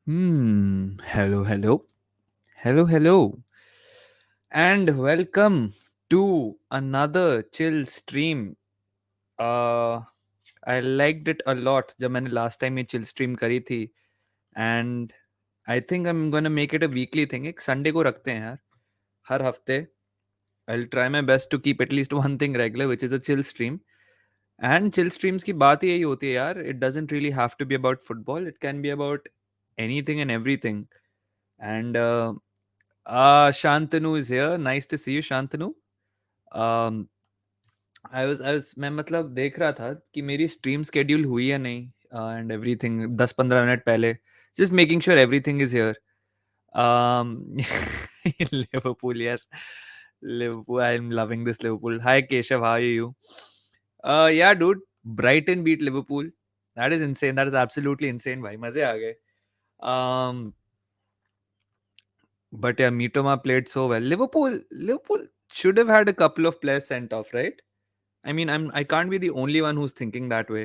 Hello, hello, hello, hello, and welcome to another chill stream. Uh, I liked it a lot जब मैंने last time ये chill stream करी थी, and I think I'm gonna make it a weekly thing. एक Sunday को रखते हैं यार, हर हफ्ते. I'll try my best to keep at least one thing regular, which is a chill stream. And chill streams की बात ही यही होती है यार. It doesn't really have to be about football. It can be about anything and everything. And Shantanu is here. Nice to see you, Shantanu. Um, I was मैं मतलब देख रहा था कि मेरी स्ट्रीम स्केड्यूल हुई या नहीं एंड एवरीथिंग 10-15 मिनट पहले just making sure everything is here Liverpool yes Liverpool I am loving this Liverpool hi Keshav how are you yeah dude Brighton beat Liverpool that is insane that is absolutely insane भाई मजे आ गए But yeah, Mitoma played so well. Liverpool should have had a couple of players sent off, right? I mean, I can't be the only one who's thinking that way.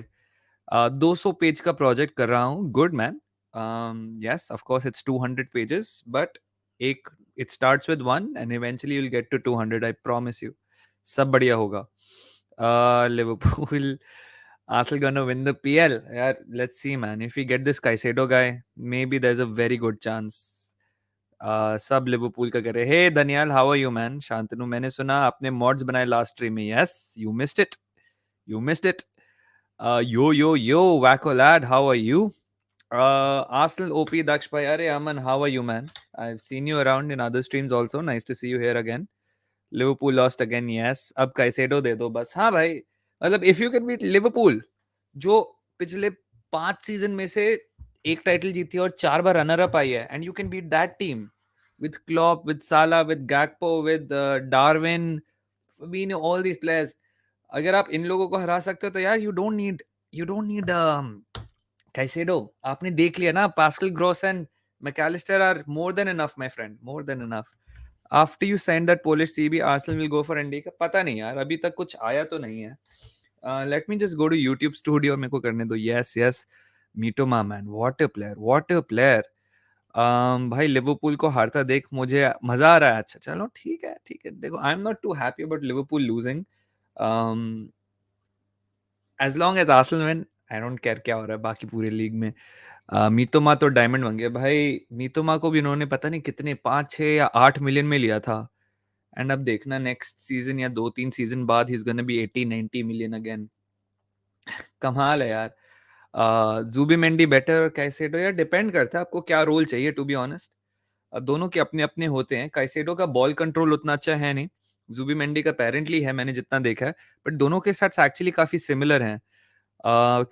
200 page का project कर रहा हूँ. Good man. Yes, of course it's 200 pages, but एक it starts with one and eventually you'll get to 200. I promise you. सब बढ़िया होगा. Liverpool. Arsenal gonna win the PL. Yeah, let's see, man. If we get this Caicedo guy, maybe there's a very good chance. सब Liverpool का करे. Hey Daniyal, how are you man? Shantanu, मैंने सुना आपने mods बनाए लास्ट स्ट्रीम में. Yes, you missed it. You missed it. Yo, Wacko lad, how are you? Arsenal OP Daksh bhai, अरे Aman, how are you man? I've seen you around in other streams also. Nice to see you here again. Liverpool lost again. Yes, अब Caicedo दे दो बस. हाँ भाई, मतलब if you can beat Liverpool, जो पिछले 5 सीजन में से एक टाइटल जीती है और 4 बार रनर अप आई है, and you can beat that team with Klopp, with Salah, with Gakpo, with Darwin, Firmino, all these players. अगर आप इन लोगों को हरा सकते हो तो यार यू डोंट नीड कैसेडो. आपने देख लिया ना, Pascal Gross and Mac Allister are more than enough my friend, more than enough. After you send that Polish CB, Arsenal will go for एनडी का पता नहीं यार, अभी तक कुछ आया तो नहीं है. Let me just go to YouTube studio, मेरे को करने दो. Yes yes, Mitoma man, what a player, what a player. भाई लिवरपूल को हारता देख मुझे मजा आ रहा है. अच्छा चलो, ठीक है ठीक है. देखो, I am not too happy about Liverpool losing. As long as Arsenal win, I don't care क्या हो रहा है बाकी पूरे लीग में. मीतोमा तो डायमंड बन गया भाई. मीतोमा को भी इन्होंने पता नहीं कितने 5, 6 या 8 मिलियन में लिया था. एंड अब देखना नेक्स्ट सीजन या 2-3 सीजन बाद he is gonna B 80-90 million again. कमाल है यार. जूबी मेंडी बेटर, कैसेडो, यार डिपेंड करता है आपको क्या रोल चाहिए. टू बी ऑनेस्ट, दोनों के अपने अपने होते हैं. कैसेडो का बॉल कंट्रोल उतना अच्छा है नहीं. जूबी मेंडी का अपेरेंटली है, मैंने जितना देखा है. बट दोनों के साथ एक्चुअली काफी सिमिलर हैं.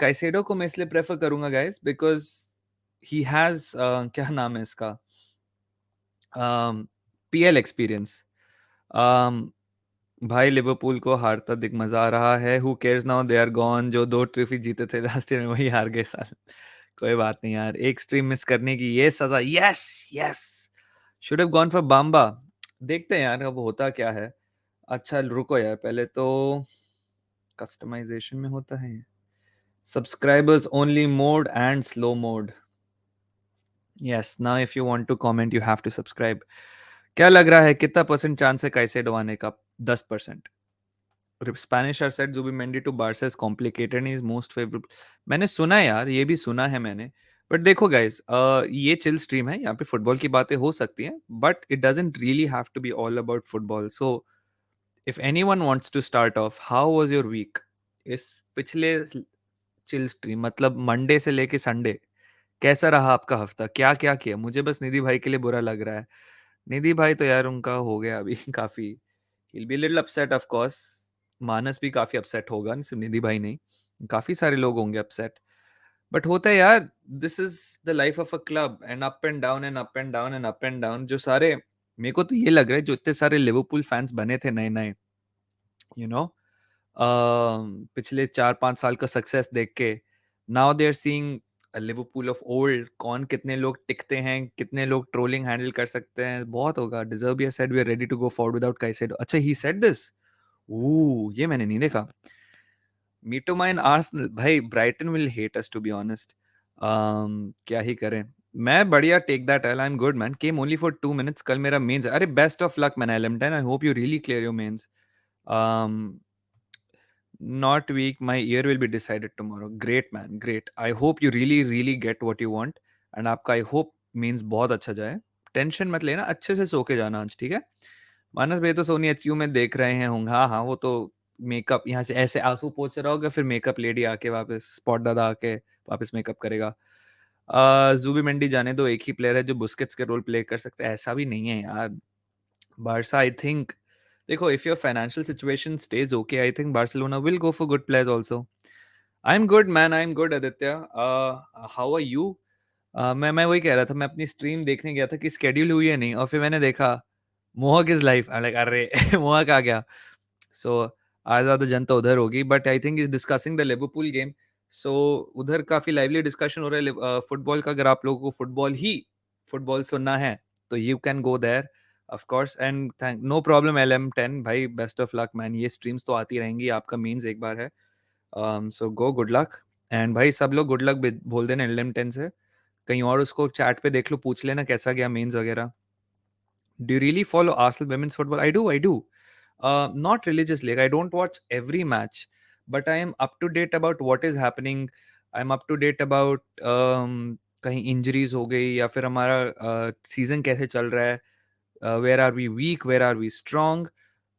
कैसेडो को मैं इसलिए प्रेफर करूंगा गाइस, बिकॉज ही हैज, क्या नाम है इसका, पीएल एक्सपीरियंस. भाई लिवरपूल को हारता दिख मजा आ रहा है. Who cares, now they are gone. जो 2 ट्रॉफी जीते थे लास्ट ईयर में वही हार गए साल. कोई बात नहीं यार, एक स्ट्रीम मिस करने की ये सजा. Yes yes, should have gone for Bamba. देखते हैं यार अब होता क्या है. अच्छा रुको यार, पहले तो कस्टमाइजेशन में होता है subscribers only mode and slow mode. Yes, now if you want to comment you have to subscribe. क्या लग रहा है कितना परसेंट चांस है कैसेडो आने का? 10%. Spanish are set Zubimendi to Barca is complicated, is most favourable. मैंने सुना है यार, ये भी सुना है मैंने. बट देखो गाइस, ये चिल स्ट्रीम है, यहाँ पे फुटबॉल की बातें हो सकती हैं, but it doesn't really have to be all about football. So if anyone wants to start off, how was your week? इस पिछले चिल स्ट्रीम, मतलब मंडे से लेके संडे, कैसा रहा आपका हफ्ता? क्या क्या किया? मुझे बस निधि भाई के लिए बुरा लग रहा है. निधि भाई तो यार उनका हो गया अभी काफी. He'll be a little upset of course. मानस भी काफी अपसेट होगा, सिर्फ निधि भाई नहीं, काफी सारे लोग होंगे अपसेट. बट होता है यार, this is the life of a club, and up and down and up and down and up and down. जो सारे, मेरे को तो ये लग रहा है जो इतने सारे लिवरपूल फैंस बने थे नए नए, यू नो, पिछले 4-5 साल का सक्सेस देख के, now they are seeing Liverpool of old. कौन कितने लोग टिकते हैं, कितने लोग ट्रोलिंग हैंडल कर सकते हैं, बहुत होगा. डिजर्बिया said we are ready to go forward without Caicedo. अच्छा, ही सेड दिस. ये मैंने नहीं देखा. मीटो माइन आर्सेनल, भाई Brighton will hate us to be honest. क्या ही करें. मैं बढ़िया, take that L, I am good man, came only for 2 minutes, कल मेरा मेंस, अरे best of luck man LM10, I hope you really clear your mains. Not weak, my year will be decided tomorrow. Great man, great. I hope you really really get what you want, and आपका I hope means बहुत अच्छा जाए. Tension मत लेना, अच्छे से सो के जाना आज, ठीक है? मानस भाई तो सोनी एचयू में देख रहे हैं होंगे, हाँ हाँ, वो तो मेकअप यहाँ से ऐसे आंसू पोंछ रहा होगा, फिर मेकअप लेडी आके वापस, स्पॉट दादा आके वापस मेकअप करेगा. जूबी मेंडी जाने दो, एक ही प्लेयर है जो बुस्केट्स के रोल प्ले कर सकता है, ऐसा भी नहीं है यार. बारसा आई थिंक, देखो, if your financial situation stays okay, I think Barcelona will go for good players also. I'm good man, I'm good Aditya. How are you? मैं वही कह रहा था, मैं अपनी स्ट्रीम देखने गया था कि स्केड्यूल हुई है नहीं, और फिर मैंने देखा मोहक इज लाइफ, आई लाइक अरे मोहक आ गया. सो आज ज़्यादा जनता उधर होगी, but I think is discussing the Liverpool game. So उधर काफ़ी लाइवली डिस्कशन हो रहा है फुटबॉल का. अगर आप लोगों को फुटबॉल सुनना है तो you can go there of course, and thank, no problem. LM10 भाई, बेस्ट ऑफ लक मैन, ये स्ट्रीम्स तो आती रहेंगी, आपका मीन्स एक बार है. So go, good luck. And भाई सब लोग गुड लक बोल देना LM10 से. कहीं और उसको चैट पे देख लो, पूछ लेना कैसा गया मेंस वगैरह. Do you really follow Arsenal women's football? I do, I do. Not religiously. Like, I don't watch every match, but I am up to date about what is happening. I'm up to date about कहीं injuries हो गई या फिर हमारा season कैसे चल रहा है, where are we weak, where are we strong,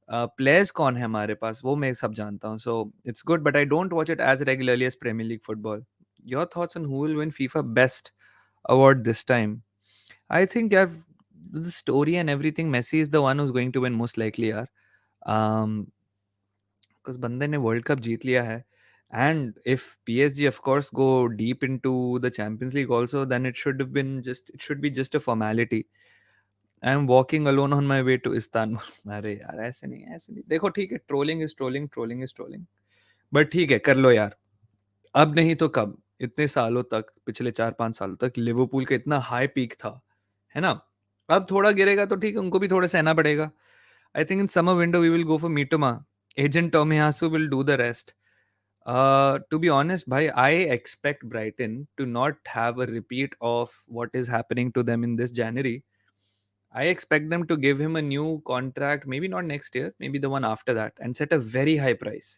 players कौन है हमारे पास, वो मैं सब जानता हूँ. So it's good, but I don't watch it as regularly as Premier League football. Your thoughts on who will win FIFA best award this time? I think, yeah, the story and everything, Messi is the one who's going to win most likely, यार. Um, because बंदे ने world cup जीत लिया है. And if PSG, of course, go deep into the Champions League also, then it should be just a formality. I am walking alone on my way to Istanbul. अरे यार, ऐसे नहीं, ऐसे नहीं. देखो ठीक है, ट्रोलिंग, बट ठीक है, कर लो यार. अब नहीं तो कब? इतने सालों तक, पिछले 4-5 सालों तक लिवरपूल का इतना हाई पीक था, है ना? अब थोड़ा गिरेगा तो ठीक है, उनको भी थोड़ा सहना पड़ेगा. I think in summer window we will go for Mitoma. Agent Tomiyasu will do the rest. To be honest, bhai, I expect Brighton to not have a repeat of what is happening to them in this January. I expect them to give him a new contract, maybe not next year, maybe the one after that, and set a very high price.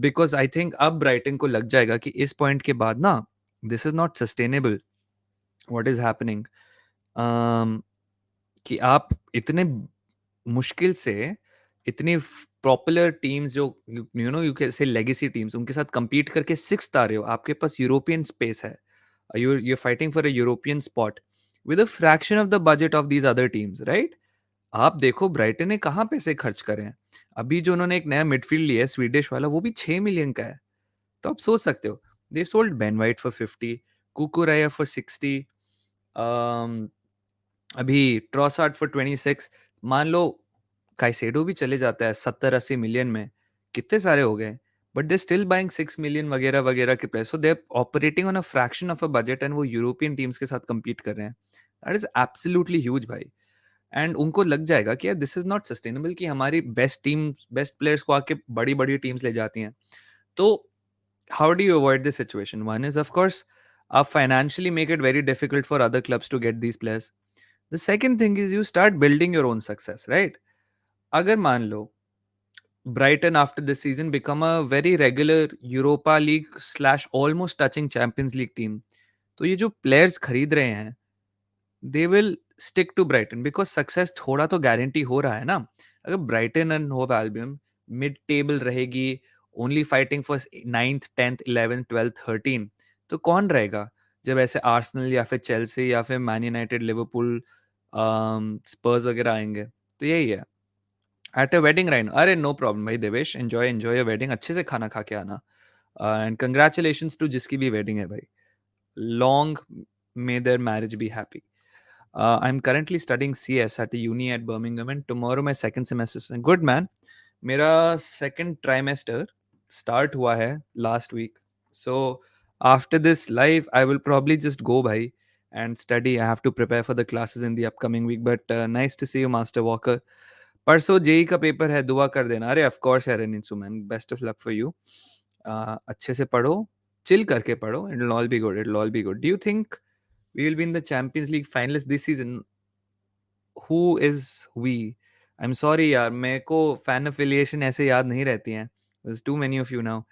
Because I think अब Brighton को लग जाएगा कि इस point के बाद ना, this is not sustainable what is happening. कि आप इतने मुश्किल से इतनी पॉपुलर टीम्स जो you can say legacy teams, उनके साथ compete करके 6th आ रहे हो. आपके पास यूरोपियन स्पेस है, you're fighting for a European spot with a fraction of the budget of these other teams, right? आप देखो ब्राइटन ने कहाँ पैसे खर्च करे हैं. अभी जो उन्होंने एक नया मिडफील्ड लिया है स्वीडिश वाला, वो भी 6 मिलियन का है. तो आप सोच सकते हो, they sold Ben white for 50, कुकुरेया for 60, अभी ट्रॉसार्ड फॉर 26. मान लो काइसेडो भी चले जाता है 70-80 मिलियन में, कितने सारे हो गए. But they still buying 6 million वगैरह वगैरह के player. So they operating on a fraction of a budget, and वो यूरोपियन टीम्स के साथ compete कर रहे हैं. दैट इज एब्सोल्युटली ह्यूज भाई. एंड उनको लग जाएगा कि यार दिस इज नॉट सस्टेनेबल कि हमारी बेस्ट प्लेयर्स को आके बड़ी बड़ी टीम्स ले जाती हैं. तो how do you avoid this situation? One is of course, आप financially make it very difficult for other clubs to get these players. The second thing is you start building your own success, right? अगर मान लो Brighton after this season become a very regular Europa League slash almost touching Champions League team, तो ये जो players खरीद रहे हैं, they will stick to Brighton because success थोड़ा तो गारंटी हो रहा है ना. अगर Brighton and Hove Albion mid table रहेगी, only fighting for 9th 10th 11th 12th 13, तो कौन रहेगा जब ऐसे आर्सेनल या फिर चेल्सी या फिर मैन यूनाइटेड, लिवरपूल, स्पर्स वगैरह आएंगे. तो यही है. एट अ वेडिंग राइन, अरे नो प्रॉब्लम भाई Devesh, enjoy enjoy your wedding, अच्छे से खाना खा के आना. एंड कंग्रेचुलेशंस टू जिसकी भी वेडिंग है भाई. Long may there marriage be happy. I'm currently studying CS at a uni at Birmingham, and tomorrow my second semester is good man. मेरा second trimester start हुआ है last week. So after this live, I will probably just go by and study. I have to prepare for the classes in the upcoming week. But nice to see you, Master Walker. परसों JEE का paper है, दुआ कर देना. अरे of course यार निंसू man, best of luck for you. अच्छे से पढ़ो, चिल करके पढ़ो, it will all be good, it will all be good. Do you think We will be in the Champions League finalists this season. Who is we? I'm sorry यार, मेरे को fan affiliation ऐसे याद नहीं रहती हैं. There's too many of you now.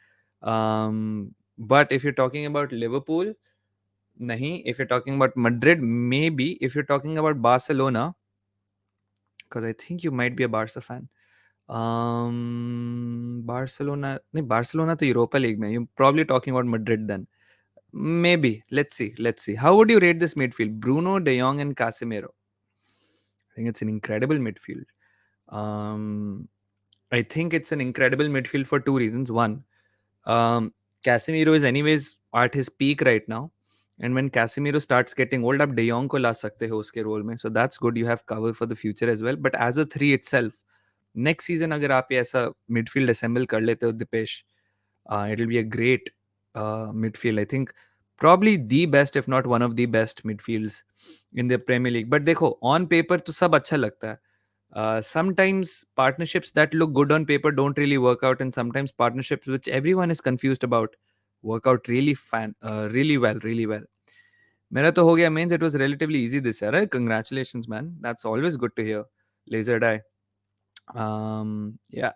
But if you're talking about Liverpool, nahi. If you're talking about Madrid, maybe. If you're talking about Barcelona, because I think you might be a Barca fan. Barcelona, नहीं Barcelona तो Europa League में. You're probably talking about Madrid then. Maybe. Let's see. Let's see. How would you rate this midfield? Bruno, De Jong, and Casemiro. I think it's an incredible midfield. Um, I think it's an incredible midfield for two reasons. One, Casemiro is anyways at his peak right now. And when Casemiro starts getting old, आप De Jong को ला सकते हो उसके role में. So that's good. You have cover for the future as well. But as a three itself, next season अगर आप ये ऐसा midfield assemble कर लेते हो Dipesh, it'll be a great midfield. I think probably the best, if not one of the best midfields in the Premier League. But देखो, on paper तो सब अच्छा लगता है. Sometimes partnerships that look good on paper don't really work out, and sometimes partnerships which everyone is confused about work out really well, really well. मेरा तो हो गया means it was relatively easy this year, right? Congratulations, man. That's always good to hear. Laser die. Yeah.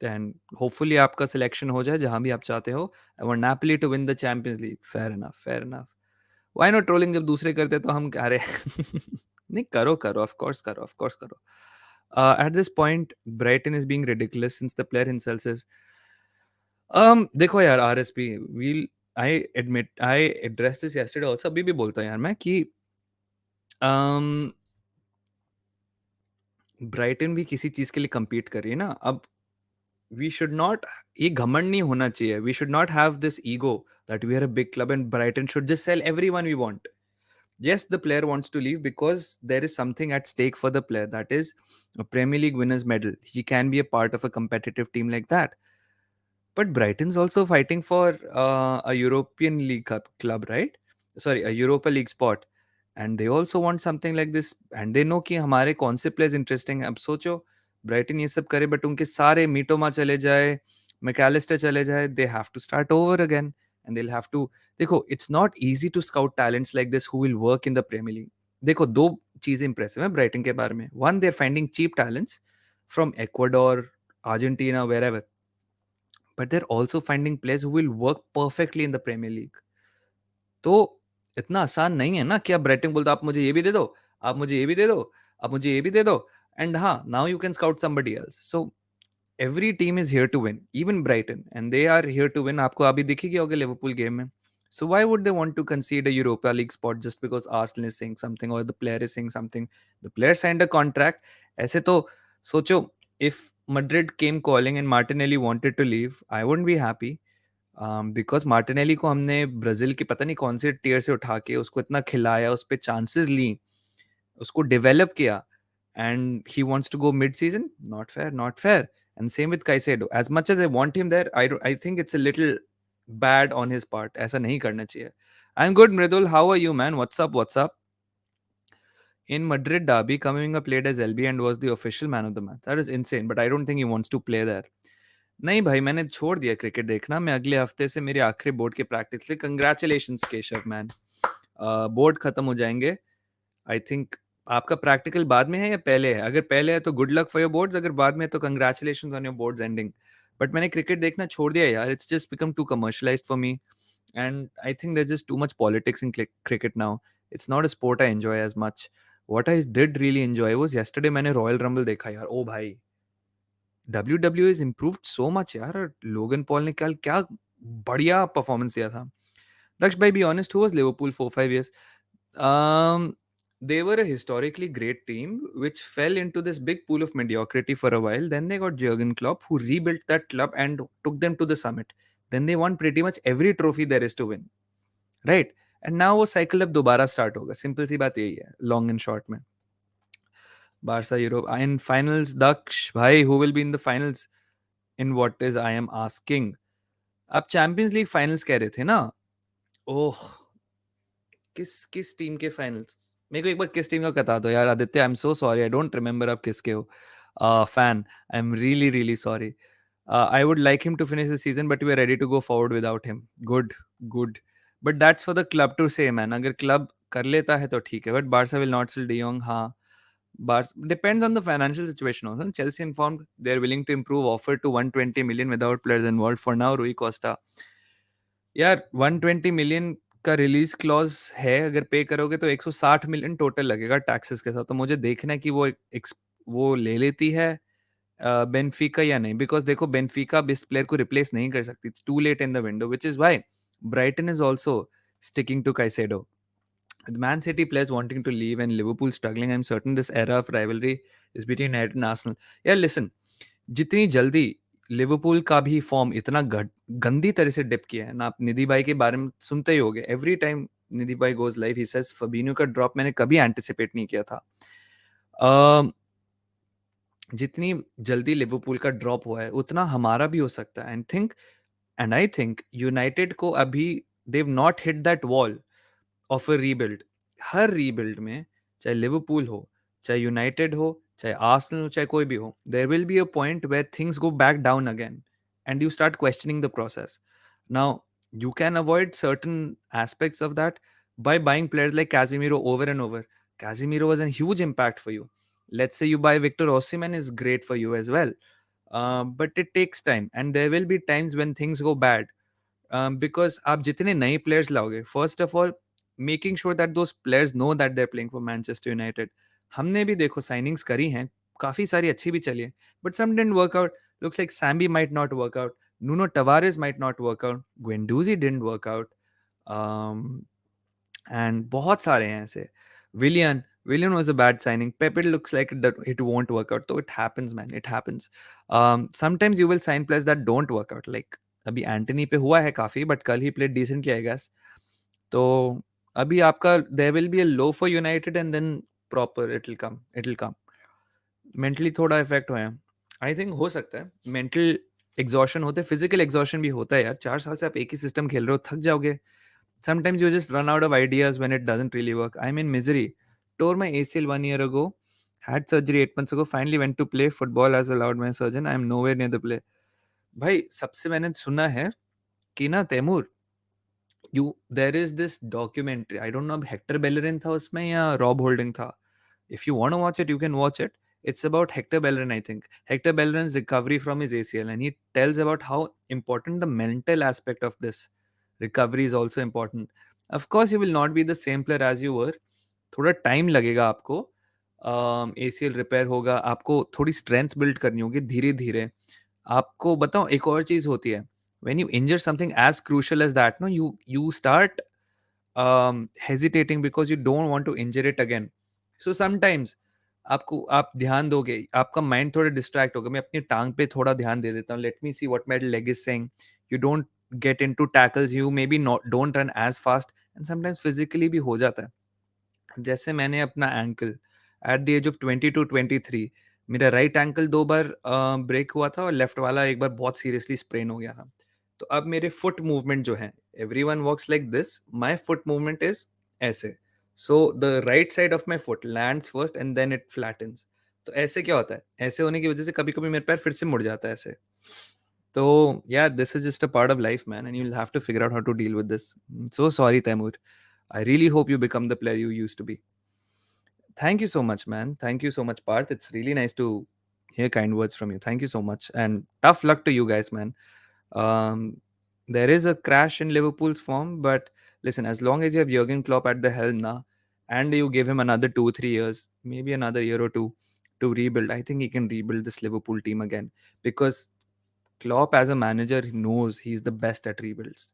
And hopefully आपका selection हो जाए जहाँ भी आप चाहते हो. I want Napoli to win the Champions League. Fair enough, fair enough. Why not trolling जब दूसरे करते तो हम क्या रहे? नहीं करो करो, of course करो, of course करो. At this point, Brighton is being ridiculous since the player himself says, देखो यार RSP, I addressed this yesterday also. अभी भी बोलता हूँ यार मैं कि ब्राइटन भी किसी चीज के लिए compete कर रही है ना. अब we should not, ये घमंड नहीं होना चाहिए. We should not have this ego that we are a big club and Brighton should just sell everyone we want. Yes, the player wants to leave because there is something at stake for the player. That is a Premier League winner's medal. He can be a part of a competitive team like that. But Brighton's also fighting for a European League club, right? Sorry, a Europa League spot. And they also want something like this. And they know कि हमारे कौन से players interesting हैं. अब सोचो, Brighton ये सब करे, but उनके सारे मीटोमा चले जाए, McAllister चले जाए, they have to start over again. And they'll have to, देखो, it's not easy to scout talents like this who will work in the Premier League. देखो, दो चीजें impressive हैं Brighton के बारे में. One, they're finding cheap talents from Ecuador, Argentina, wherever. But they're also finding players who will work perfectly in the Premier League. तो इतना आसान नहीं है ना कि आप ब्राइटन बोलते आप मुझे ये भी दे दो, आप मुझे ये भी दे दो, आप मुझे ये भी दे दो, एंड हाँ, now you can scout somebody else. So every team is here to win, even Brighton, and they are here to win. आपको अभी दिखेगी होगी लिवरपूल गेम में. So why would they want to concede a Europa League spot just because Arsenal is saying something or the player is saying something? The player signed a contract. ऐसे तो सोचो, if Madrid came calling and Martinelli wanted to leave, I wouldn't be happy. Because Martinelli को हमने Brazil के पता नहीं कौन से टीयर से उठा के उसको इतना खिलाया, उस पर चांसेस ली, उसको डेवलप किया, and he wants to go mid season. Not fair, not fair. And same with Caicedo. As much as I want him there, I think it's a little bad on his part. ऐसा नहीं करना चाहिए. I am good, Mridul. How are you, man? What's up, what's up? In Madrid derby, Kamavinga played as LB and was the official man of the match. That is insane, but I don't think he wants to play there. नहीं भाई, मैंने छोड़ दिया cricket देखना. मैं अगले हफ्ते से मेरे आखिरी बोर्ड के प्रैक्टिस लिए. कंग्रेचुलेशंस केशव मैन, बोर्ड खत्म हो जाएंगे. आई थिंक आपका प्रैक्टिकल बाद में है या पहले है? अगर पहले है तो good luck for your boards, अगर बाद में है तो congratulations on your boards ending. But मैंने क्रिकेट देखना छोड़ दिया यार. It's just become too commercialised for me, and I think there is just too much politics in cricket now. It's not a sport I enjoy as much. What I did really enjoy was yesterday. मैंने Royal Rumble देखा यार. ओ भाई, WWE has improved so much यार. और Logan Paul ने कल क्या बढ़िया परफॉर्मेंस दिया था. Daksh, by be honest, who was Liverpool 4-5 years? Um, they were a historically great team which fell into this big pool of mediocrity for a while. Then they got Jurgen Klopp, who rebuilt that club and took them to the summit. Then they won pretty much every trophy there is to win, right? And now वो cycle अब दोबारा start होगा. Simple सी बात यही है, long and short में. Barca Europe in finals. Daksh bhai, who will be in the finals? In what is I am asking. आप champions league finals कह रहे थे ना? ओह, किस किस टीम के फाइनल्स? मेरे को एक बार किस टीम का बता दो यार. आदित्य, आई am so sorry, I don't remember आप किसके हो. Fan, I am really really sorry. I would like him to finish the season, but we are ready to go forward without him. Good, good. But that's for the club to say, man. अगर club कर लेता है तो ठीक है, but Barca will not sell De Jong. हाँ, Bars depends on the financial situation also. Chelsea informed they're willing to improve offer to 120 million without players involved. For now, Rui Costa. यार 120 million का release clause है, अगर पे करोगे तो 160 million total लगेगा taxes के साथ. तो मुझे देखना है कि वो ले लेती है बेनफिका या नहीं, बिकॉज देखो बेनफिका अब इस प्लेयर को रिप्लेस नहीं कर सकती. It's too late in the window, which is why Brighton is also sticking to Caicedo. With Man City players wanting to leave and Liverpool struggling, I'm certain this era of rivalry is between United and Arsenal. Yeah, listen, जितनी जल्दी Liverpool का भी form इतना गंदी तरह से dip किया है ना, आप निधि भाई के बारे में सुनते ही होगे. एवरी टाइम निधि भाई गोज लाइव ही सेज फबीनो का ड्रॉप मैंने कभी एंटिसिपेट नहीं किया था. जितनी जल्दी लिवरपूल का ड्रॉप हुआ है उतना हमारा भी हो सकता है. एंड आई थिंक यूनाइटेड को अभी they've not hit that wall of a rebuild. Her rebuild में, चाहे लिवरपूल हो, चाहे यूनाइटेड हो, चाहे आर्सेनल हो, चाहे कोई भी हो, there will be a point where things go back down again and you start questioning the process. Now you can avoid certain aspects of that by buying players like Casemiro over and over. Casemiro was a huge impact for you. Let's say you buy Victor Osimhen is great for you as well. But it takes time and there will be times when things go bad. Because आप जितने नए players लाओगे, first of all, making sure that those players know that they're playing for Manchester United. हमने भी देखो signings करी हैं, काफ़ी सारी अच्छी भी चली है, but some didn't work out. Looks like Sambi might not work out. Nuno Tavares might not work out. Guendouzi didn't work out. And बहुत सारे हैं ऐसे. Willian was a bad signing. Pepe looks like it won't work out. So it happens, man. It happens. Sometimes you will sign players that don't work out. Like अभी Antony पे हुआ है काफी, but कल ही प्लेड डिसेंटली आई गेस. तो अभी आपका there will be a low for United and then proper it will come. Mentally थोड़ा इफेक्ट हुआ है, आई थिंक हो सकता है. मेंटल एग्जॉशन होते, फिजिकल एग्जॉशन भी होता है यार. 4 साल से आप एक ही सिस्टम खेल रहे हो, थक जाओगे. Sometimes you just run out of ideas when it doesn't really work. I'm in misery. Tore my ACL 1 year ago. Had surgery 8 months ago. Finally went to play football as allowed my surgeon. I'm nowhere near the play. भाई सबसे मैंने सुना है कि ना Taimur, there is this documentary. I don't know अब Hector Bellerin था उसमें या रॉब होल्डिंग था. If you want to watch it you can watch it. It's about Hector Bellerin, I think. Hector Bellerin's recovery from his ACL, and he tells about how important the mental aspect of this recovery is also important. Of course, you will not be the same player as you were. थोड़ा time लगेगा आपको. ACL repair होगा, आपको थोड़ी strength build करनी होगी धीरे धीरे. आपको बताओ एक और चीज होती है, when you injure something as crucial as that, no, you start hesitating because you don't want to injure it again. So sometimes आप ध्यान दोगे, आपका माइंड थोड़ा डिस्ट्रैक्ट होगा. मैं अपनी टांग पे थोड़ा ध्यान दे देता हूँ. Let me see what my leg is saying. You don't get into tackles, you may be not don't run as fast, and sometimes physically भी हो जाता है. जैसे मैंने अपना ankle at the age of 22-23, मेरा राइट एंकल 2 बार break हुआ था और लेफ्ट वाला एक बार बहुत सीरियसली स्प्रेन हो गया था. तो अब मेरे फुट मूवमेंट जो है, everyone works like this, my foot movement is ऐसे. So the right side of my foot lands first and then it flattens. तो ऐसे क्या होता है, ऐसे होने की वजह से कभी कभी मेरे पैर फिर से मुड़ जाता है ऐसे. तो यार this is just a part of life man, and you will have to figure out how to deal with this. So sorry Taimur. I really hope you become the player you used to be. Thank you so much, man. Thank you so much, Parth. It's really nice to hear kind words from you. Thank you so much. And tough luck to you guys, man. There is a crash in Liverpool's form, but listen, as long as you have Jurgen Klopp at the helm now, and you give him another 2-3 years, maybe another year or two to rebuild, I think he can rebuild this Liverpool team again. Because Klopp as a manager, he knows he's the best at rebuilds.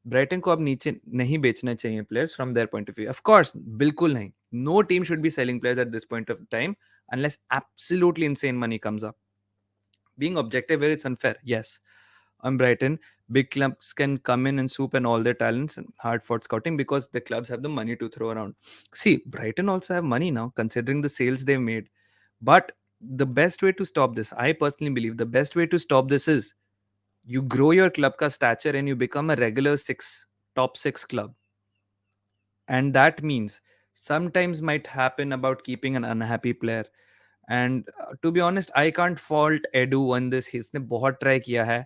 Brighton को अब नीचे नहीं बेचना चाहिए players from their point of view. Of course बिल्कुल नहीं. No team should be selling players at this point of time unless absolutely insane money comes up. Being objective here, it's unfair. Yes, on Brighton, big clubs can come in and soup and all their talents and hard fought scouting because the clubs have the money to throw around. See, Brighton also have money now considering the sales they've made. But the best way to stop this, I personally believe the best way to stop this is you grow your club ka stature and you become a regular top six club. And that means sometimes might happen about keeping an unhappy player. And to be honest, I can't fault Edu on this. He's ने बहुत try किया है.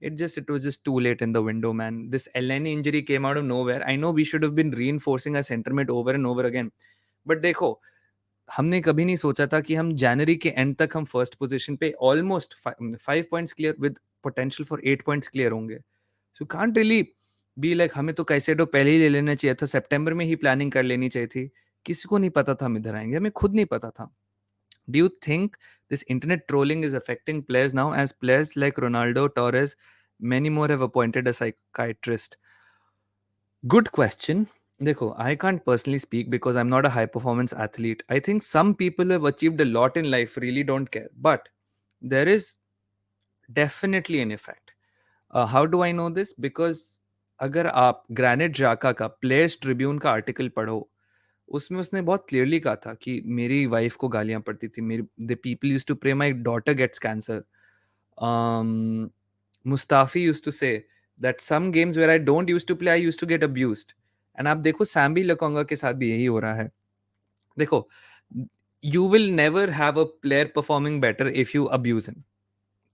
it was just too late in the window, man. This Elneny injury came out of nowhere. I know we should have been reinforcing our center mid over and over again, but देखो, हमने कभी नहीं सोचा था कि हम जनवरी के end तक हम फर्स्ट पोजीशन पे almost 5 points clear with potential for 8 points clear होंगे. So can't really be like हमें तो कैसेडो पहले ही ले लेना चाहिए था, सितंबर में ही प्लानिंग कर लेनी चाहिए थी. किसी को नहीं पता था हम इधर आएंगे, हमें खुद नहीं पता था. Do you think this internet trolling is affecting players now, as players like Ronaldo, Torres, many more have appointed a psychiatrist? Good question. देखो, I can't personally speak because I'm not a high performance athlete. I think some people who have achieved a lot in life really don't care. But there is definitely an effect. How do I know this? Because अगर आप ग्रैनिट जाका का players Tribune का article पढ़ो, उसमें उसने बहुत clearly कहा था कि मेरी वाइफ को गालियां पड़ती थी, मेरी the people used to pray my daughter gets cancer. Mustafi used to say that some games where I don't used to play I used to get abused. And आप देखो सैम्बी लकोंगा के साथ भी यही हो रहा है. देखो, you will never have a player performing better if you abuse him.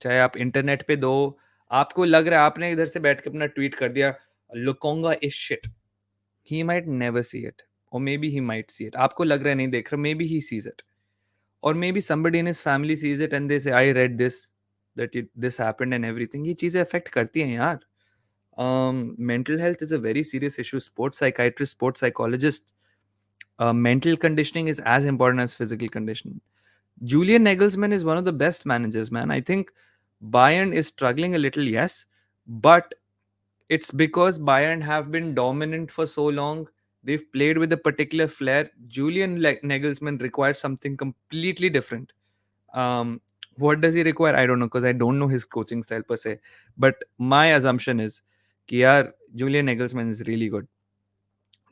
चाहे आप इंटरनेट पे दो, आपको लग रहा है आपने इधर से बैठ के अपना ट्वीट कर दिया Lokonga is shit, he might never see it, or maybe he might see it. आपको लग रहा है नहीं देख रहा, maybe he sees it, or maybe somebody in his family sees it and they say I read this, that this happened and everything. ये चीजें affect करती हैं यार. Mental health is a very serious issue. Sports psychiatrist, sports psychologist, mental conditioning is as important as physical conditioning. Julian Nagelsmann is one of the best managers, man. I think Bayern is struggling a little, yes, but it's because Bayern have been dominant for so long. They've played with a particular flair. Julian Nagelsmann requires something completely different. What does he require? I don't know, because I don't know his coaching style per se. But my assumption is कि यार Julian Nagelsmann is really good.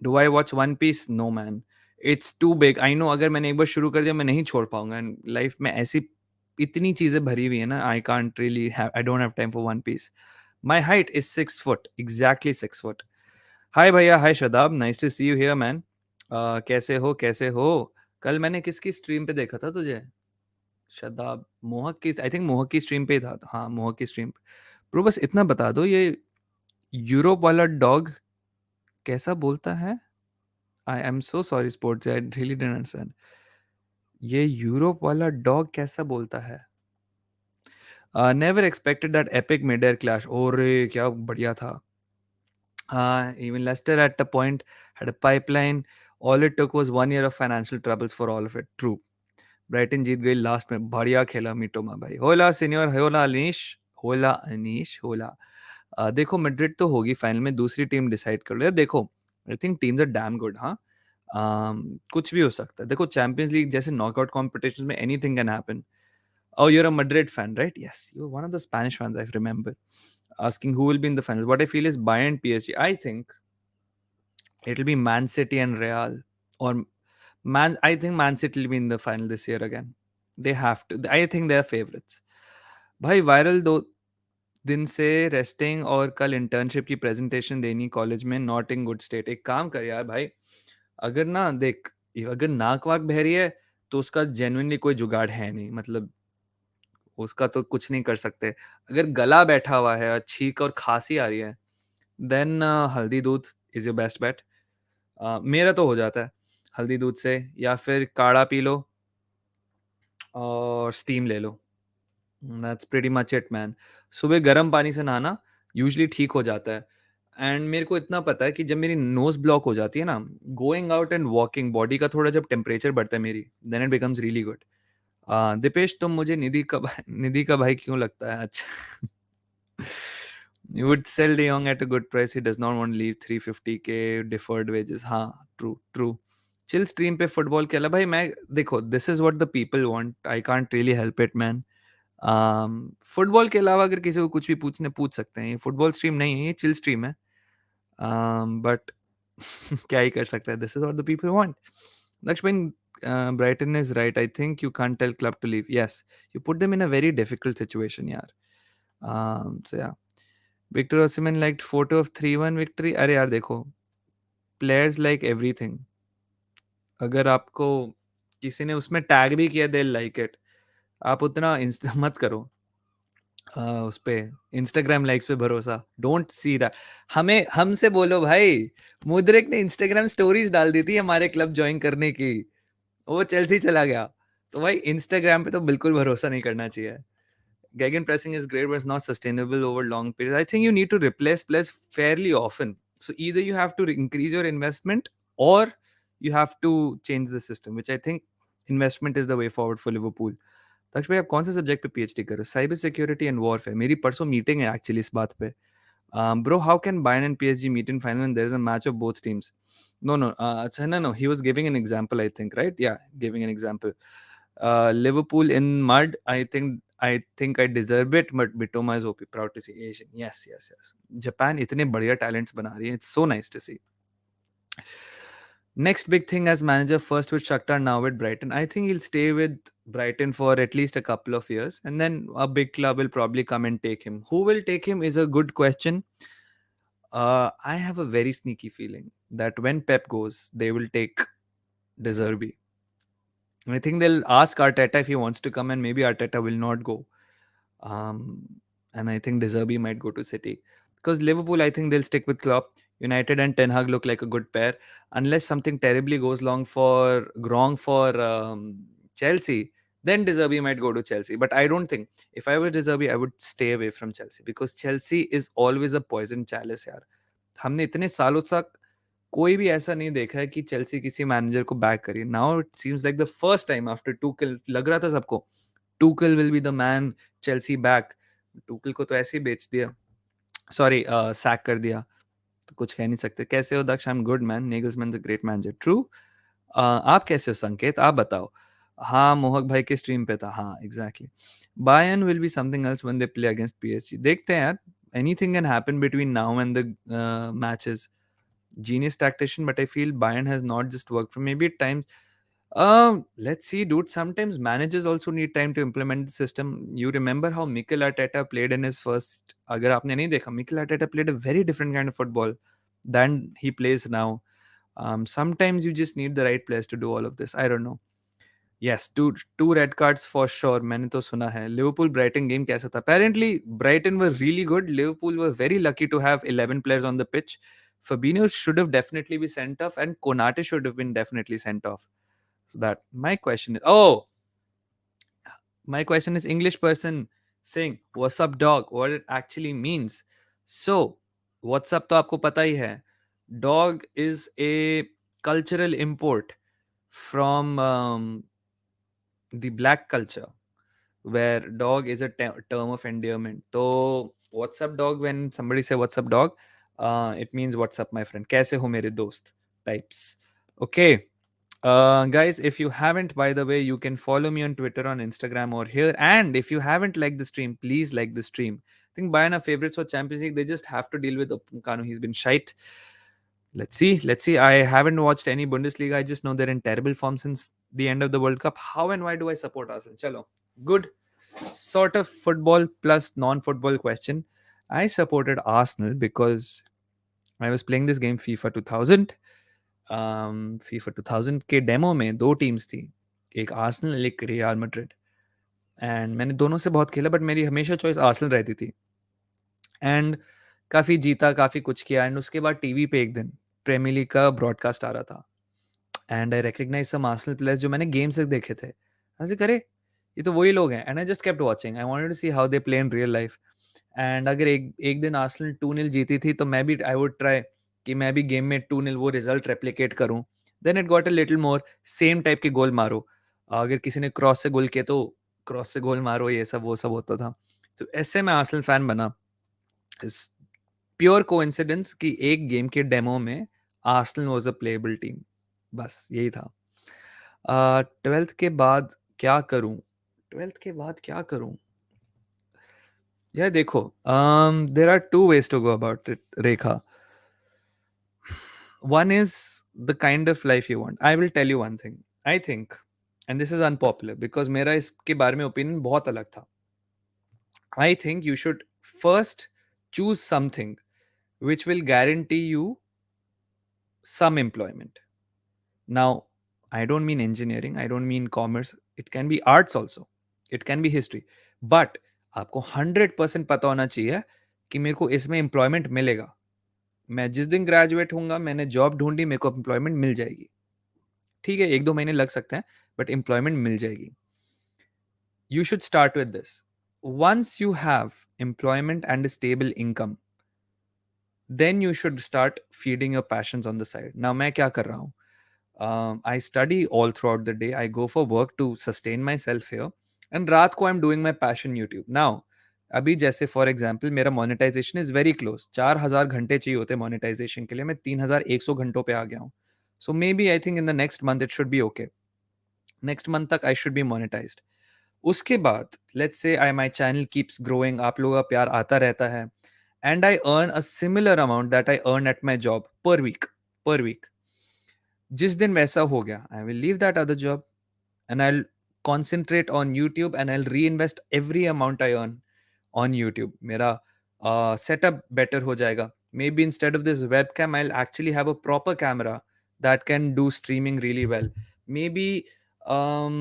Do I watch One Piece? No, man. It's too big. I know अगर मैंने एक बार शुरू कर दिया मैं नहीं छोड़ पाऊंगा. And life में ऐसी इतनी चीजें भरी हुई है ना, I can't really have, I don't have time for One Piece. My height is 6 foot, exactly 6 foot. Hi भैया, hi Shadab, nice to see you here man. कैसे हो कैसे हो? कल मैंने किसकी स्ट्रीम पे देखा था तुझे? शदाब, मोहक की, आई थिंक मोहक की स्ट्रीम पे ही था. हाँ, मोहक की स्ट्रीम पे. ब्रो बस इतना बता दो, ये यूरोप वाला डॉग कैसा बोलता है? I am so sorry sports, I really didn't understand. ये यूरोप वाला डॉग कैसा बोलता है? Never expected that epic mid air clash. ओरे क्या बढ़िया था. Even Leicester at a point had a pipeline. All it took was 1 year of financial troubles for all of it. True. Brighton जीत गई लास्ट में. बढ़िया खेला मिटोमा भाई. होला सीनियर, होला अनीश, होला अनीश, होला. देखो मैड्रिड तो होगी फाइनल में, दूसरी टीम डिसाइड कर लो यार. देखो, I think teams are damn good. हाँ, कुछ भी हो सकता है. देखो चैंपियंस लीग जैसे नॉकआउट कॉम्पिटिशन में anything can happen. Oh, you're a Madrid fan, right? Yes, you're one of the Spanish fans, I remember. Asking who will be in the finals. What I feel is Bayern PSG. I think it'll be Man City and Real. Or I think Man City will be in the final this year again. They have to. I think they're favorites. भाई viral 2 दिन से resting और कल internship की presentation देनी college में, not in good state. एक काम कर यार भाई, अगर ना देख, अगर नाक वाक बह रही है तो उसका जेन्युइनली कोई जुगाड़ है नहीं. मतलब उसका तो कुछ नहीं कर सकते. अगर गला बैठा हुआ है और छींक और खांसी आ रही है, देन हल्दी दूध इज योर बेस्ट बेट. मेरा तो हो जाता है हल्दी दूध से, या फिर काढ़ा पी लो और स्टीम ले लो. That's pretty much it man. सुबह गर्म पानी से नहाना यूजुअली ठीक हो जाता है. एंड मेरे को इतना पता है कि जब मेरी नोज ब्लॉक हो जाती है ना, going out and walking, body का थोड़ा जब टेम्परेचर बढ़ता है मेरी, then it becomes really good. Dipesh, तुम मुझे निधि का भाई क्यों लगता है? अच्छा. You would sell De Jong at a good price. He does not want to leave 350k deferred wages. हाँ, true, true. चिल स्ट्रीम पे फुटबॉल खेला भाई. मैं देखो, this is what the people want. I can't really help it man. Football के अलावा अगर किसी को कुछ भी पूछ सकते हैं. ये फुटबॉल स्ट्रीम नहीं है, ये चिल स्ट्रीम है. बट क्या ही कर सकता है. This is what the people want. Lakshman, Brighton is right. I think you can't tell club to leave. Yes, you put them in a very difficult situation, yaar. So yeah, Victor Osimhen liked photo of 3-1 victory. अरे यार देखो, players like everything. अगर आपको किसी ने उसमें tag भी किया, they'll like it. आप उतना मत करो. उस पे इंस्टाग्राम लाइक्स पे भरोसा, डोंट सी दैट। हमें हमसे बोलो भाई, मुद्रिक ने इंस्टाग्राम स्टोरीज डाल दी थी हमारे क्लब ज्वाइन करने की, वो चेल्सी चला गया। तो भाई इंस्टाग्राम पे तो बिल्कुल भरोसा नहीं करना चाहिए। Gegen pressing is great, but it's not sustainable over long periods. I think you need to replace players fairly often. So either you have to increase your investment or you have to change the system, which I think investment is the way forward for Liverpool. दक्ष भाई आप कौन से subject पे PhD कर रहे हो? Cyber security and warfare. मेरी परसों मीटिंग है एक्चुअली इस बात पे। Bro, how can Bayern and PSG meet in final when there is a match of both teams? No, no, no. He was giving an example, I think, right? Yeah, giving an example. Liverpool in mud. I think I deserve it, but Bitoma is OP. Proud to see Asian. Yes, yes, yes. Japan इतने बढ़िया talents बना रही है. It's so nice to see. Next big thing as manager, first with Shakhtar, now with Brighton. I think he'll stay with Brighton for at least a couple of years, and then a big club will probably come and take him. Who will take him is a good question. I have a very sneaky feeling that when Pep goes, they will take De Zerbi. I think they'll ask Arteta if he wants to come, and maybe Arteta will not go. Um, and I think De Zerbi might go to City. Because Liverpool, I think they'll stick with Klopp. United and Ten Hag look like a good pair. Unless something terribly goes wrong for Chelsea, then De Zerbi might go to Chelsea. But I don't think, if I were De Zerbi, I would stay away from Chelsea. Because Chelsea is always a poison chalice, यार. हमने इतने सालों तक कोई भी ऐसा नहीं देखा है कि चेल्सी किसी मैनेजर को बैक करिए. Now it seems like the first time after Tuchel, लग रहा था सबको Tuchel will be the man, Chelsea back. Tuchel को तो ऐसे ही बेच दिया, सॉरी सैक कर दिया. तो कुछ कह नहीं सकते. कैसे हो Daksh? I am good man. Nagelsmann is a great manager. True. आप कैसे हो संकेत? आप बताओ. हाँ, मोहक भाई के स्ट्रीम पे था. हाँ, exactly. Bayern will be something else when they play against PSG. देखते हैं यार, anything can happen between now and the matches. Genius tactician, but I feel Bayern has not just worked for maybe at times. Let's see, dude. Sometimes managers also need time to implement the system. You remember how Mikel Arteta played in his first. अगर आपने नहीं देखा, Mikel Arteta played a very different kind of football than he plays now. Sometimes you just need the right players to do all of this. I don't know. Yes, two red cards for sure. मैंने तो सुना है. Liverpool Brighton game कैसा था? Apparently Brighton were really good. Liverpool were very lucky to have 11 players on the pitch. Fabinho should have definitely been sent off, and Konate should have been definitely sent off. So that my question is, my question is English person saying what's up dog, what it actually means. So what's up तो आपको पता ही है. Dog is a cultural import from the black culture, where dog is a term of endearment. So what's up dog, when somebody say what's up dog, it means what's up my friend, kaise ho mere dost types. Okay. Guys, if you haven't, by the way, you can follow me on Twitter, on Instagram, or here. And if you haven't liked the stream, please like the stream. I think Bayern are favorites for Champions League. They just have to deal with Upamecano. He's been shite. Let's see. I haven't watched any Bundesliga. I just know they're in terrible form since the end of the World Cup. How and why do I support Arsenal? Chalo. Good sort of football plus non-football question. I supported Arsenal because I was playing this game FIFA 2000. FIFA 2000 के demo में दो teams थी, एक Arsenal एक real Madrid. And मैंने दोनों से बहुत खेला, बट मेरी हमेशा चॉइस आर्सेनल रहती थी. एंड काफ़ी जीता, काफ़ी कुछ किया. एंड उसके बाद टीवी पे एक दिन प्रीमियर लीग का ब्रॉडकास्ट आ रहा था. And I recognise some Arsenal players जो मैंने गेम से देखे थे. ऐसे करे, ये तो वही लोग हैं. And I just kept watching. I wanted to see how they play in real life. And अगर एक दिन आर्सेनल 2-0 जीती थी, तो मैं भी आई वुड ट्राई कि मैं भी गेम में 2-0 वो रिजल्ट रेप्लिकेट करूं. Then it got a little more same type के गोल मारो. अगर किसी ने क्रॉस से गोल किया तो क्रॉस से गोल मारो, ये सब वो सब होता था. तो ऐसे मैं आर्सेनल फैन बना. प्योर कोइंसिडेंस कि एक गेम के डेमो में Arsenal was a playable team. बस यही था. 12th के बाद क्या करूं? 12th के बाद क्या करूं? यार देखो, there are two ways to go about it Rekha. One is the kind of life you want. I will tell you one thing. I think, and this is unpopular because मेरा इसके बारे में opinion बहुत अलग था. I think you should first choose something which will guarantee you some employment. Now, I don't mean engineering, I don't mean commerce. It can be arts also. It can be history. But आपको 100% पता होना चाहिए कि मेरे को इसमें employment मिलेगा। मैं जिस दिन ग्रेजुएट होऊंगा, मैंने जॉब ढूंढी, मेरे को एम्प्लॉयमेंट मिल जाएगी। ठीक है, 1-2 महीने लग सकते हैं, बट एम्प्लॉयमेंट मिल जाएगी। You should start with this. Once you have employment and a stable income, then you should start feeding your passions on the side. Now, मैं क्या कर रहा हूँ? I study all throughout the day. I go for work to sustain myself here. And रात को I'm doing my passion YouTube. Now, अभी जैसे for example मेरा मोनेटाइजेशन इज वेरी क्लोज। 4,000 घंटे चाहिए होते हैं मोनेटाइजेशन के लिए, मैं 3,100 घंटों पे आ गया हूँ। So maybe I think in the next month it should be okay. Next month तक आई शुड बी मोनेटाइज्ड। उसके बाद let's say I my channel keeps growing, आप लोगों का प्यार आता रहता है, and I earn a similar amount that I earn at my job per week. जिस दिन वैसा हो गया, I will leave that other job and I concentrate on YouTube and I'll reinvest every amount I earn on YouTube. मेरा setup better हो जाएगा. Maybe instead of this webcam, I'll actually have a proper camera that can do streaming really well. Maybe um,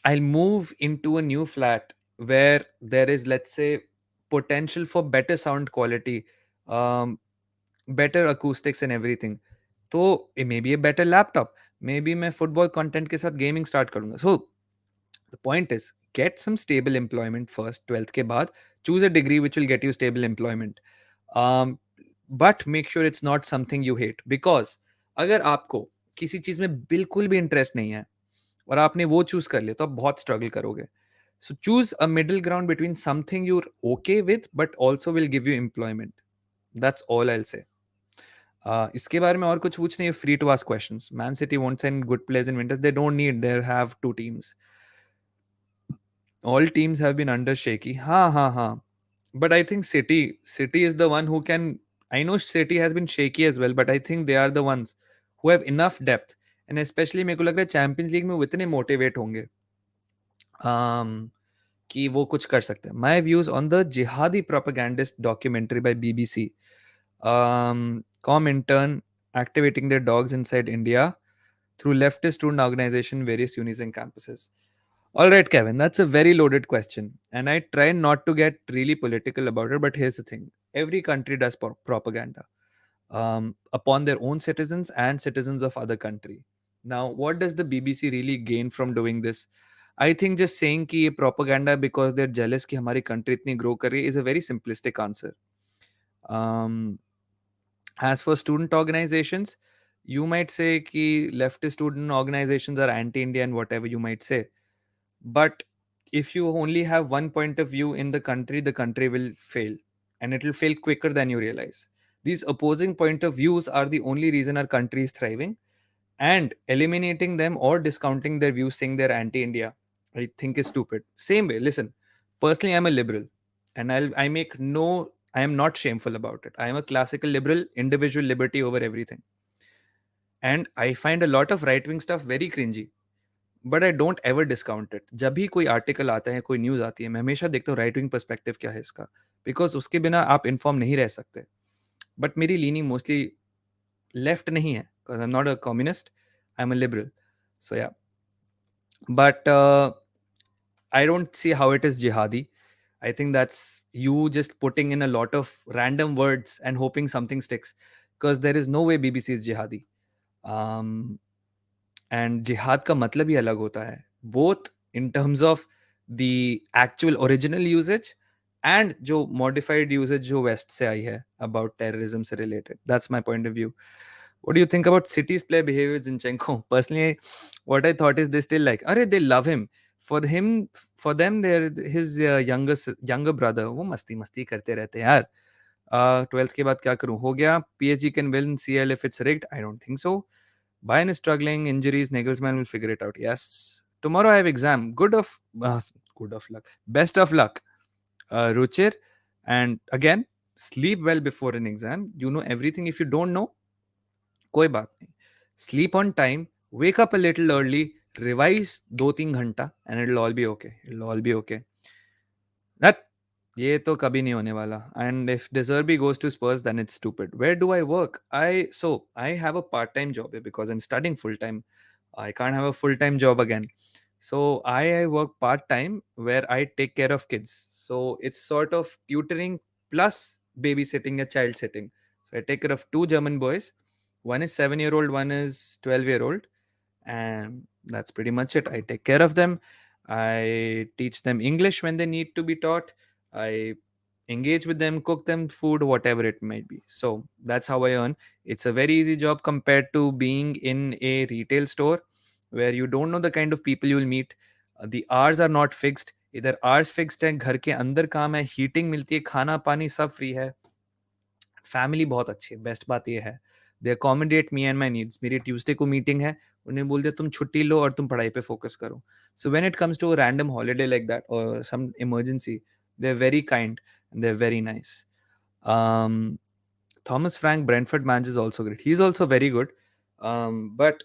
I'll move into a new flat where there is, let's say, potential for better sound quality, um, better acoustics and everything. तो maybe a better laptop, may be मैं football content के साथ gaming start करूंगा। So the point is get some stable employment first, 12th के बाद choose a degree which will get you stable employment, but make sure it's not something you hate. Because अगर आपको किसी चीज में बिल्कुल भी इंटरेस्ट नहीं है और आपने वो चूज कर लिया, तो आप बहुत स्ट्रगल करोगे। So choose a middle ground between something your okay with but also will give you employment. That's all I say. इसके बारे में और कुछ पूछने, हैं free to ask questions. Man City won't send good players in winters, they don't need, there have two teams, all teams have been under shaky. Ha. But I think City is the one who can. I know City has been shaky as well, but I think they are the ones who have enough depth. And especially मेरे को लग रहा है champions league में वो इतने motivate होंगे कि वो कुछ कर सकते हैं। My views on the jihadi propagandist documentary by BBC. Com intern activating their dogs inside India through leftist student organization, various unis and campuses. All right, Kevin, that's a very loaded question. And I try not to get really political about it, but here's the thing. Every country does propaganda upon their own citizens and citizens of other country. Now, what does the BBC really gain from doing this? I think just saying कि ये propaganda because they're jealous कि हमारी country इतनी grow कर रही है is a very simplistic answer. Um, as for student organizations, you might say कि leftist student organizations are anti-India and whatever you might say. But if you only have one point of view in the country will fail, and it will fail quicker than you realize. These opposing point of views are the only reason our country is thriving, and eliminating them or discounting their views saying they're anti-India, I think is stupid. Same way, listen, personally, I'm a liberal, and I am not shameful about it. I am a classical liberal, individual liberty over everything. And I find a lot of right wing stuff very cringy. But I don't ever discount it. जब भी कोई article आता है, कोई news आती है, मैं हमेशा देखता हूँ राइट विंग पर्सपेक्टिव क्या है इसका, बिकॉज उसके बिना आप इन्फॉर्म नहीं रह सकते। बट मेरी लीनिंग मोस्टली लेफ्ट नहीं है, because I am not a communist, I am a liberal. So या, but I don't see how it is jihadi. I think that's you just putting in a lot of random words and hoping something sticks, because there is no way BBC is jihadi. Um, and जिहाद का मतलब ही अलग होता है, both in terms of the actual original usages and जो modified usages जो west से आई है अबाउट टेररिज्म से related. That's my point of view. What do you think about City's player behavior with Zinchenko? Personally, what I thought is they still like, अरे they love him. For him, for them, they're his younger brother. वो मस्ती मस्ती करते रहते हैं यार। 12th के बाद क्या करूँ, हो गया। PSG can win CL if it's rigged. I don't think so. Bayern is struggling, injuries, Nagelsmann will figure it out. Yes. Tomorrow I have exam. Good of luck. Best of luck, Ruchir. And again, sleep well before an exam. You know everything. If you don't know, कोई बात नहीं. Sleep on time. Wake up a little early. Revise 2-3 घंटा, and it'll all be okay. It'll all be okay. That ये तो कभी नहीं होने वाला. And if Deserby goes to Spurs, then it's stupid. Where do I work? I have a part-time job here because I'm studying full-time. I can't have a full-time job again. So I work part-time where I take care of kids. So it's sort of tutoring plus babysitting a child sitting. So I take care of two German boys. One is 7-year old, one is 12-year old, and that's pretty much it. I take care of them. I teach them English when they need to be taught. I engage with them, cook them food, whatever it might be. So that's how I earn. It's a very easy job compared to being in a retail store where you don't know the kind of people you will meet. The hours are not fixed. इधर hours fixed है, घर के अंदर काम है, heating मिलती है, खाना पानी सब फ्री है. फैमिली बहुत अच्छी है, बेस्ट बात ये है. They accommodate me and my needs. मेरी ट्यूसडे को मीटिंग है, उन्हें बोल दिया तुम छुट्टी लो और तुम पढ़ाई पे फोकस करो. So when it comes to random holiday like that और some emergency, they are very kind and they are very nice. Thomas Frank Brentford match is also great. He's also very good. But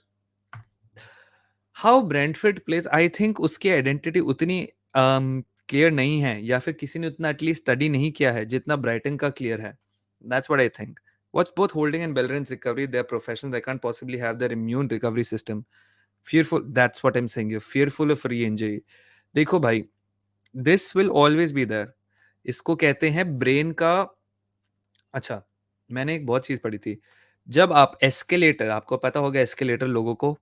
how Brentford plays, I think उसकी identity उतनी clear नहीं है, या फिर किसी ने उतना एटलीस्ट स्टडी नहीं किया है जितना ब्राइटन का क्लियर है. That's what I think. What's both Holding and Bellerin's recovery? They're professionals. They can't possibly have their immune recovery system. Fearful. That's what I'm saying. You're fearful of re-injury. देखो भाई, this will always be there. इसको कहते हैं brain का. अच्छा, मैंने एक बहुत चीज पढ़ी थी. जब आप एस्केलेटर, आपको पता होगा एस्केलेटर लोगों को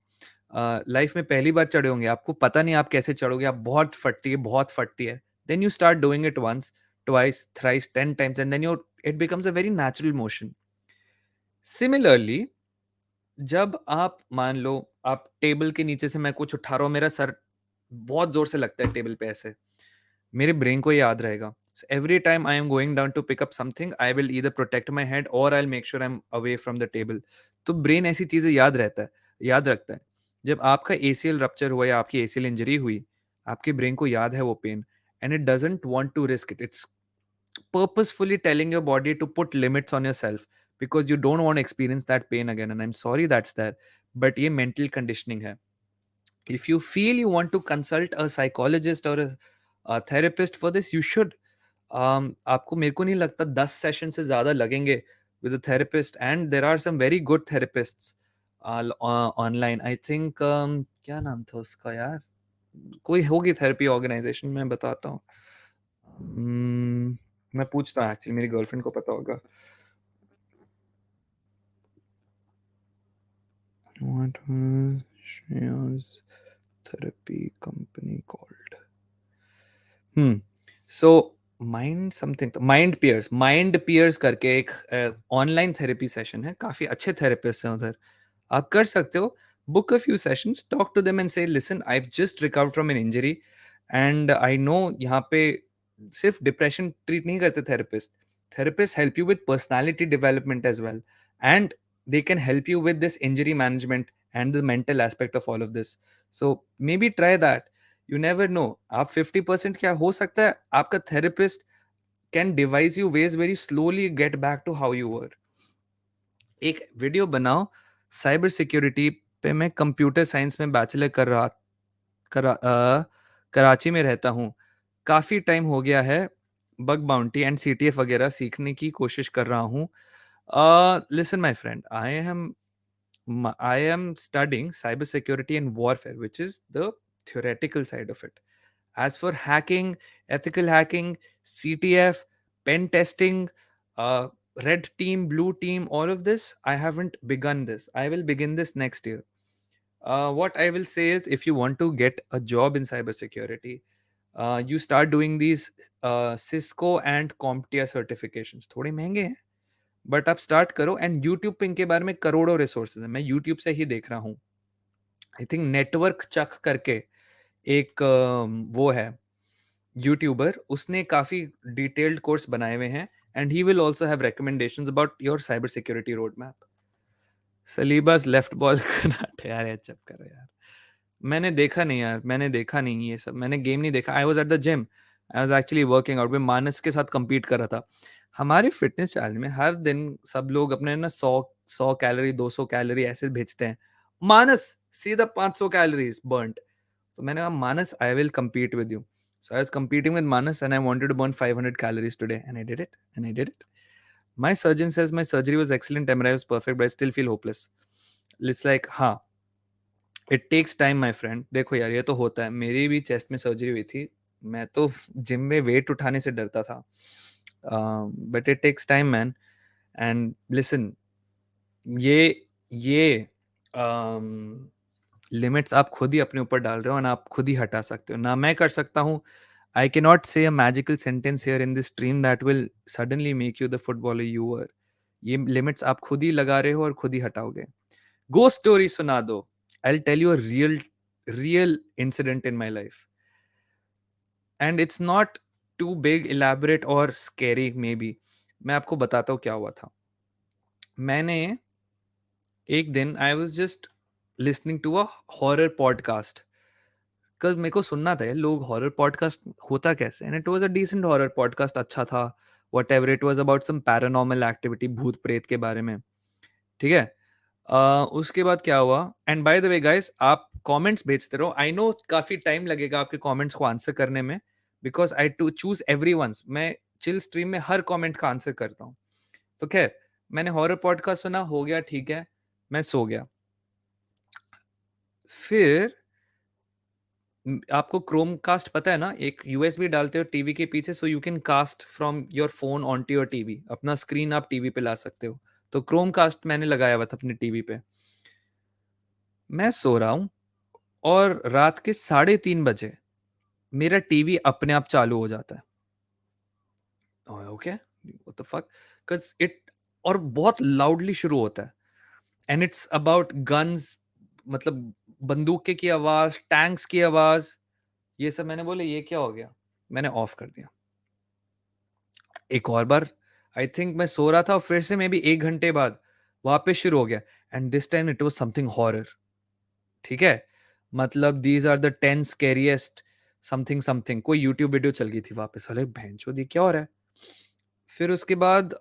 लाइफ में पहली बार चढ़े होंगे, आपको पता नहीं आप कैसे चढ़ोगे, आप बहुत फटती है. Then you start doing it once, twice, thrice, 10 times, and then your it becomes a very natural motion. Similarly, जब आप मान लो आप टेबल के नीचे से मैं कुछ उठा रहा हूँ, मेरा सर बहुत जोर से लगता है टेबल पे ऐसे, मेरे ब्रेन को याद रहेगा. So every time I am going down to pick up something, I will either protect my head or I'll make sure I'm away from the table. तो ब्रेन ऐसी चीजें याद रखता है. जब आपका ACL रप्चर हुआ या आपकी ACL इंजरी हुई, आपके ब्रेन को याद है वो pen, and it doesn't want to risk it. It's purposefully telling your body to put limits on yourself because you don't want to experience that pain again. And I'm sorry that's there, but ये mental conditioning है. If you feel you want to consult a psychologist or a therapist for this, you should. आपको, मेरे को नहीं लगता 10 session से ज्यादा लगेंगे with a therapist, and there are some very good therapists online. I think क्या नाम था उसका यार, कोई होगी थेरेपी ऑर्गेनाइजेशन, मैं बताता हूँ. मैं पूछता हूँ, एक्चुअली मेरी गर्लफ्रेंड को पता होगा. What was Shreya's therapy company called? So Mind Peers करके एक ऑनलाइन थेरेपी सेशन है. काफी अच्छे थेरेपिस्ट हैं उधर, आप कर सकते हो. Book a few sessions, talk to them and say listen, I have just recovered from an injury and I know. यहाँ पे सिर्फ डिप्रेशन ट्रीट नहीं करते therapist. Therapist help you with personality development as well, and they can help you with this injury management and the mental aspect of all of this. So maybe try that. You never know. आप 50% क्या हो सकता है, आपका therapist can devise you ways where you slowly get back to how you were. एक video बनाओ cyber security पे. मैं कंप्यूटर साइंस में बैचलर कराची में रहता हूँ. काफी टाइम हो गया है. बग बाउंटी एंड CTF वगैरह सीखने की कोशिश कर रहा हूँ. Listen, my friend, I am studying cybersecurity and warfare, which is the theoretical side of it. As for hacking, ethical hacking, CTF, pen testing, red team, blue team, all of this, I haven't begun this. I will begin this next year. What I will say is, if you want to get a job in cybersecurity, you start doing these Cisco and CompTIA certifications. थोड़े महंगे हैं, but आप start करो. And YouTube पे इनके बारे में करोड़ों रिसोर्सेज हैं, मैं यूट्यूब से ही देख रहा हूँ. आई थिंक नेटवर्क चक करके एक वो है यूट्यूबर, उसने काफी डिटेल्ड कोर्स बनाए हुए हैं, and he will also have recommendations about your cyber security road map. Saliba's left ball karate, यार ये चुप करो यार. मैंने देखा नहीं यार, मैंने देखा नहीं ये सब, मैंने गेम नहीं देखा. I was at the gym, I was actually working out. मैं मानस के साथ compete कर रहा था. हमारे फिटनेस चैनल में हर दिन सब लोग अपने ना 100 कैलोरी, 200 कैलोरी ऐसे भेजते हैं. मानस सीधा 500 कैलोरीज बर्न्ड. तो मैंने कहा Manas, I will compete with you. So I was competing with Manas and I wanted to burn 500 calories today, and I did it. My surgeon says my surgery was excellent, MRI was perfect, but I still feel hopeless. It's like, हाँ, it takes time my friend. देखो यार, ये तो होता है. मेरी भी chest में सर्जरी हुई थी. मैं तो जिम में वेट उठाने से डरता था. But it takes time man. And listen, ये लिमिट्स आप खुद ही अपने ऊपर डाल रहे हो और आप खुद ही हटा सकते हो ना. मैं कर सकता हूँ. आई can not say a magical sentence here in this stream that will suddenly make you the footballer you are. ये लिमिट्स आप खुद ही लगा रहे हो और खुद ही हटाओगे. गो स्टोरी सुना दो. I tell you a real incident in my life. And it's not too big elaborate और स्कैरी मे बी. मैं आपको बताता हूँ क्या हुआ था. मैंने एक दिन I was just listening to a horror podcast. Because मेरे को सुनना था लोग हॉरर पॉडकास्ट होता कैसे. And it was a decent horror podcast. अच्छा था. Whatever it was about some paranormal activity, भूत प्रेत के बारे में. ठीक है. उसके बाद क्या हुआ. And by the way guys, आप कमेंट्स भेजते रहो. आई नो काफी टाइम लगेगा आपके कमेंट्स को आंसर करने में, because I to choose every once. मैं चिल स्ट्रीम में हर कमेंट का आंसर करता हूँ. तो खैर, मैंने हॉरर पॉडकास्ट सुना, हो गया ठीक है, मैं सो गया. फिर आपको क्रोम कास्ट पता है ना, एक यूएसबी डालते हो टीवी के पीछे, so you can cast from your phone on to your TV. अपना स्क्रीन आप टीवी पे ला सकते हो. तो क्रोम कास्ट मैंने लगाया हुआ था अपने टीवी पे. मैं सो रहा हूँ और रात के 3:30 बजे मेरा टीवी अपने आप चालू हो जाता है. Okay, what the fuck. Because it, और बहुत लाउडली शुरू होता है. एंड इट्स अबाउट गन्स, मतलब बंदूके की आवाज, टैंक्स की आवाज, ये सब. मैंने बोले ये क्या हो गया. मैंने ऑफ कर दिया. एक और बार आई थिंक मैं सो रहा था और फिर से मे बी 1 घंटे बाद वापस शुरू हो गया. And this time it was something horror. ठीक है. मतलब these are the 10 scariest something something. कोई यूट्यूब वीडियो चल गई थी वापस. अरे भैंचोद ये क्या हो रहा है. फिर उसके बाद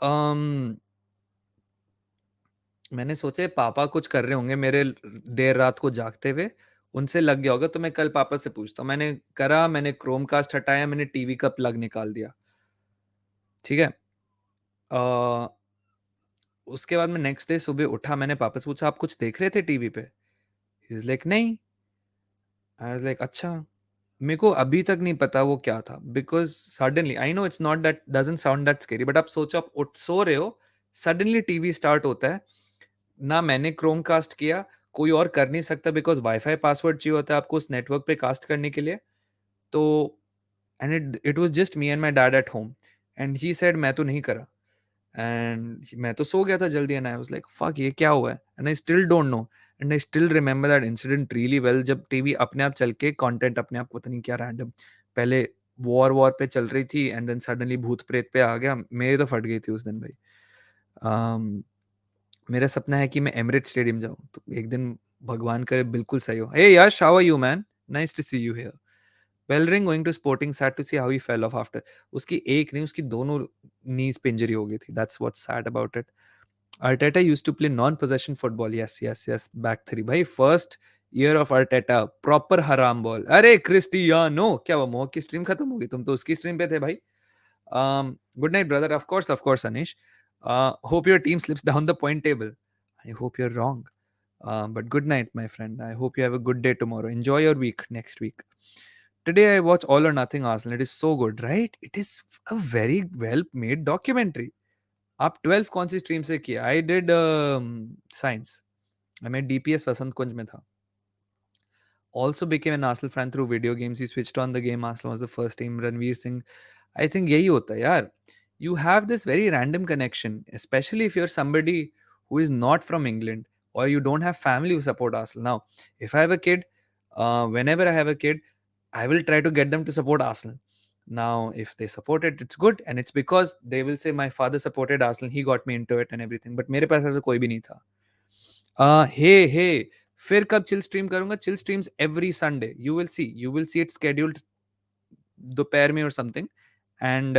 मैंने सोचे पापा कुछ कर रहे होंगे मेरे देर रात को जागते हुए. उनसे लग गया होगा, तो मैं कल पापा से पूछता हूँ. मैंने करा, मैंने क्रोम कास्ट हटाया, मैंने टीवी का प्लग निकाल दिया. ठीक है. अ, उसके बाद मैं नेक्स्ट डे सुबह उठा, मैंने पापा से पूछा आप कुछ देख रहे थे टीवी पे. ही इज लाइक नहीं. आई वाज लाइक अच्छा. मेरे को अभी तक नहीं पता वो क्या था, because suddenly, I know it's not that, doesn't sound that scary, but आप सोचो आप उठ सो रहे हो, सडनली टीवी स्टार्ट होता है. ना मैंने क्रोम कास्ट किया, कोई और कर नहीं सकता, बिकॉज वाईफाई पासवर्ड चाहिए होता है आपको उस नेटवर्क पे कास्ट करने के लिए. तो and it was just me and my dad at home. And he said मैं तो नहीं करा. एंड मैं तो सो गया था जल्दी. And I was like fuck, ये क्या हुआ है. And I still don't know. And I still remember that incident really well, जब टीवी अपने आप चल के कंटेंट अपने आप, पता नहीं क्या रैंडम, पहले वॉर वॉर पे चल रही थी एंड देन सडनली भूत प्रेत पे आ गया. मेरी तो फट गई थी उस दिन भाई. मेरा सपना है कि मैं एमिरेट स्टेडियम जाऊं, तो एक दिन भगवान करे बिल्कुल सही हो. Hey Yash, how are you man, nice to see you here. Bellerin going to Sporting sad to see how he fell off after. उसकी एक नहीं, उसकी दोनों नीज पे इंजरी हो गई थी. That's what's sad about it. Arteta used to play non-possession football. Yes, yes, yes. Back three. भाई first year of Arteta. Proper हराम बॉल. अरे क्रिस्टियानो, क्या वो मोह की स्ट्रीम खत्म होगी, तुम तो उसकी स्ट्रीम पे थे भाई. Good night, brother. Of course, Anish. Hope your team slips down the point table. I hope you're wrong. But good night, my friend. I hope you have a good day tomorrow. Enjoy your week next week. Today I watch All or Nothing Arsenal. It is so good, right? It is a very well made documentary. आप 12 कौन सी stream से किया. I did science. मैं DPS वसंत कुंज में था. Also became an Arsenal fan through video games. He switched on the game. Arsenal was the first team. Ranveer Singh. I think यही होता है यार. You have this very random connection, especially if you're somebody who is not from England or you don't have family who support Arsenal. Now, if I have a kid, whenever I have a kid, I will try to get them to support Arsenal. Now, if they support it, it's good, and it's because they will say my father supported Arsenal, he got me into it and everything. But मेरे पास ऐसा कोई भी नहीं था. Hey, फिर कब chill stream करूंगा. Chill streams every Sunday. You will see it scheduled दोपहर में और समथिंग. एंड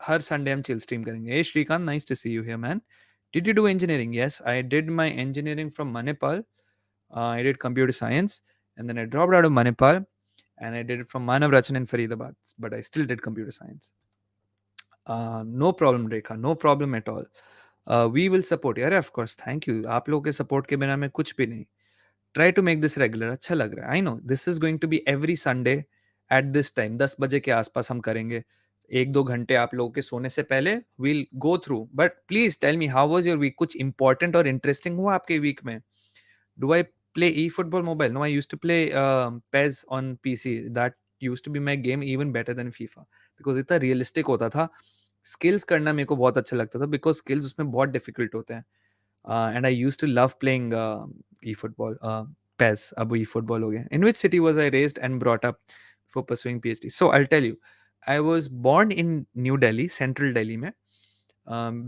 हर संडे हम चिल स्ट्रीम करेंगे. Hey Shrikant, nice to see you here man. Did you do engineering? Yes, I did my engineering from Manipal. I did computer science, and then I dropped out of Manipal, and I did it from Manav Rachan in Faridabad, but I still did computer science. No problem, Rekha. No problem at all. We will support you. अरे of course, thank you. आप लोगों के support के बिना मैं कुछ भी नहीं. Try to make this regular. अच्छा लग रहा है. I know this is going to be every Sunday at this time 10 बजे के आसपास हम करेंगे, 1-2 घंटे आप लोगों के सोने से पहले we'll go through. But please tell me how was your week, कुछ इंपॉर्टेंट और इंटरेस्टिंग हुआ आपके वीक में? Do I play e-football mobile? No, I used to play PES on PC. That used to be my game even better than FIFA because इतना realistic होता था। Skills करना मेरे को बहुत अच्छा लगता था बिकॉज स्किल्स उसमें बहुत डिफिकल्ट होते हैं। And I used to love playing e-football. PES अब e-football हो गया। In which city was I raised and brought up for pursuing PhD? So I'll tell you, I was born in New Delhi, Central Delhi में,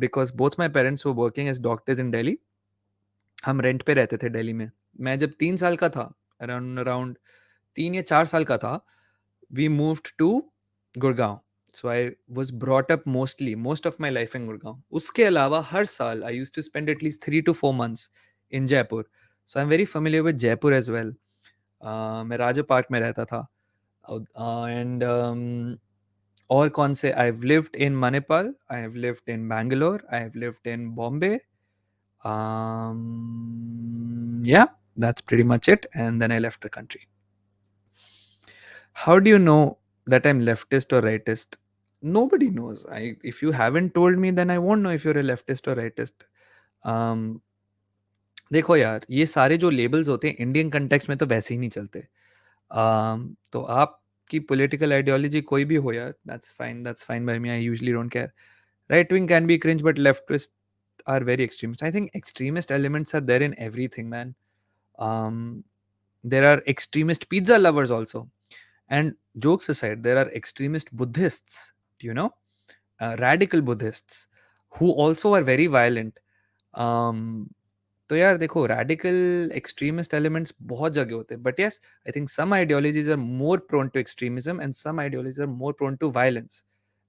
because both my parents were working as doctors in Delhi. हम rent पे रहते थे दिल्ली में। मैं जब 3 साल का था, अराउंड अराउंड 3 या 4 साल का था, we moved to Gurgaon. So I was brought up most of my life in Gurgaon. उसके अलावा हर साल I used to spend at least 3 to 4 months इन Jaipur. So I am very familiar with Jaipur as well. मैं राजा पार्क में रहता था। एंड और कौन से, I have lived in Manipal, I have lived in Bangalore, I have lived in Bombay. Yeah, that's pretty much it. And then I left the country. How do you know that I'm leftist or rightist? Nobody knows. If you haven't told me, then I won't know if you're a leftist or rightist. Um, देखो यार, ये सारे जो labels होते हैं Indian context में तो वैसे ही नहीं चलते। तो आपकी पॉलिटिकल आइडियोलॉजी कोई भी हो यार, that's fine by me. I usually don't care. Right wing can be cringe, but leftist are very extremist. I think extremist elements are there in everything, man. Um, there are extremist pizza lovers also. And jokes aside, there are extremist Buddhists, you know, radical Buddhists who also are very violent. Um, तो यार देखो, radical extremist elements बहुत जगह होते हैं, but yes, I think some ideologies are more prone to extremism and some ideologies are more prone to violence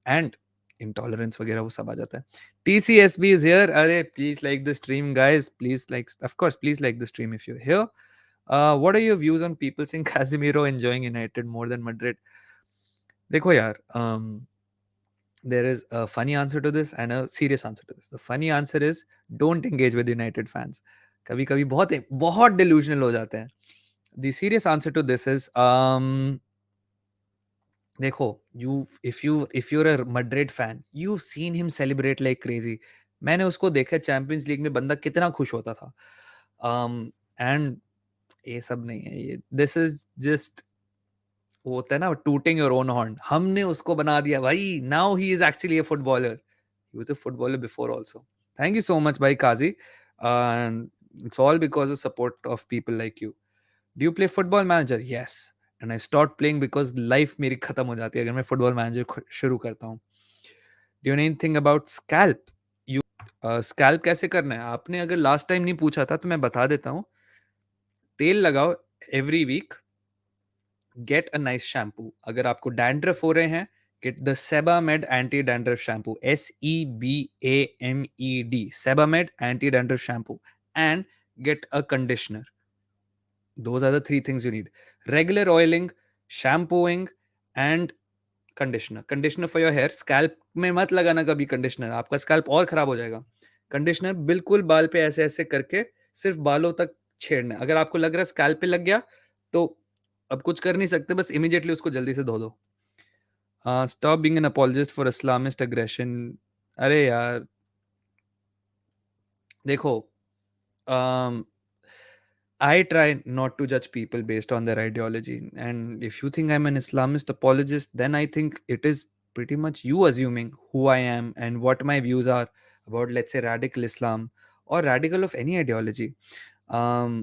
and intolerance वगैरह वो सब आ जाता है। TCSB is here. अरे please like the stream, guys. Please like, of course, please like the stream if you're here. What are your views on people saying Casemiro enjoying United more than Madrid? देखो यार, there is a funny answer to this and a serious answer to this. The funny answer is don't engage with United fans. कभी कभी बहुत बहुत delusional हो जाते हैं. The serious answer to this is देखो, if you're a Madrid fan, you've seen him celebrate like crazy. मैंने उसको देखा चैंपियंस लीग में, बंदा कितना खुश होता था. एंड ये सब नहीं है, ये दिस इज जस्ट, वो होता है ना टूटिंग योर ओन हॉर्न. हमने उसको बना दिया भाई, now he is actually a footballer. He was a footballer before also. Thank you so much भाई काजी. It's all because of support of people like you. Do you play football manager? Yes. And I stopped playing because life मेरी खत्म हो जाती है अगर मैं football manager शुरू करता हूँ. Do you know anything about scalp? You scalp कैसे करना है? आपने अगर लास्ट टाइम नहीं पूछा था तो मैं बता देता हूँ. तेल लगाओ every week. Get a nice shampoo. अगर आपको डैंड्रफ हो रहे हैं, get the Sebamed anti dandruff shampoo. SEBAMED, Sebamed anti dandruff shampoo. And get a conditioner. Those are the three things you need. Regular oiling, shampooing, and conditioner. Conditioner for your hair. Scalp में मत लगाना कभी conditioner, आपका scalp और खराब हो जाएगा. Conditioner बिल्कुल बाल पे ऐसे ऐसे करके सिर्फ बालों तक छेड़ना है. अगर आपको लग रहा है स्कैल्प पे लग गया तो अब कुछ कर नहीं सकते, बस इमीडिएटली उसको जल्दी से धो दो. Stop being an apologist for Islamist aggression. अरे यार देखो, I try not to judge people based on their ideology. And if you think I'm an Islamist apologist, then I think it is pretty much you assuming who I am and what my views are about, let's say, radical Islam or radical of any ideology. Um,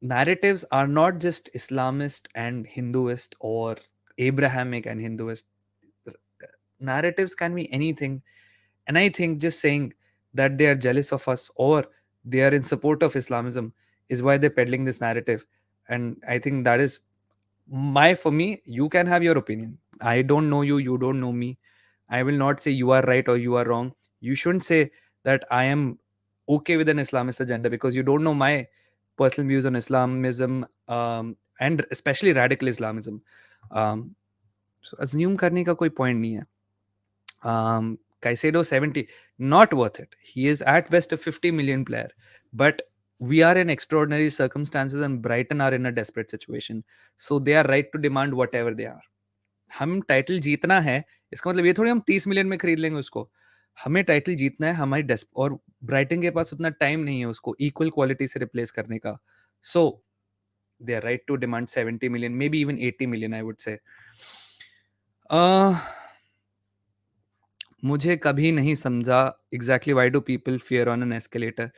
Narratives are not just Islamist and Hinduist or Abrahamic and Hinduist. Narratives can be anything. And I think just saying that they are jealous of us or they are in support of Islamism is why they're peddling this narrative. And I think that is for me, you can have your opinion. I don't know you, you don't know me. I will not say you are right or you are wrong. You shouldn't say that I am okay with an Islamist agenda because you don't know my personal views on Islamism, and especially radical Islamism. So assume करने का कोई point नहीं है. Caicedo 70, not worth it. He is at best a 50 million player. But We are in extraordinary circumstances and Brighton are in a desperate situation. So they are right to demand whatever they are. हम title जीतना है, इसका मतलब ये थोड़ी हम 30 million में खरीद लेंगे उसको. हमें टाइटल जीतना है, हमारी डेस्प और ब्राइटन के पास उतना टाइम नहीं है उसको इक्वल क्वालिटी से रिप्लेस करने का. So they are right to demand 70 million, maybe even 80 million, I would say. मुझे कभी नहीं समझा exactly why do people fear on an escalator.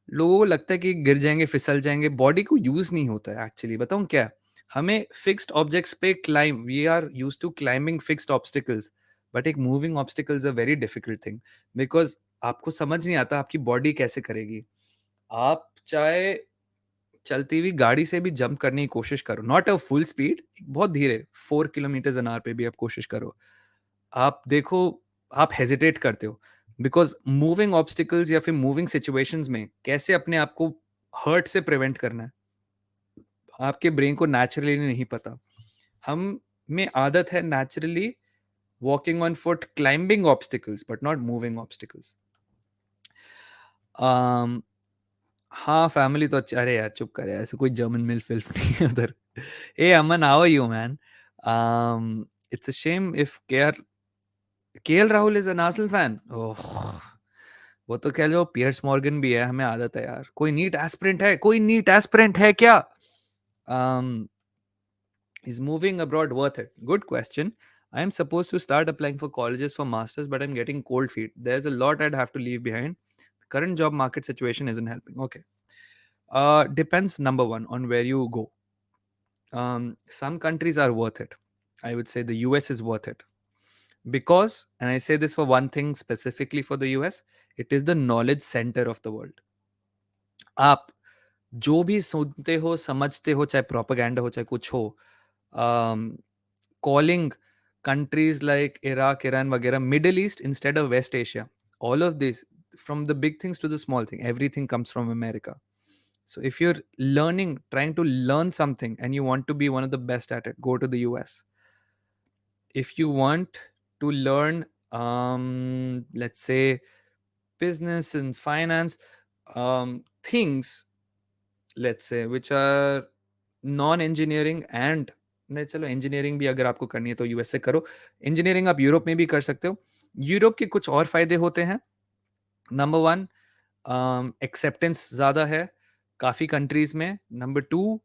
लोगों को लगता है कि गिर जाएंगे, फिसल जाएंगे. बॉडी को यूज नहीं होता है एक्चुअली. बताऊं क्या, हमें फिक्स्ड ऑब्जेक्ट्स पे climb, we are use to climbing fixed obstacles. But एक moving obstacle is a very difficult thing, because आपको समझ नहीं आता आपकी बॉडी कैसे करेगी. आप चाहे चलती हुई गाड़ी से भी जंप करने की कोशिश करो, नॉट अ फुल स्पीड, बहुत धीरे 4 किलोमीटर an hour पे भी आप कोशिश करो. आप देखो, आप हेजिटेट करते हो बिकॉज मूविंग ऑब्स्टिकल्स या फिर मूविंग सिचुएशंस में कैसे अपने आप को हर्ट से प्रिवेंट करना है, आपके ब्रेन को नेचुरली नहीं पता. हम में आदत है naturally walking on foot, climbing obstacles but not moving obstacles. हाँ, फैमिली तो अच्छा. अरे यार चुप कर यार, ऐसे कोई जर्मन मिल फिल्म नहीं है उधर. Hey Aman, how are you man? It's a shame if KL Rahul is an Arsenal fan. Oh, वो तो कह लो पियर्स मॉर्गन भी है. हमें आदत है यार. कोई नीट एस्पिरेंट है, कोई नीट एस्पिरेंट है क्या? um is moving abroad worth it? Good question. I am supposed to start applying for colleges for masters, but I'm getting cold feet. There's a lot I'd have to leave behind. The current job market situation isn't helping. Okay. Depends, number one, on where you go. Some countries are worth it. I would say the US is worth it. Because, and I say this for one thing specifically for the US, it is the knowledge center of the world. आप जो भी सुनते हो, समझते हो, चाहे propaganda हो, चाहे कुछ हो, calling countries like Iraq, Iran, वगैरह, Middle East instead of West Asia. All of this, from the big things to the small thing, everything comes from America. So if you're learning, trying to learn something and you want to be one of the best at it, go to the US. If you want to learn, let's say, business and finance, things, let's say, which are non-engineering and नहीं, चलो engineering भी अगर आपको करनी है तो US से करो. इंजीनियरिंग आप यूरोप में भी कर सकते हो. यूरोप के कुछ और फायदे होते हैं. नंबर वन, एक्सेप्टेंस ज़्यादा है काफ़ी कंट्रीज में. नंबर टू,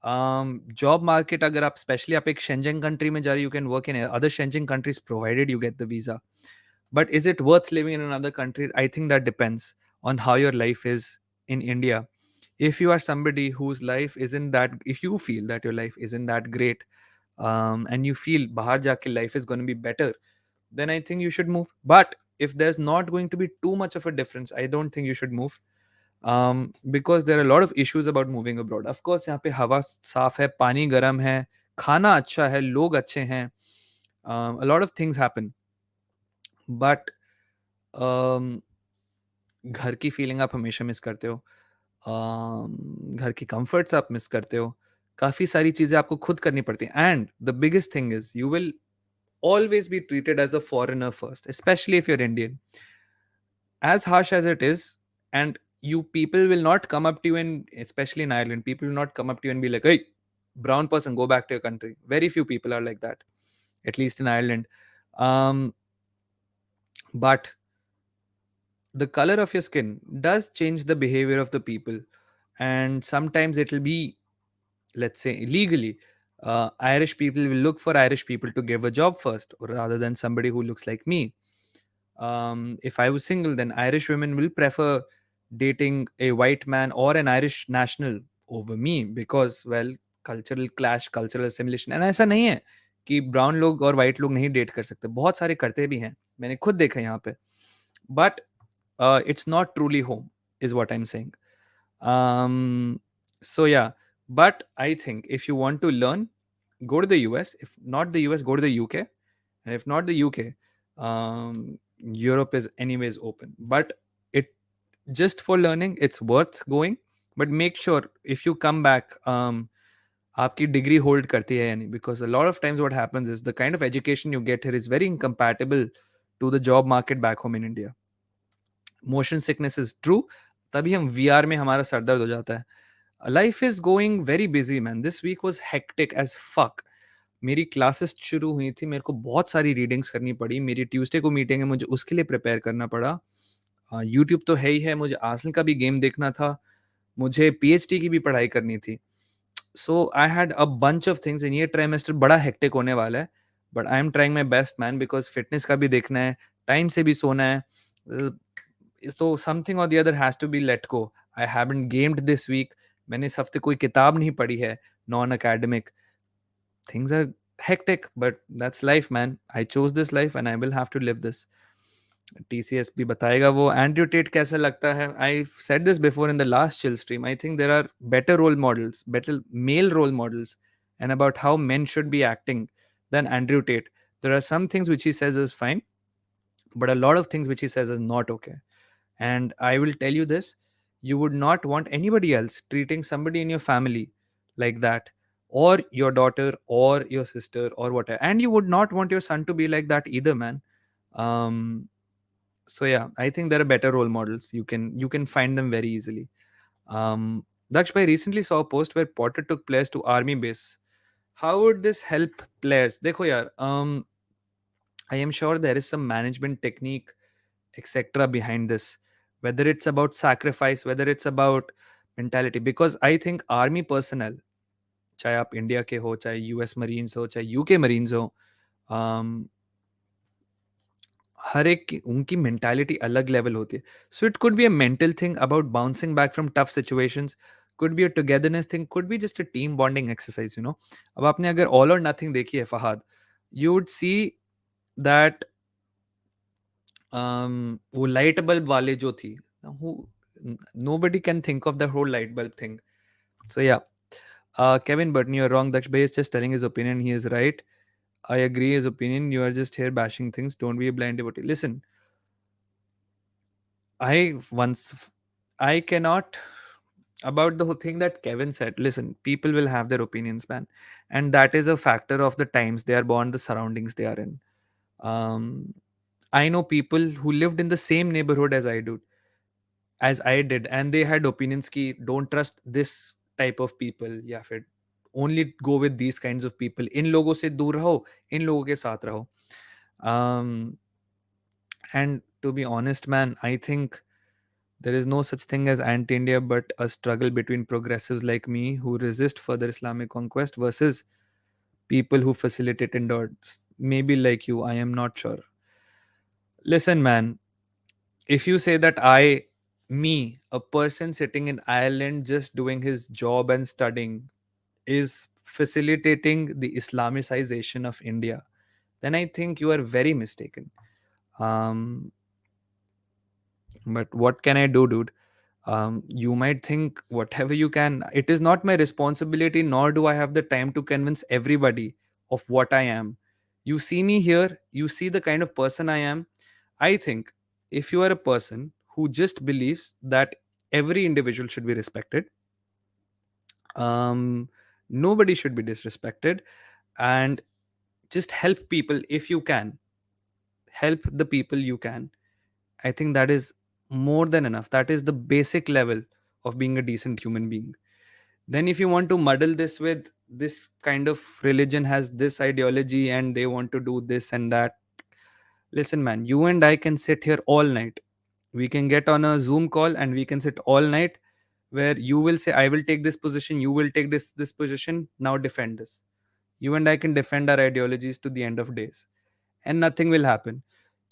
जॉब मार्केट, अगर आप स्पेशली आप एक शेंजन कंट्री में जा रहे, you can work in other Schengen countries provided you get the visa. But is it worth living in another country? I think that depends on how your life is in India. If you are somebody whose life isn't that, if you feel that your life isn't that great, and you feel bahar jaake life is going to be better, then I think you should move. But if there's not going to be too much of a difference, I don't think you should move, because there are a lot of issues about moving abroad. Of course, यहाँ पे हवा साफ है, पानी गर्म है, खाना अच्छा है, लोग अच्छे हैं, a lot of things happen. But घर की फीलिंग आप हमेशा मिस करते हो. घर की कंफर्ट्स आप मिस करते हो. काफ़ी सारी चीज़ें आपको खुद करनी पड़ती हैं. And the biggest thing is you will always be treated as a foreigner first, especially if you're Indian. As harsh as it is, and you people will not come up to you, and especially in Ireland, people will not come up to you and be like, hey, brown person, go back to your country. Very few people are like that, at least in Ireland. But the color of your skin does change the behavior of the people. And sometimes it will be, let's say, illegally. Irish people will look for Irish people to give a job first, rather than somebody who looks like me. If I was single, then Irish women will prefer dating a white man or an Irish national over me, because, well, cultural clash, cultural assimilation. And ऐसा नहीं है कि brown लोग और white लोग नहीं date कर सकते, बहुत सारे करते भी हैं, मैंने खुद देखा यहाँ पे. But it's not truly home, is what I'm saying. So yeah, but I think if you want to learn, go to the US. If not the US, go to the UK. And if not the UK, Europe is anyways open. But it, just for learning, it's worth going. But make sure if you come back, आपकी degree hold करती है या नहीं, because a lot of times what happens is the kind of education you get here is very incompatible to the job market back home in India. Motion sickness is true. तभी हम VR में हमारा sir दर्द हो जाता है. Life is going very busy man. This week was hectic as fuck. मेरी classes शुरू हुई थी, मेरे को बहुत सारी रीडिंग्स करनी पड़ी. मेरी ट्यूसडे को मीटिंग है, मुझे उसके लिए प्रिपेयर करना पड़ा. यूट्यूब तो है ही है, मुझे आर्सेनल का भी गेम देखना था, मुझे पीएचडी की भी पढ़ाई करनी थी. So I had a bunch of things. In ये ट्राइमेस्टर बड़ा हेक्टिक होने वाला है, but I am trying my best man, because fitness का भी देखना है, टाइम से भी सोना है. सो समथिंग और the other has to be let go. I haven't gamed this week. मैंने इस हफ्ते कोई किताब नहीं पढ़ी है non academic. Things are hectic, but that's life, man. I chose this life and I will have to live this. TCS भी बताएगा वो. एंड्रयू टेट कैसा लगता है? I said this before in the last chill stream. I think there are better role models, better male role models, and about how men should be acting than Andrew Tate. There are some things which he says is fine, but a lot of things which he says is not okay. And I will tell you this, you would not want anybody else treating somebody in your family like that, or your daughter, or your sister, or whatever. And you would not want your son to be like that either, man. Um, so yeah, I think there are better role models. You can find them very easily. Daksh bhai recently saw a post where Potter took players to army base. How would this help players? Dekho yaar, I am sure there is some management technique, etc. behind this, whether it's about sacrifice, whether it's about mentality. Because I think army personnel, चाहे आप India के हो, चाहे US marines हो, चाहे UK marines हो, हर एक की उनकी मेंटालिटी अलग लेवल होती है. So it could be a mental thing about bouncing back from tough situations, could be a togetherness thing, could be just a team bonding exercise, you know. अब आपने अगर ऑल और नथिंग देखी है Fahad, you would see that वो light bulb वाले जो थी, nobody can think of the whole light bulb thing. So yeah, Kevin Burton, you're wrong. Daksh Bhai is just telling his opinion. He is right. I agree his opinion. You are just here bashing things. Don't be a blind devotee. Listen, I cannot about the whole thing that Kevin said. Listen, people will have their opinions, man, and that is a factor of the times they are born, the surroundings they are in. Um, I know people who lived in the same neighborhood as I did, and they had opinions ki don't trust this type of people, या फिर only go with these kinds of people. इन लोगों से दूर रहो, इन लोगों के साथ रहो. Um, and to be honest, man, I think there is no such thing as anti-India, but a struggle between progressives like me who resist further Islamic conquest versus people who facilitate indoors. Maybe like you, I am not sure. Listen, man, if you say that me, a person sitting in Ireland just doing his job and studying, is facilitating the Islamicization of India, then I think you are very mistaken. Um, but what can I do, dude? You might think whatever you can. It is not my responsibility, nor do I have the time to convince everybody of what I am. You see me here, you see the kind of person I am. I think if you are a person who just believes that every individual should be respected, um, nobody should be disrespected, and just help people if you can, help the people you can. I think that is more than enough. That is the basic level of being a decent human being. Then, if you want to muddle this with this kind of religion has this ideology and they want to do this and that, listen, man, you and I can sit here all night. We can get on a Zoom call and we can sit all night where you will say, I will take this position, you will take this position, now defend this. You and I can defend our ideologies to the end of days and nothing will happen.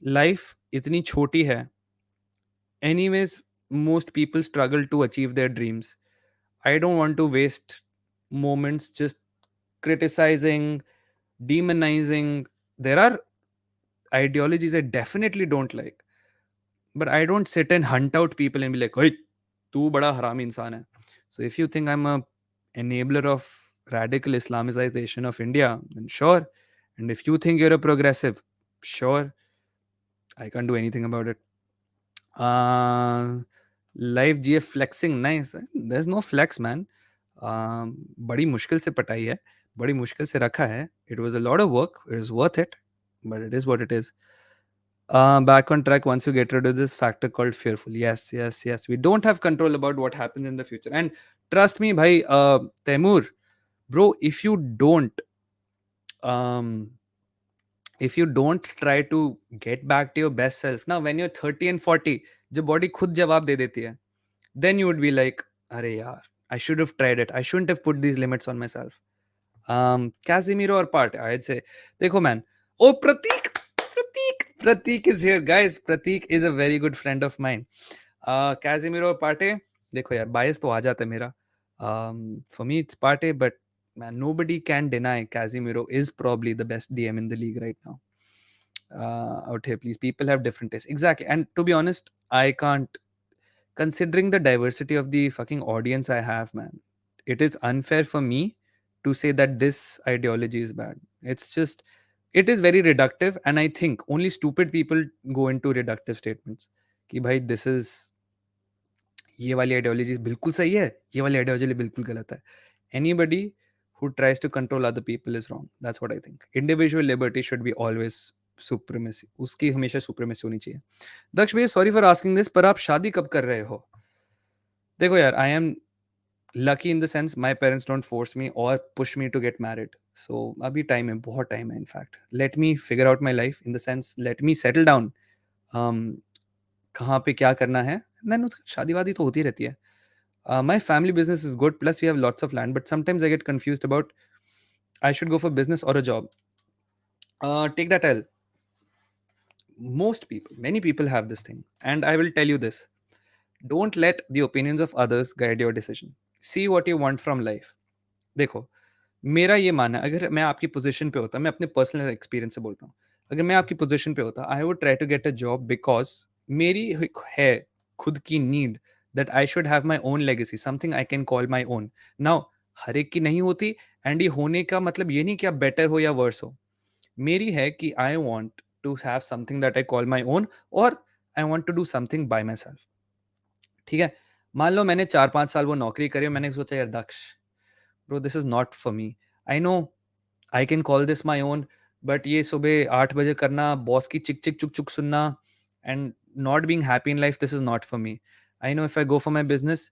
Life itni choti hai. Anyways, most people struggle to achieve their dreams. I don't want to waste moments just criticizing, demonizing. There are ideologies I definitely don't like, but I don't sit and hunt out people and be like, "Hey, tu bada haram insan hai." So if you think I'm a enabler of radical Islamization of India, then sure. And if you think you're a progressive, sure, I can't do anything about it. Live GF flexing nice. There is no flex man. बड़ी मुश्किल से पटाई है, बड़ी मुश्किल से रखा है. It was a lot of work. It is worth it, but it is what it is. Back on track once you get rid of this factor called fearful. Yes, yes, yes. We don't have control about what happens in the future. And trust me, bhai, Taimur, bro, um, if you don't try to get back to your best self, now when you're 30 and 40, जब body खुद जवाब दे देती है, then you would be like, अरे यार, I should have tried it. I shouldn't have put these limits on myself. Casimiro or part, I'd say. Dekho, man. Oh, Pratik is here, guys. Pratik is a very good friend of mine. Casimiro or Pate, देखो यार, bias तो आ जाता है मेरा. For me, it's Pate, but man, nobody can deny Casimiro is probably the best DM in the league right now. Out here, please. People have different tastes. Exactly. And to be honest, I can't, considering the diversity of the fucking audience I have, man, it is unfair for me to say that this ideology is bad. It's just, it is very reductive, and I think only stupid people go into reductive statements. कि भाई this is, ये वाली ideology बिल्कुल सही है, ये वाली ideology बिल्कुल गलत है. Anybody who tries to control other people is wrong. That's what I think. Individual liberty should be always supremacy. उसकी हमेशा supremacy होनी चाहिए. दक्ष भैया, सॉरी फॉर आस्किंग दिस, पर आप शादी कब कर रहे हो? देखो यार, I am lucky in the sense my parents don't force me और push me to get married. So अभी टाइम है, बहुत टाइम है. In fact let me figure out my life, in the sense let me settle down कहाँ पे क्या करना है, देन उसकी शादी वादी तो होती रहती है. My family business is good, plus we have lots of land, but sometimes I get confused about I should go for business और a job. Take that L. Most people, many people have this thing, and I will tell you this: don't let the opinions of others guide your decision. See what you want from life. देखो, मेरा ये मानना है, अगर मैं आपकी position पे होता, मैं अपने पर्सनल एक्सपीरियंस से बोल रहा हूँ, अगर मैं आपकी पोजीशन पे होता, I would try to get a job, because मेरी है खुद की need that I should have my own legacy, something I can call my own. Now हर एक की नहीं होती, एंड ये होने का मतलब ये नहीं कि आप बेटर हो या वर्स हो. मेरी है कि I want to have something that I call my own, और I want to do something by myself. ठीक है, मान लो मैंने 4-5 साल वो नौकरी करी, मैंने सोचा यार Daksh, bro this is not for me. I know I can call this my own, but ये सुबह 8 बजे करना, बॉस की चिक चिक चुक चुक सुनना, and not being happy in life, this is not for me. I know if I go for my business,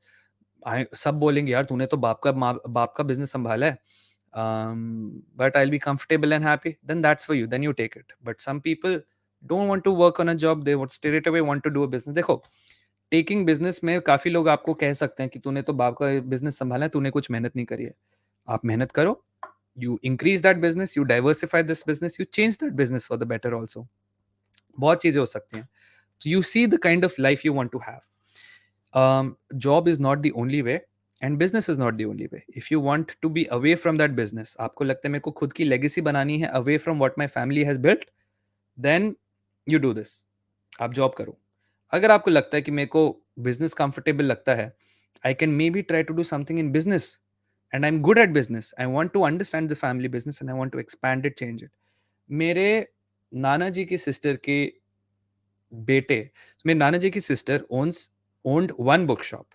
सब बोलेंगे यार तूने तो बाप का बिजनेस संभाला है, but I'll be comfortable and happy, then that's for you, then you take it. But some people don't want to work on a job, they would straight away want to do a business. देखो, taking business में काफी लोग आपको कह सकते हैं कि तूने तो बाप का बिजनेस संभाला है, तूने कुछ मेहनत नहीं करी है. आप मेहनत करो, you increase that business, you diversify this business, you change that business for the better also. बहुत चीजें हो सकती हैं. So you see the kind of life you want to have. Job is not the only way, and business is not the only way. If you want to be away from that business, आपको लगता है मेरे को खुद की legacy बनानी है away from what my family has built, then you do this. आप job करो. अगर आपको लगता है कि मेरे को business comfortable लगता है, I can maybe try to do something in business, and I'm good at business. I want to understand the family business and I want to expand it, change it. मेरे नाना जी की sister के बेटे, मेरे नाना जी की sister owned one bookshop.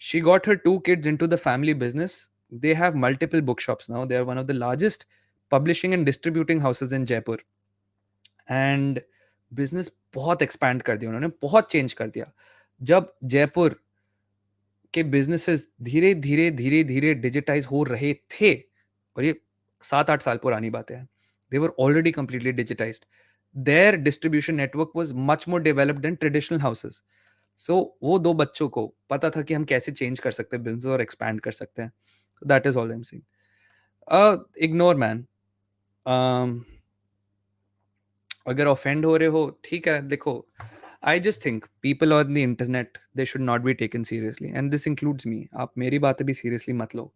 She got her two kids into the family business. They have multiple bookshops now. They are one of the largest publishing and distributing houses in Jaipur. And business बहुत expand कर दिया उन्होंने, बहुत change कर दिया. जब जयपुर के businesses धीरे धीरे धीरे धीरे digitize हो रहे थे, और ये 7-8 साल पुरानी बातें हैं, they were already completely digitized. Their distribution network was much more developed than traditional houses. सो वो दो बच्चों को पता था कि हम कैसे चेंज कर सकते हैं बिजनेस और एक्सपैंड कर सकते हैं. That is all I am saying. Ignore man. अगर ऑफेंड हो रहे हो, ठीक है. देखो, I just think people on the internet, they should not be taken seriously, and this includes me. आप मेरी बातें भी सीरियसली मत लो.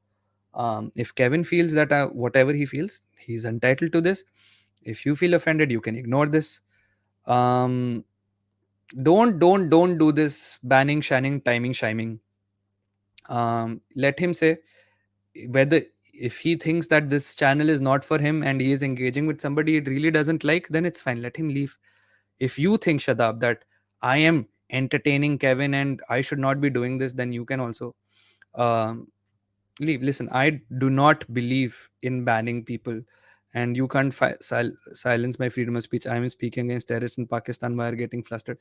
If Kevin feels that whatever he feels, he's entitled to this. If you feel offended, you can ignore this. um, don't do this banning, shining, timing, shiming. Let him say whether, if he thinks that this channel is not for him and he is engaging with somebody he really doesn't like, then it's fine, let him leave. If you think, Shadab, that I am entertaining Kevin and I should not be doing this, then you can also um, leave. Listen, I do not believe in banning people and you can't silence my freedom of speech. I am speaking against terrorists in Pakistan. Why are getting flustered?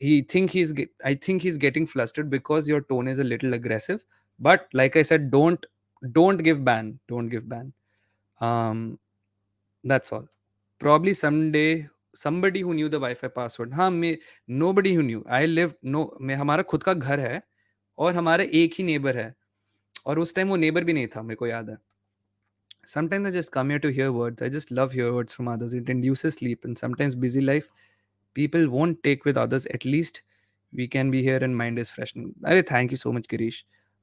I think he's getting flustered because your tone is a little aggressive. But like I said, don't give ban. Don't give ban. Um, that's all. Probably someday somebody who knew the Wi-Fi password. हाँ मैं nobody who knew. I lived no मैं हमारा खुद का घर है और हमारे एक ही नेबर है और उस टाइम वो नेबर भी नहीं था मेरे को याद है. Sometimes I just come here to hear words. I just love hear words from others. It induces sleep, and sometimes busy life people won't take with others. At least we can be here and mind is fresh. Arey, thank you so much, Girish.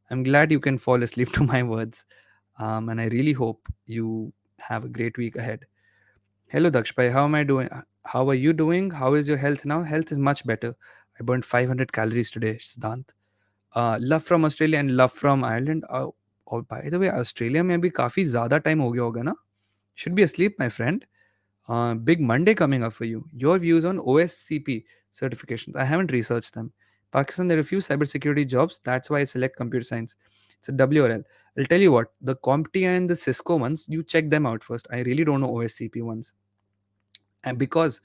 I'm glad you can fall asleep to my words. And I really hope you have a great week ahead. Hello, Dakshpai. How am I doing? How are you doing? How is your health now? Health is much better. I burned 500 calories today, Siddhant. Love from Australia and love from Ireland. Oh, by the way, Australia में अभी काफ़ी ज़्यादा time हो गया होगा ना? Should be asleep, my friend. Big Monday coming up for you. Your views on OSCP certifications. I haven't researched them. Pakistan, there are a few cybersecurity jobs. That's why I select computer science. It's a WRL. I'll tell you what, the CompTIA and the Cisco ones, you check them out first. I really don't know OSCP ones. And because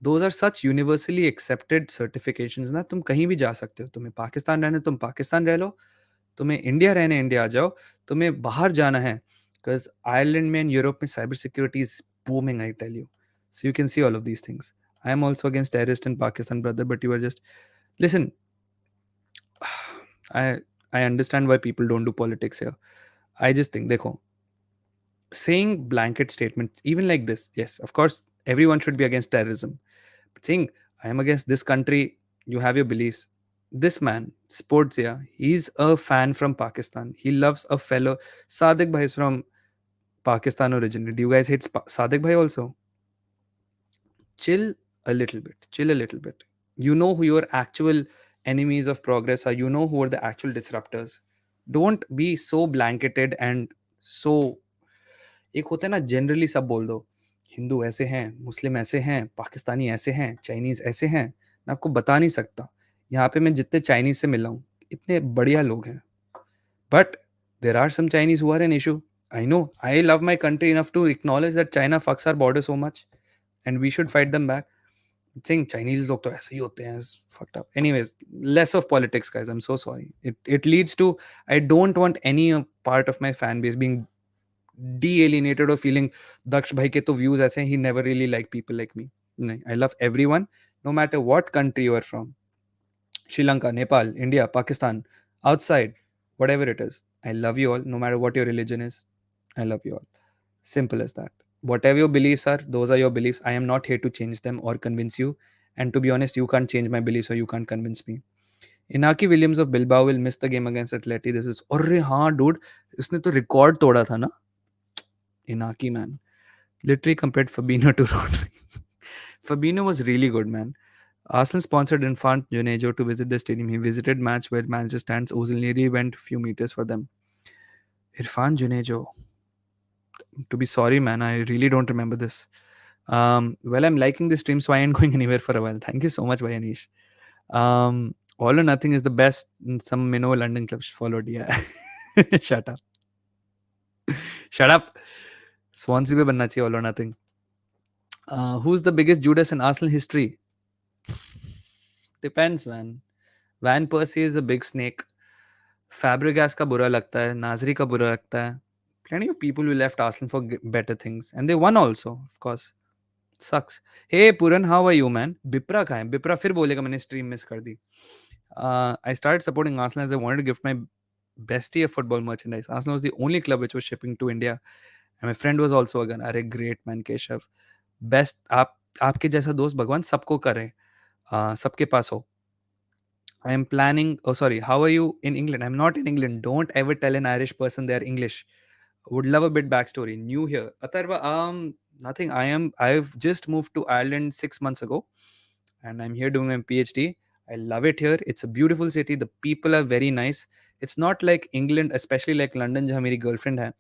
those are such universally accepted certifications ना तुम कहीं भी जा सकते हो. तुम्हें पाकिस्तान रहना तुम पाकिस्तान रह लो, तुम्हें इंडिया रहने इंडिया आ जाओ, तुम्हें बाहर जाना है because Ireland में and Europe में cyber security is booming, I tell you. So you can see all of these things. I am also against terrorist in Pakistan, brother, but you are just listen. I I understand why people don't do politics here. I just think, देखो, saying blanket statements even like this, yes, of course, everyone should be against terrorism. But saying I am against this country, you have your beliefs. This man, Sportsia, he's a fan from Pakistan. He loves a fellow. Sadiq Bhai is from Pakistan originally. Do you guys hate Sadiq Bhai also? Chill a little bit. Chill a little bit. You know who your actual enemies of progress are. You know who are the actual disruptors. Don't be so blanketed and so. एक होता है ना generally सब बोल दो हिंदू ऐसे हैं मुस्लिम ऐसे हैं पाकिस्तानी ऐसे हैं चाइनीज ऐसे हैं मैं आपको बता नहीं सकता यहाँ पे मैं जितने चाइनीज से मिला हूँ इतने बढ़िया लोग हैं but there are some Chinese who are an issue I know I love my country enough to acknowledge that China fucks our border so much and we should fight them back saying Chinese लोग तो ऐसे ही होते हैं fucked up. Anyways, less of politics, guys. I'm so sorry. It leads to I don't want any part of my fan base being de-alienated or feeling Daksh bhai ke to views aise he never really like people like me. No, I love everyone, no matter what country you are from. Sri Lanka, Nepal, India, Pakistan, outside, whatever it is. I love you all, no matter what your religion is. I love you all. Simple as that. Whatever your beliefs are, those are your beliefs. I am not here to change them or convince you. And to be honest, you can't change my beliefs or you can't convince me. Inaki Williams of Bilbao will miss the game against Atleti. This is, अरे हाँ dude, उसने तो record तोड़ा था ना. Inaki, man. Literally compared Fabinho to Rodri. Fabinho was really good, man. Arsenal sponsored Infant Junejo to visit the stadium. He visited match where manager stands. Ozil nearly went a few meters for them. Irfan Junejo. To be sorry, man, I really don't remember this. Well, I'm liking this stream, so I ain't going anywhere for a while. Thank you so much, Bayanish. All or Nothing is the best. Some minnow London clubs followed. Yeah. Shut up. Shut up. Swansea पे बनना चाहिए All or Nothing. Who's the biggest Judas in Arsenal history? Depends, man. Van Persie is a big snake. Fabregas का बुरा लगता है. Nasri का बुरा लगता है. Plenty of people who left Arsenal for better things. And they won also, of course. Sucks. Hey, Puran, how are you, man? Bipra कहाँ है? Bipra फिर बोलेगा मैंने stream miss कर दी. I started supporting Arsenal as I wanted to gift my bestie of football merchandise. Arsenal was the only club which was shipping to India. And my friend was also a gun. अरे great man, Keshav. Best आपके जैसा दोस्त भगवान सबको करे. सबके पास हो. I am planning. Oh, sorry. How are you in England? I'm not in England. Don't ever tell an Irish person they're English. Would love a bit backstory. New here. Atharva, nothing. I've just moved to Ireland 6 months ago, and I'm here doing my PhD. I love it here. It's a beautiful city. The people are very nice. It's not like England, especially like London, जहाँ मेरी girlfriend है,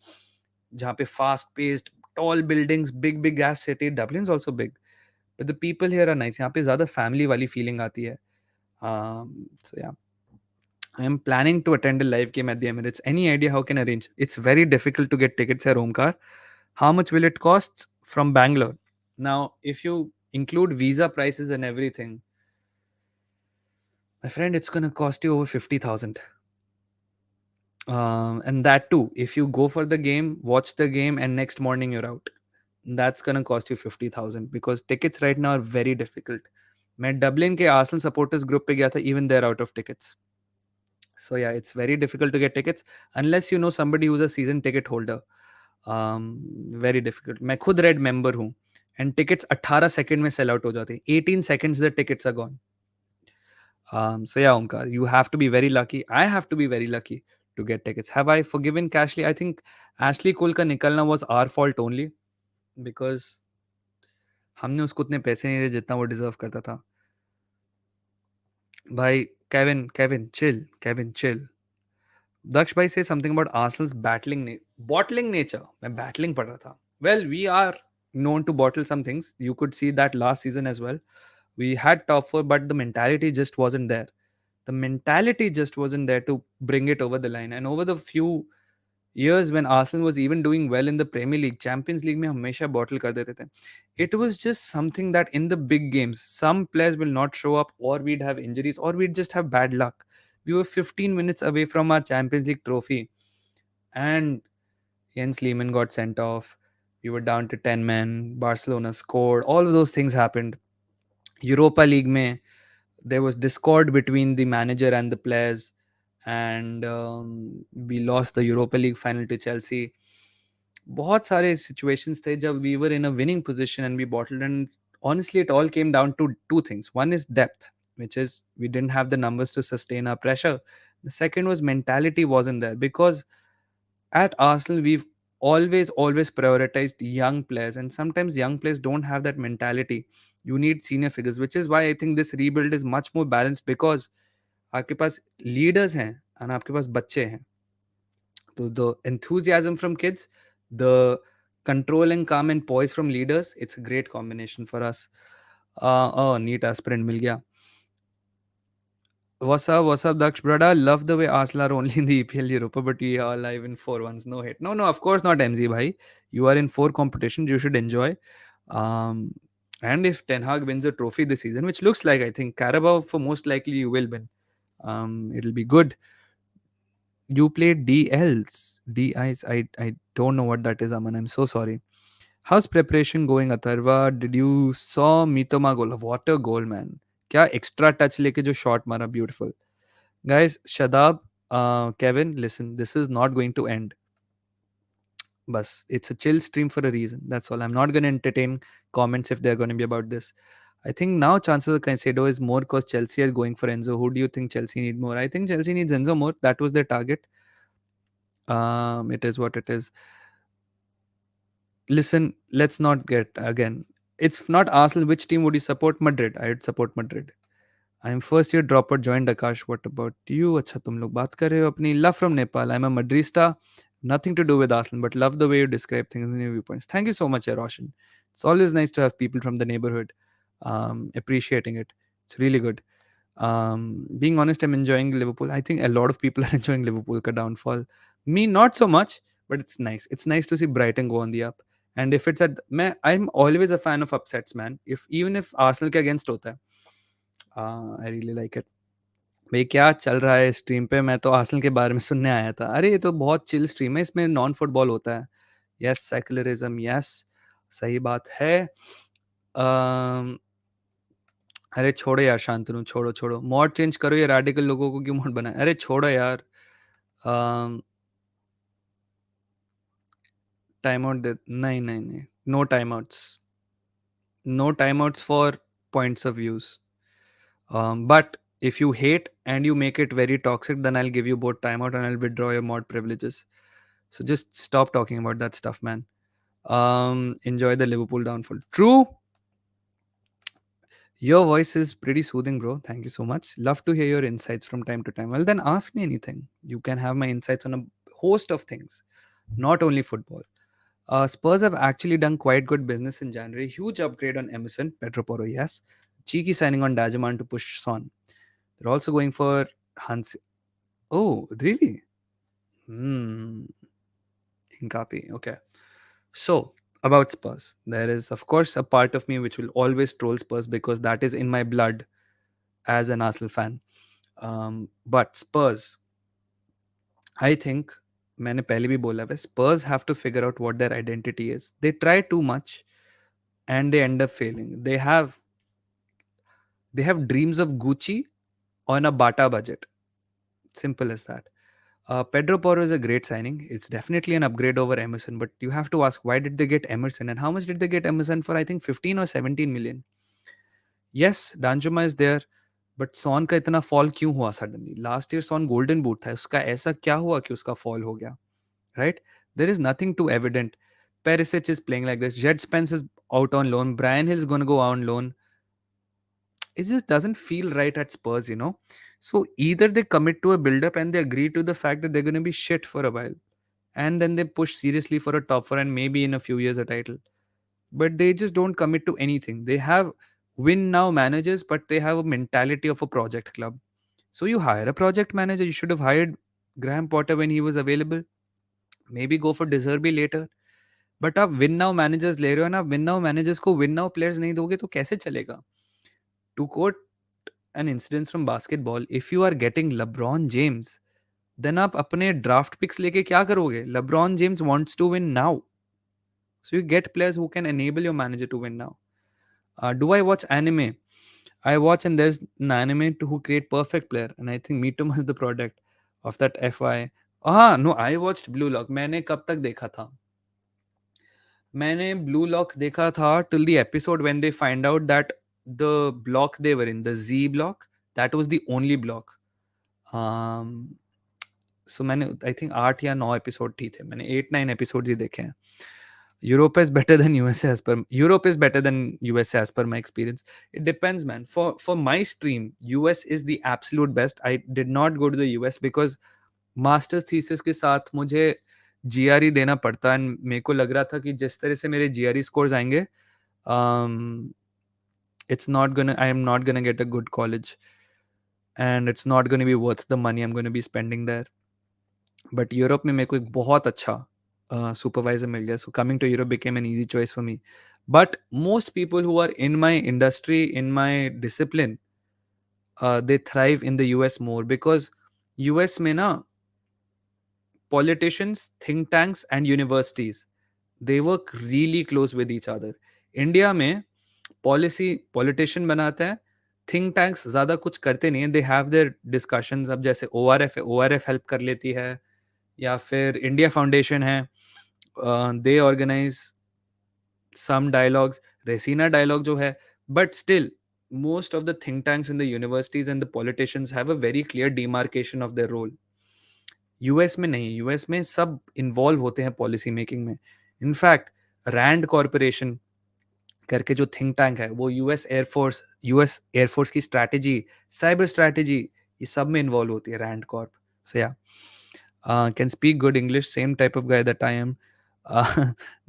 जहाँ पे fast paced, tall buildings, big gas city. Dublin's also big, but the people here are nice. यहाँ पे ज़्यादा family वाली feeling आती है. So yeah. I am planning to attend a live game at the Emirates. Any idea how can I arrange? It's very difficult to get tickets at Omkar. How much will it cost? from Bangalore. Now, if you include visa prices and everything, my friend, it's gonna cost you over 50,000. And that too, if you go for the game, watch the game, and next morning you're out, that's gonna cost you 50,000 because tickets right now are very difficult. मैं Dublin के Arsenal supporters group पे गया था, even they're out of tickets. So yeah, it's very difficult to get tickets unless you know somebody who's a season ticket holder. um, very difficult. मैं खुद red member हूँ and tickets 18 second में sell out हो जाते हैं. 18 seconds the tickets are gone. So yeah, Omkar, you have to be very lucky. I have to be very lucky to get tickets. Have I forgiven Cashly? I think Ashley Cole का निकलना was our fault only because हमने उसको उतने पैसे नहीं दिए जितना वो डिजर्व करता था. भाई Kevin, chill. Kevin, chill. Daksh bhai says something about Arsenal's bottling nature. मैं battling पढ़ रहा था. Well, we are known to bottle some things. You could see that last season as well. We had top four, but the mentality just wasn't there. The mentality just wasn't there to bring it over the line. And over the few years when Arsenal was even doing well in the Premier League, Champions League में हमेशा bottle कर देते थे. It was just something that in the big games, some players will not show up, or we'd have injuries, or we'd just have bad luck. We were 15 minutes away from our Champions League trophy, and Jens Lehmann got sent off. We were down to 10 men. Barcelona scored. All of those things happened. Europa League में there was discord between the manager and the players, and we lost the Europa League final to Chelsea. बहुत सारे situations थे जब we were in a winning position and we bottled, and honestly it all came down to two things. One is depth, which is we didn't have the numbers to sustain our pressure. The second was mentality wasn't there, because at Arsenal we've always prioritized young players, and sometimes young players don't have that mentality. You need senior figures, which is why I think this rebuild is much more balanced, because आपके पास leaders हैं और आपके पास बच्चे हैं. So the enthusiasm from kids, the control and calm and poise from leaders, it's a great combination for us. Oh, neat aspirant मिल गया. What's up, Daksh brother? Love the way Arsenal are only in the EPL Europa, but we are live in 4-1s. No hate. No, of course not, MZ bhai. You are in 4 competitions. You should enjoy. Um, and if Ten Hag wins a trophy this season, which looks like, I think Carabao for most likely you will win. It'll be good. You played DLs. DIs. I don't know what that is, Aman. I'm so sorry. How's preparation going, Atharva? Did you saw Mitoma goal? What a goal, man. क्या extra touch लेके जो shot मारा, beautiful. Guys, Shadab, Kevin, listen, this is not going to end. Bus, it's a chill stream for a reason. That's all. I'm not going to entertain comments if they're going to be about this. I think now chances of Caicedo is more because Chelsea are going for Enzo. Who do you think Chelsea need more? I think Chelsea needs Enzo more. That was their target. It is what it is. Listen, let's not get again. It's not Arsenal. Which team would you support? Madrid. I would support Madrid. I am first year dropper joined Aakash what about you अच्छा तुम लोग बात कर रहे हो अपनी love from Nepal I am a Madridista nothing to do with Arsenal but love the way you describe things and your viewpoints. Thank you so much, Roshan. It's always nice to have people from the neighborhood appreciating it. It's really good. Being honest, I'm enjoying Liverpool. I think a lot of people are enjoying Liverpool ka downfall. Me not so much, but it's nice. It's nice to see Brighton go on the up. And if it's I'm always a fan of upsets, man. Even if Arsenal के against होता है, आई really like it. भाई क्या चल रहा है stream पे? मैं तो आर्सेनल के बारे में सुनने आया था. अरे ये तो बहुत चिल स्ट्रीम है, इसमें नॉन फुटबॉल होता है. यस, सेकुलरिज्म, यस, सही बात है. अम, अरे छोड़ो यार शांतनु, छोड़ो मॉड चेंज करो. ये रेडिकल लोगों को क्यों मॉड बनाए? अरे छोड़ो यार. टाइम आउट दे. नहीं, no time outs for points of views. But if you hate and you make it very toxic, then I'll give you both timeout and I'll withdraw your mod privileges. So just stop talking about that stuff, man. Enjoy the Liverpool downfall. True. Your voice is pretty soothing, bro. Thank you so much. Love to hear your insights from time to time. Well, then ask me anything. You can have my insights on a host of things, not only football. Spurs have actually done quite good business in January. Huge upgrade on Emerson, Pedro Porro, yes. Cheeky signing on Dajaman to push Son. They're also going for Hans. Oh, really? Hinkapi. Okay. So, About Spurs, there is, of course, a part of me which will always troll Spurs because that is in my blood as an Arsenal fan. But Spurs, I think, मैंने पहले भी बोला है, Spurs have to figure out what their identity is. They try too much and they end up failing. They have dreams of Gucci on a Bata budget. Simple as that. Pedro Porro is a great signing. It's definitely an upgrade over Emerson, but you have to ask, why did they get Emerson and how much did they get Emerson for? I think 15 or 17 million. Yes, Danjuma is there, but Son का इतना fall क्यों हुआ suddenly? Last year Son golden boot था, उसका ऐसा क्या हुआ कि उसका fall हो गया? Right? There is nothing too evident. Perisic is playing like this. Jed Spence is out on loan. Brian Hill is going to go on loan. It just doesn't feel right at Spurs. So either they commit to a build-up and they agree to the fact that they're going to be shit for a while, and then they push seriously for a top four and maybe in a few years a title. But they just don't commit to anything. They have win now managers, but they have a mentality of a project club. So you hire a project manager. You should have hired Graham Potter when he was available. Maybe go for Deserby later. But आप win now managers ले रहे हो ना, win now managers को win now players नहीं दोगे तो कैसे चलेगा? To quote an incidence from basketball, if you are getting LeBron James, then आप अपने ड्राफ्ट पिक्स लेके क्या करोगे? LeBron James wants to win now, so you get players who can enable your manager to win now. Do I watch anime? I watch, and there's an anime who create perfect player, and I think Mitoma is the product of that. FY, no, I watched Blue Lock. मैंने कब तक देखा था? मैंने blue lock देखा था till the episode when they find out that the block they were in, the Z block, that was the only block. um, so मैंने I think 8 या 9 एपिसोड ही थे, मैंने 8-9 एपिसोड ही देखे हैं. Europe is better than USA as per Europe is better than USA as per my experience. It depends, man. For my stream, US is the absolute best. I did not go to the US because masters thesis के साथ मुझे GRE देना पड़ता, and मेरे को लग रहा था कि जिस तरह से मेरे जीआरई स्कोर्स आएंगे, it's not gonna I am not gonna get a good college, and it's not gonna be worth the money I'm gonna be spending there. But Europe में मेरे को एक बहुत अच्छा सुपरवाइजर मिल गया, so coming to Europe became an easy choice for me. But most people who are in my industry, in my discipline, they thrive in the US more because US में ना politicians, think tanks, and universities, they work really close with each other. India में politician बनाते हैं, think tanks ज़्यादा कुछ करते नहीं हैं, दे हैव देयर डिस्कशंस. अब जैसे ओआरएफ है, ओआरएफ हेल्प कर लेती है, या फिर इंडिया फाउंडेशन है, they organize some dialogues, Raisina dialogue जो है. But still most of the think tanks in the universities and the politicians have a very clear demarcation of their role. US में नहीं, यूएस में सब इन्वॉल्व होते हैं policy making में. In fact Rand corporation करके जो थिंक टैंक है, वो यूएस एयरफोर्स की स्ट्रैटेजी, साइबर स्ट्रैटेजी, ये सब में इन्वॉल्व होती है Rand corp. So ya, can speak good English, same type of guy that I am.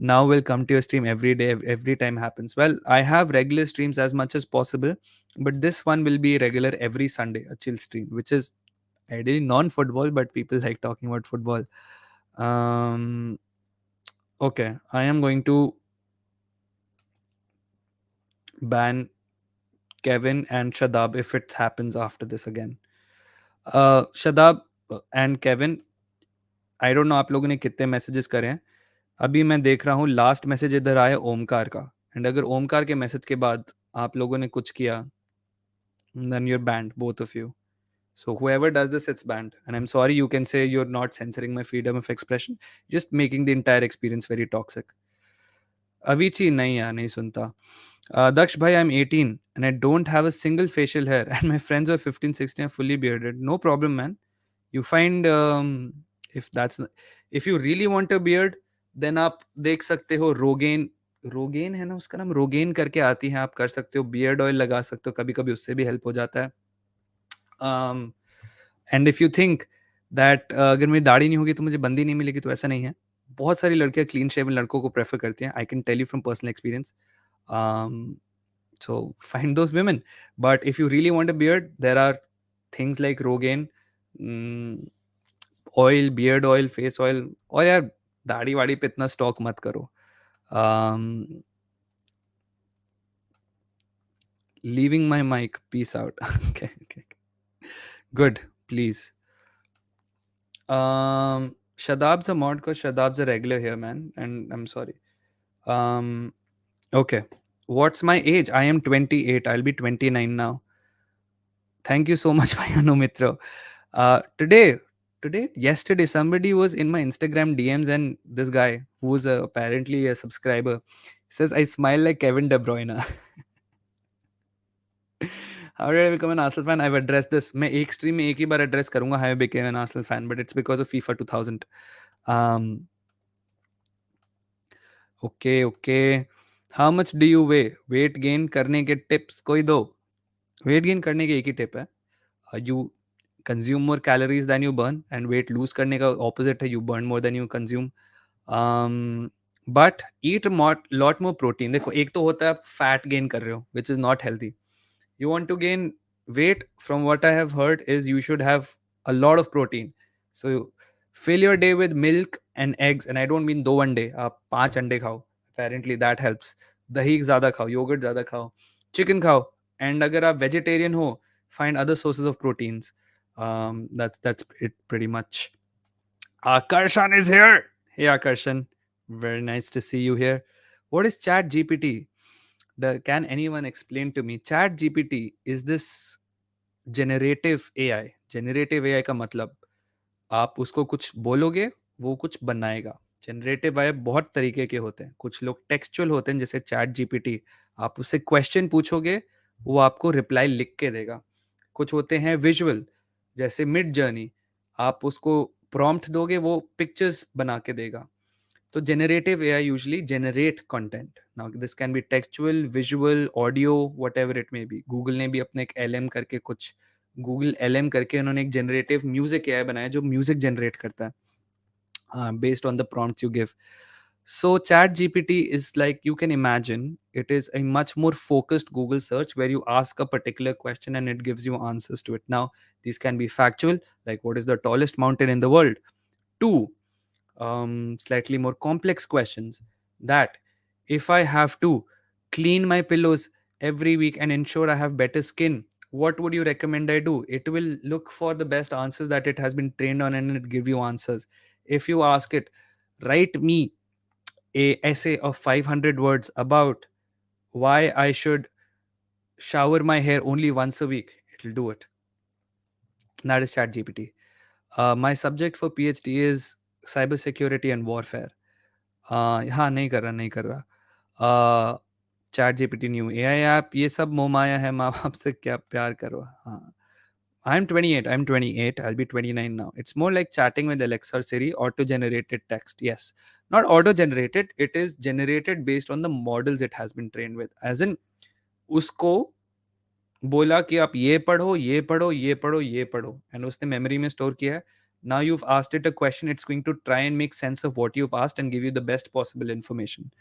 Now will come to your stream every day, every time happens. Well, I have regular streams as much as possible, but this one will be regular every Sunday, a chill stream, which is ideally non-football, but people like talking about football. Okay, I am going to ban Kevin and Shadab if it happens after this again. Shadab and Kevin, I don't know आप लोगों ने कितने messages करे हैं. अभी मैं देख रहा हूँ लास्ट मैसेज इधर आया ओमकार का, एंड अगर ओमकार के मैसेज के बाद आप लोगों ने कुछ किया, then you're banned, both of you. So whoever does this, it's banned. And I'm sorry, you can say you're not censoring my freedom of expression, just making the entire experience very toxic. Avicii, nahi yaar, nahi sunta. Daksh bhai, I'm 18 and I don't have a single facial hair, and my friends who are 15, 16 are fully bearded. No problem, man. You find, if you really want a beard, then आप देख सकते हो Rhogam है ना उसका नाम, Rhogam करके आती है, आप कर सकते हो, बियर्ड ऑयल लगा सकते हो, कभी कभी उससे भी हेल्प हो जाता है. And if you think that अगर मेरी दाढ़ी नहीं होगी तो मुझे बंदी नहीं मिलेगी, तो ऐसा नहीं है. बहुत सारी लड़कियां क्लीन शेवन लड़कों को प्रेफर करती हैं. I can tell you from personal experience. So find those women. But if you really want a beard, there are things like Rogaine, oil, beard oil, face oil. और यार दाढ़ी वाड़ी पे इतना स्टॉक मत करो. Um, leaving my mic. Peace out. Okay, okay. Good, please. Shadab's a mod because Shadab's a regular here, man. And I'm sorry. Um, okay. What's my age? I am 28. I'll be 29 now. Thank you so much, Mayanu Mitra. Yesterday, somebody was in my Instagram DMs, and this guy, who was apparently a subscriber, says, I smile like Kevin De Bruyne. How did I become an Arsenal fan? I've addressed this. मैं एक stream में एक ही बार address करूंगा how I became an Arsenal fan, but it's because of FIFA 2000. Um, okay. How much do you weigh? Weight gain करने के tips कोई दो. Weight gain करने के एक ही tip है. You consume more calories than you burn, and weight lose करने का opposite है, you burn more than you consume. But eat a lot more protein. देखो एक तो होता है आप fat gain कर रहे हो, which is not healthy. You want to gain weight, from what I have heard, is you should have a lot of protein. So fill your day with milk and eggs, and I don't mean दो अंडे, आप 5 अंडे खाओ. Apparently that helps. दही ज़्यादा खाओ, yogurt ज़्यादा खाओ, chicken खाओ, and अगर आप vegetarian हो, find other sources of proteins. That's it pretty much. Akarshan is here. Hey Akarshan, very nice to see you here. What is Chat GPT? Can anyone explain to me? Chat GPT is this generative AI. Generative AI का मतलब आप उसको कुछ बोलोगे, वो कुछ बनाएगा. Generative AI बहुत तरीके के होते हैं. कुछ लोग टेक्सचुअल होते हैं, जैसे चैट जीपीटी. आप उससे क्वेश्चन पूछोगे, वो आपको रिप्लाई लिख के देगा. कुछ होते हैं विजुअल, जैसे मिड जर्नी. आप उसको प्रॉम्प्ट दोगे, वो पिक्चर्स बना के देगा. तो generative AI usually generate content. Now this can be textual, visual, audio, whatever it may be. Google ने भी अपने एक LM करके कुछ, Google LM करके उन्होंने एक generative music AI बनाया जो music generate करता है, based on the prompts you give. So chat GPT is like, you can imagine, it is a much more focused Google search where you ask a particular question and it gives you answers to it. Now these can be factual, like what is the tallest mountain in the world. Two, slightly more complex questions, that if I have to clean my pillows every week and ensure I have better skin, what would you recommend I do? It will look for the best answers that it has been trained on, and it give you answers. If you ask it, write me a essay of 500 words about why I should shower my hair only once a week, it will do it. That is chat gpt. My subject for PhD is cybersecurity and warfare. हाँ, नहीं कर रहा. Chat GPT new AI app, ये सब मोमाया है, माँ बाप से क्या प्यार करो. हाँ. I'm 28. I'm 28. I'll be 29 now. It's more like chatting with Alexa or Siri, auto-generated text. Yes. Not auto-generated. It is generated based on the models it has been trained with. As in, उसको बोला कि आप ये पढ़ो, ये पढ़ो, ये पढ़ो, ये पढ़ो, and उसने memory में store किया है. Now you've asked it a question, it's going to try and make sense of what you've asked and give you the best possible information.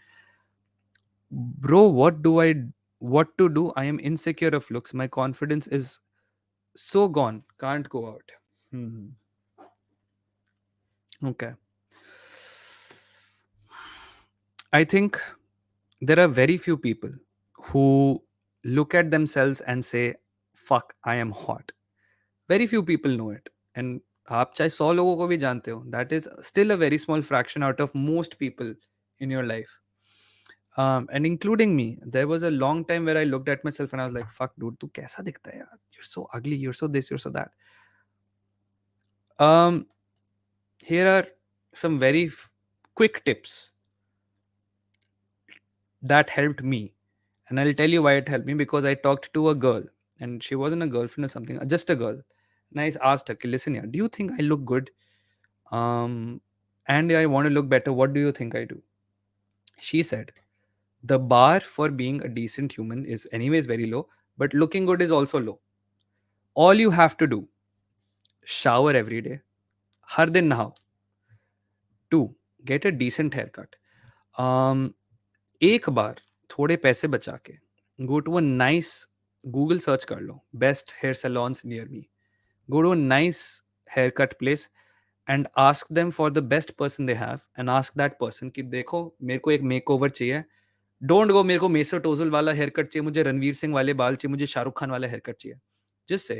Bro, what to do? I am insecure of looks. My confidence is so gone. Can't go out. Okay. I think there are very few people who look at themselves and say, fuck, I am hot. Very few people know it. And आप चाहे 100 लोगों को भी जानते हो, that is still a very small fraction out of most people in your life. And including me, there was a long time where I looked at myself and I was like, fuck, dude, तू कैसा दिखता है यार? You're so ugly, you're so this, you're so that. Here are some very quick tips that helped me. And I'll tell you why it helped me, because I talked to a girl and she wasn't a girlfriend or something, just a girl. And I asked her, listen here, do you think I look good? And I want to look better. What do you think I do? She said, the bar for being a decent human is anyways very low, but looking good is also low. All you have to do, shower every day. Har din nahao. 2, get a decent haircut. एक बार थोड़े पैसे बचा के go to a nice, Google search कर लो best hair salons near me. Go to a nice haircut place and ask them for the best person they have and ask that person कि देखो मेरे को एक मेकओवर चाहिए. Don't go मेरे को meso toggle वाला हेयर कट चाहिए, मुझे रणवीर सिंह वाले बाल चाहिए, मुझे शाहरुख खान वाला हेयर कट चाहिए. Just say,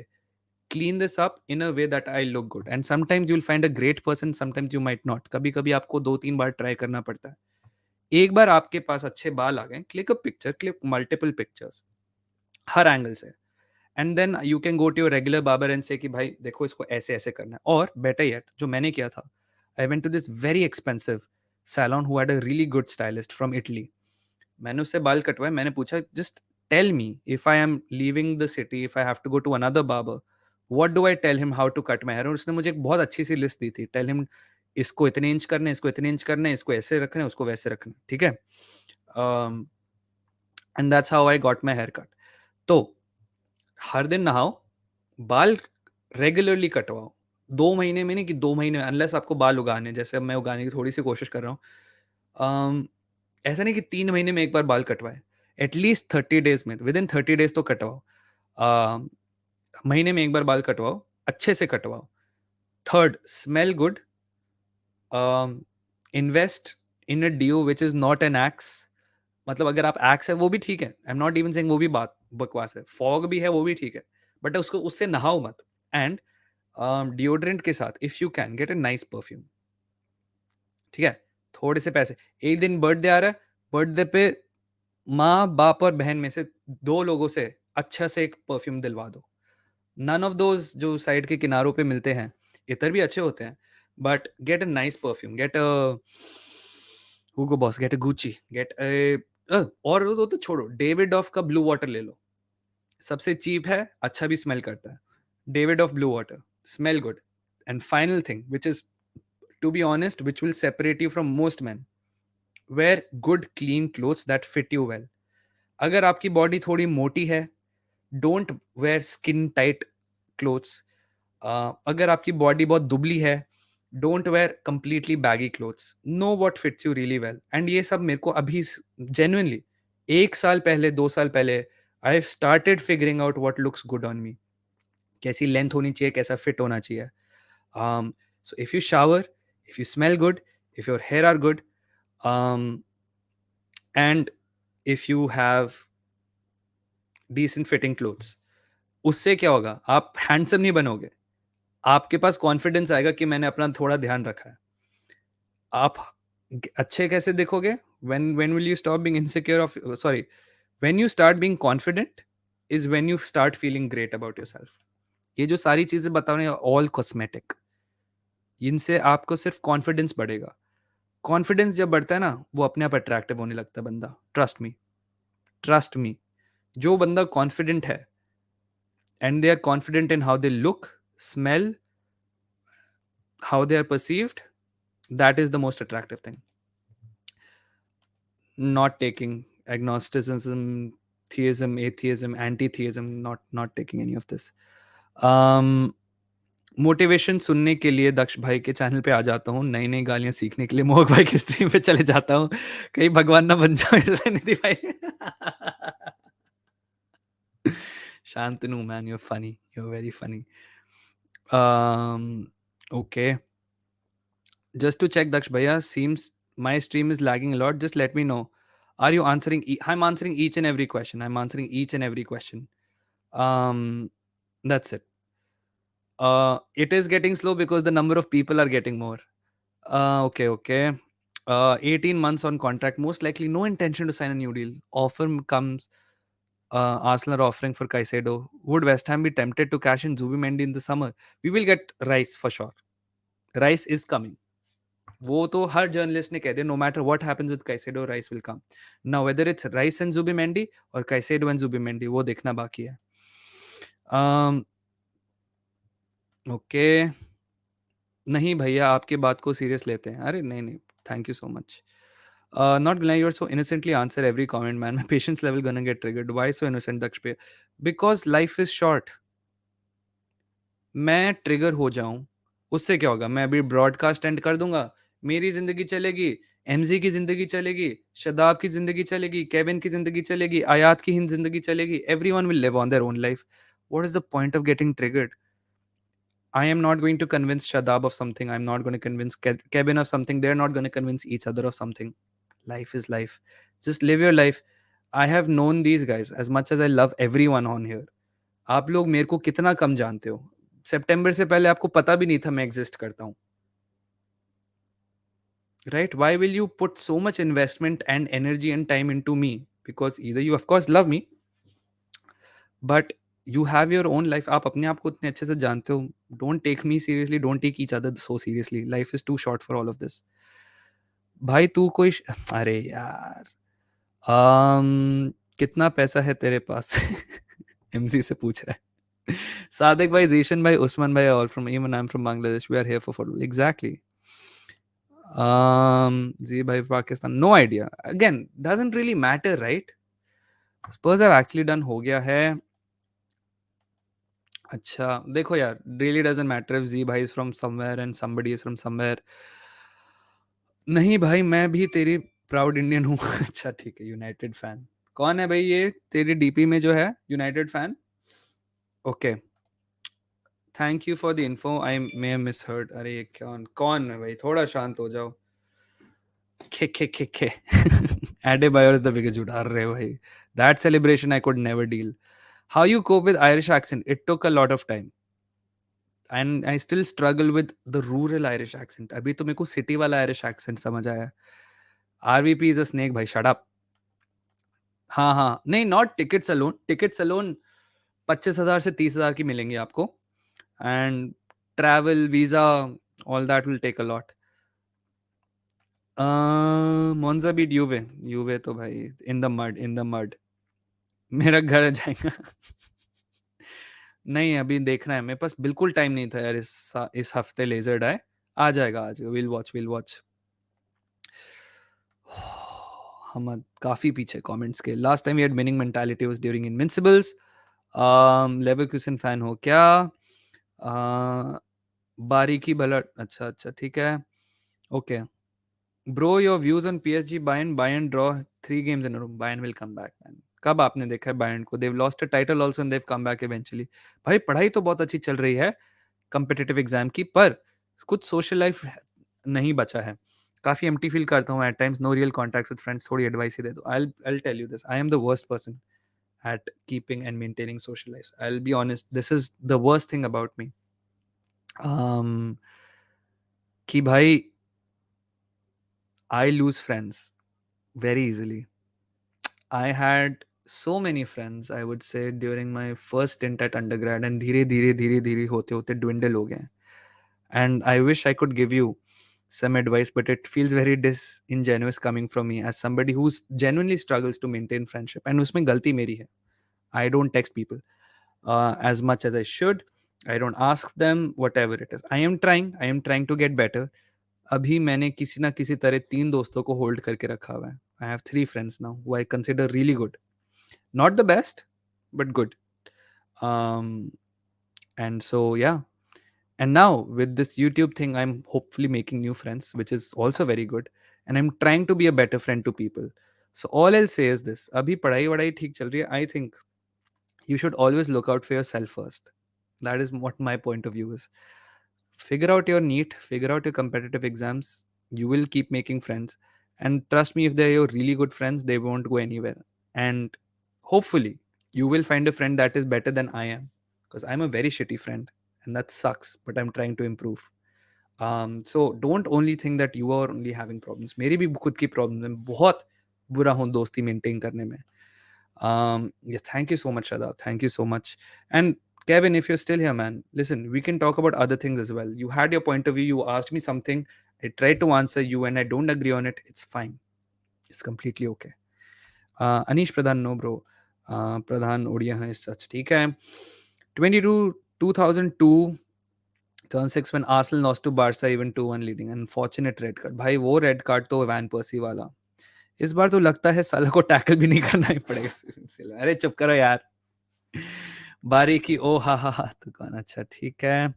clean this up in a way that I look good. And sometimes you'll find a great person, sometimes you might not. कभी कभी आपको 2-3 बार ट्राई करना पड़ता है. एक बार आपके पास अच्छे बाल आ गए, click a picture, click multiple pictures हर एंगल से, and then you can go to your regular barber and say कि भाई देखो इसको ऐसे ऐसे करना है. और बेटर येट, जो मैंने किया था, I went to this very expensive salon who had a really good stylist from Italy. मैंने उससे बाल कटवाए. मैंने पूछा, just tell me if I am leaving the city, if I have to go to another barber, what do I tell him how to cut my hair. और उसने मुझे एक बहुत अच्छी सी लिस्ट दी थी. टेल हिम इसको इतने इंच करना है, इसको इतने इंच करना है, इसको ऐसे रखना है, उसको वैसे रखना है. ठीक है. And that's how I got my hair cut. तो हर दिन नहाओ, बाल रेगुलरली कटवाओ. 2 महीने में नहीं कि 2 महीने में, अनलेस आपको बाल उगाने, जैसे अब मैं उगाने की थोड़ी सी कोशिश कर रहा हूँ. ऐसा नहीं कि 3 महीने में एक बार बाल कटवाए. एटलीस्ट 30 डेज में, विद इन 30 डेज तो कटवाओ. महीने में एक बार बाल कटवाओ, अच्छे से कटवाओ. Third, smell good. Invest in a deo which is not an Axe. मतलब अगर आप एक्स है वो भी ठीक है, I am not even saying वो भी बात बकवास है. फॉग भी है वो भी ठीक है, बट उसको उससे नहाओ मत. एंड डिओड्रेंट के साथ if you can get a nice perfume. ठीक है. थोड़े से पैसे. एक दिन बर्थडे आ रहा है, बर्थडे पे माँ बाप और बहन में से 2 लोगों से अच्छा से एक परफ्यूम दिलवा दो. नन ऑफ दोज जो साइड के किनारों पे मिलते हैं, इतर भी अच्छे होते हैं, but get a nice perfume. Get a Hugo boss, get a Gucci, get a और वो तो छोड़ो, डेविड ऑफ का ब्लू वाटर ले लो. सबसे चीप है, अच्छा भी स्मेल करता है. Davidoff blue water, smell good. And final thing which is, to be honest, which will separate you from most man, wear good clean clothes that fit you well. अगर आपकी body थोड़ी मोटी है, don't wear skin tight clothes. अगर आपकी body बहुत दुबली है, don't wear completely baggy clothes. Know what fits you really well. एंड ये सब मेरे को अभी जेन्युइनली 1 साल पहले, 2 साल पहले, I have started figuring out what looks good on me. कैसी लेंथ होनी चाहिए, कैसा फिट होना चाहिए. So if you shower, if you smell good, if your hair are good, and if you have decent fitting clothes, उससे क्या होगा, आप हैंडसम नहीं बनोगे, आपके पास कॉन्फिडेंस आएगा कि मैंने अपना थोड़ा ध्यान रखा है. आप अच्छे कैसे दिखोगे? when will you stop being insecure of, sorry, when you start being confident is when you start feeling great about yourself. ये जो सारी चीजें बता रहे हैं, ऑल कॉस्मेटिक. इनसे आपको सिर्फ कॉन्फिडेंस बढ़ेगा. कॉन्फिडेंस जब बढ़ता है ना, वो अपने आप अट्रैक्टिव होने लगता है बंदा. Trust me, trust me. जो बंदा कॉन्फिडेंट है and they are confident in how they look, smell, how they are perceived, that is the most attractive thing. Not taking agnosticism, theism, atheism, anti-theism, not taking any of this. Motivation सुनने के लिए दक्ष भाई के channel पे आ जाता हूँ, नई नई गालियां सीखने के लिए मोहक भाई की स्ट्रीम पे चले जाता हूँ. कहीं भगवान ना बन जाओ इसलिए निधि भाई. Shantanu man, you're funny, you're very funny. Okay, just to check, Daksh bhaiya, seems my stream is lagging a lot. Just let me know. Are you answering? I'm answering each and every question. I'm answering each and every question. That's it. It is getting slow because the number of people are getting more. Okay. 18 months on contract. Most likely, no intention to sign a new deal. Offer comes. Arsenal are offering for Caicedo. Would West Ham be tempted to cash in Zubimendi in the summer? We will get Rice for sure. Rice is coming. वो तो हर journalist ने कह दिया, no matter what happens with Caicedo, Rice will come. Now whether it's Rice and Zubimendi और Caicedo and Zubimendi, वो देखना बाकी है. ओके. नहीं भैया, आपकी बात को सीरियस लेते हैं. अरे नहीं, thank you so much. Not Vinay, you're so innocently answer every comment, man. My patience level gonna get triggered. Why so innocent, Daksh Bhai? Because life is short. मैं ट्रिगर हो जाऊं, उससे क्या होगा? मैं अभी ब्रॉडकास्ट एंड कर दूंगा, मेरी जिंदगी चलेगी, एमजी की जिंदगी चलेगी, शदाब की जिंदगी चलेगी, केविन की जिंदगी चलेगी, आयात की जिंदगी चलेगी. Everyone will live on their own life. What is the point of getting triggered? I am not going to convince Shadab of something. I'm not going to convince Kevin of something. They're not going to convince each other of something. Life is life. Just live your life. I have known these guys as much as I love everyone on here. आप लोग मेरे को कितना कम जानते हो. सितंबर से पहले आपको पता भी नहीं था मैं एग्जिस्ट करता हूँ. Right? Why will you put so much investment and energy and time into me? Because either you of course love me, but you have your own life. आप अपने आप को इतने अच्छे से जानते हो. Don't take me seriously. Don't take each other so seriously. Life is too short for all of this. भाई तू कोई अरे यार कितना पैसा है तेरे पास? एमसी से पूछ रहा है. सादिक भाई, जीशन भाई, उस्मान भाई, all from, even I'm from Bangladesh. We are here for football. Exactly. जी भाई, Pakistan, no idea. Again, doesn't really matter, right? Spurs have actually done हो गया है. अच्छा देखो यार, really doesn't matter if जी भाई is from somewhere and somebody is from somewhere. नहीं भाई, मैं भी तेरी प्राउड इंडियन हूँ. अच्छा ठीक है, यूनाइटेड फैन. कौन है भाई ये तेरी डीपी में जो है United fan? Okay, thank you for the info. I may miss heard. अरे ये कौन कौन है भाई? थोड़ा शांत हो जाओ. खे खे खे खे. Adebayor is the biggest जुटार रहे हो भाई. That celebration I could never deal. How you cope with Irish accent? It took a lot of time and I still struggle with the rural Irish accent. अभी तो मेरे को city वाला Irish accent समझ आया. आरवीपी इज अ स्नेक भाई, shut up. हाँ हाँ, नहीं, not tickets alone. Tickets alone 25,000 से 30,000 की मिलेंगी आपको. And travel, visa, all that will take a lot. Monza beat Juve. Juve तो भाई in the mud, in the mud. मेरा घर आ जाएगा. नहीं, अभी देखना है. मेरे पास बिल्कुल टाइम नहीं था यार इस हफ्ते. लेजर्ड आए, आ जाएगा, आ जाएगा. Will watch, will watch. हम काफी पीछे कमेंट्स के. Last time we had winning mentality was during Invincibles. Leverkusen fan हो क्या? बारीकी भला. अच्छा अच्छा, ठीक है. Okay bro, your views on PSG. Bayern draw 3 games in a row. Bayern will come back man. कब आपने देखा है बायर्न को? They lost a title also and they came back eventually. भाई पढ़ाई तो बहुत अच्छी चल रही है कंपिटिटिव एग्जाम की, पर कुछ सोशल लाइफ नहीं बचा है. काफी एम्प्टी फील करता हूँ at times. No real contact with friends. थोड़ी एडवाइस ही दे दो. I tell you this, I am the worst person at keeping and maintaining social life. I'll be honest, this is the worst thing about me. कि भाई I lose friends very easily. I had so many friends, I would say, during my first stint at undergrad, and धीरे होते होते dwindle हो गए. And I wish I could give you some advice, but it feels very disingenuous coming from me as somebody who genuinely struggles to maintain friendship. And उसमें गलती मेरी है. I don't text people as much as I should. I don't ask them, whatever it is. I am trying to get better. अभी मैंने किसी ना किसी तरह 3 दोस्तों को होल्ड करके रखा हुआ है. I have 3 friends now who I consider really good. Not the best, but good. Um, and so, yeah. And now with this YouTube thing, I'm hopefully making new friends, which is also very good. And I'm trying to be a better friend to people. So all I'll say is this. अभी पढ़ाई वढ़ाई ठीक चल रही है. I think you should always look out for yourself first. That is what my point of view is. Figure out your NEET, figure out your competitive exams. You will keep making friends. And trust me, if they're your really good friends, they won't go anywhere. And hopefully, you will find a friend that is better than I am. Because I'm a very shitty friend. And that sucks. But I'm trying to improve. So don't only think that you are only having problems. मेरी भी खुद की problems हैं. बहुत बुरा हूँ दोस्ती maintain करने में. Yeah, thank you so much, Shadab. Thank you so much. And Kevin, if you're still here, man, listen, we can talk about other things as well. You had your point of view. You asked me something. I tried to answer you and I don't agree on it. It's fine. It's completely okay. Anish Pradhan, no, bro. Pradhan Odia is such. Okay. 22, 2002, 2006 when Arsenal lost to Barca even 2-1 leading. Unfortunate red card. भाई वो red card तो van पर्सी वाला. इस बार तो लगता है साला को टैकल भी नहीं करना ही पड़ेगा सिलसिला. अरे चुप करो यार. बारीकी ओ हा तो कौन. अच्छा ठीक है.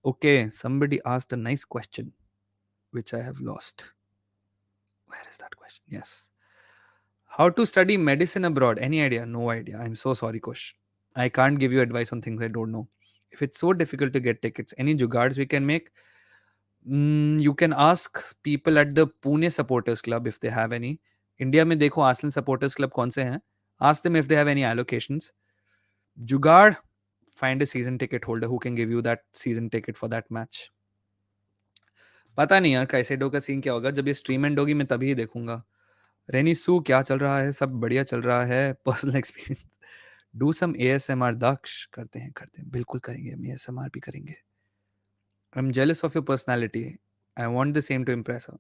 Okay, somebody asked a nice question which I have lost. Where is that question? Yes. How to study medicine abroad? Any idea? No idea. I'm so sorry, Kush. I can't give you advice on things I don't know. If it's so difficult to get tickets, any jugards we can make? You can ask people at the Pune Supporters Club if they have any. India में देखो Arsenal supporters club कौन से हैं. Ask them if they have any allocations. जुगाड़, find a season ticket holder who can give you that season ticket for that match. पता नहीं यार Caicedo का सीन क्या होगा. जब ये स्ट्रीम एंड होगी मैं तभी ही देखूंगा. रेनी सू क्या चल रहा है? सब बढ़िया चल रहा है. Personal experience. Do some ASMR. Daksh करते हैं बिल्कुल करेंगे. हम ASMR भी करेंगे. I'm jealous of your personality. I want the same to impress her.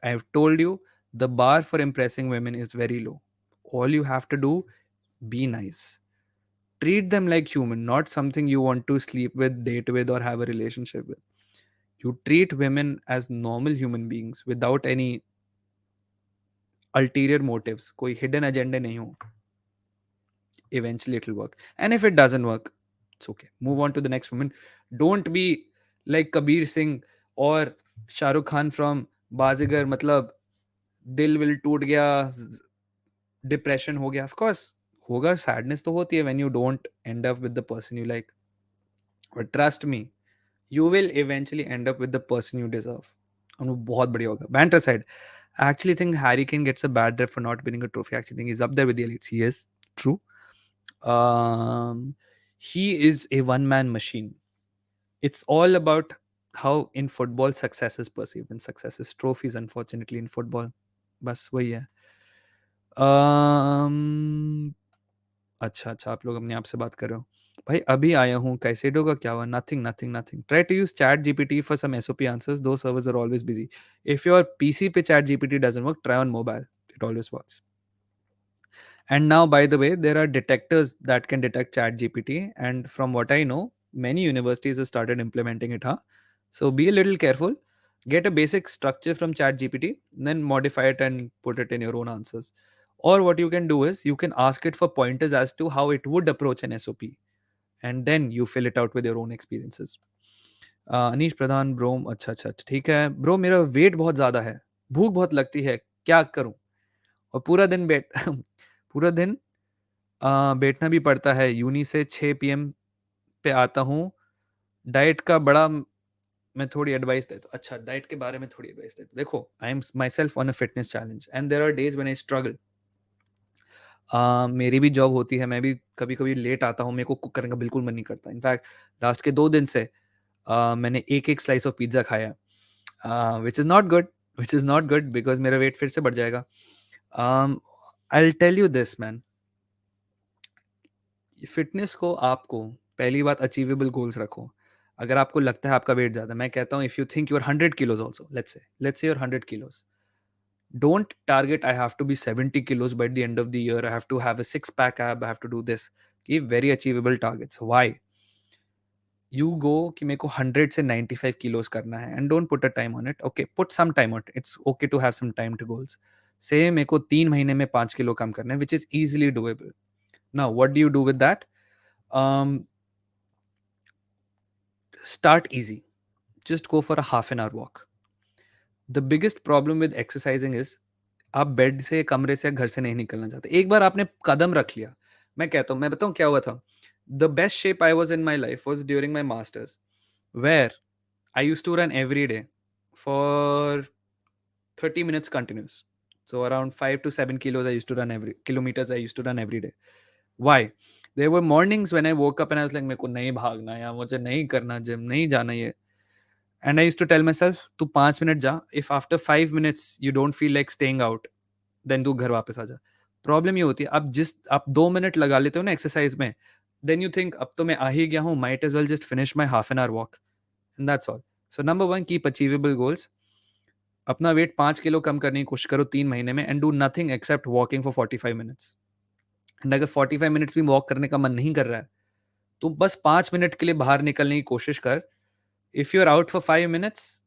I've told you the bar for impressing women is very low. All you have to do, be nice. Treat them like human, not something you want to sleep with, date with, or have a relationship with. You treat women as normal human beings without any ulterior motives. कोई hidden agenda नहीं हो. Eventually it'll work. And if it doesn't work, it's okay. Move on to the next woman. Don't be like Kabir Singh or Shah Rukh Khan from Bazigar. मतलब दिल will टूट गया, depression हो गया. Of course होगा, sadness तो होती है when you don't end up with the person you like. But trust me, you will eventually end up with the person you deserve. और वो बहुत बढ़िया होगा. Banter aside, I actually think Harry Kane gets a bad rep for not winning a trophy. I actually think he's up there with the elites. He is. True. He is a one-man machine. It's all about how in football success is perceived, and success is trophies, unfortunately, in football. बस वही है. अच्छा आप लोग अपने आप से बात कर रहे हो. भाई अभी आया हूँ. कैसेडो का क्या हुआ? Nothing. Try to use ChatGPT for some SOP answers. Though servers are always busy. If your PC पे ChatGPT doesn't work, try on mobile. It always works. And now, by the way, there are detectors that can detect chat GPT. And from what I know, many universities have started implementing it. Huh? So be a little careful. Get a basic structure from chat GPT, then modify it and put it in your own answers. Or what you can do is you can ask it for pointers as to how it would approach an SOP. And then you fill it out with your own experiences. Anish Pradhan bro. अच्छा ठीक है bro. मेरा wait बहुत ज़्यादा है, भूख बहुत लगती है, क्या करूं? और पूरा दिन पूरा दिन बैठना भी पड़ता है. यूनी से 6 PM पे आता हूँ. डाइट का बड़ा मैं थोड़ी एडवाइस देता हूँ. अच्छा, डाइट के बारे में थोड़ी एडवाइस देता हूँ. देखो, I am myself on a fitness challenge and there are days when I struggle. मेरी भी जॉब होती है, मैं भी कभी कभी लेट आता हूँ. मेरे को कुक करने का बिल्कुल मन नहीं करता. इनफैक्ट लास्ट के 2 दिन से मैंने एक स्लाइस ऑफ पिज्ज़ा खाया, which is not good because मेरा वेट फिर से बढ़ जाएगा. I will tell you this man. Fitness को आपको पहली बात अचीवेबल गोल्स रखो. अगर आपको लगता है आपका वेट ज़्यादा, मैं कहता हूँ if you think you are 100 kilos also, let's say you are 100 kilos, don't target I have to be 70 kilos by the end of the year, I have to have a 6-pack ab, I have to do this. Keep very achievable targets. Why? You go कि मेरे को 100 से 95 kilos करना है and don't put a time on it. Okay, put some time on it. It's okay to have some time to goals. Say मेरे को 3 महीने में 5 किलो कम करना है, which is easily doable. Now what do you do with that? Start easy. Just go for a half an hour walk. The biggest problem with exercising is आप bed से, कमरे से, घर से नहीं निकलना चाहते. एक बार आपने कदम रख लिया. मैं बताऊं क्या हुआ था. The best shape I was in my life was during my masters, where I used to run every day for 30 minutes continuous. So around 5 to 7 kilos kilometers I used to run every day. Why? There were mornings when I woke up and I was like, मेरे को नहीं भागना या मुझे नहीं करना, gym नहीं जाना ये. And I used to tell myself, तू 5 मिनट जा. If after 5 minutes you don't feel like staying out, then तू घर वापस आ जा. प्रॉब्लम ये होती है, आप 2 मिनट लगा लेते हो ना एक्सरसाइज में, then you think अब तो मैं आ ही गया हूँ, might as well just finish my half an hour walk. And that's all. So number 1, keep achievable goals. अपना वेट 5 किलो कम करने की कोशिश करो 3 महीने में, and do nothing except walking for 45 minutes. And अगर 45 मिनट्स भी वॉक करने का मन नहीं कर रहा है, तो बस 5 मिनट के लिए बाहर निकलने की कोशिश कर. If you are out for 5 minutes,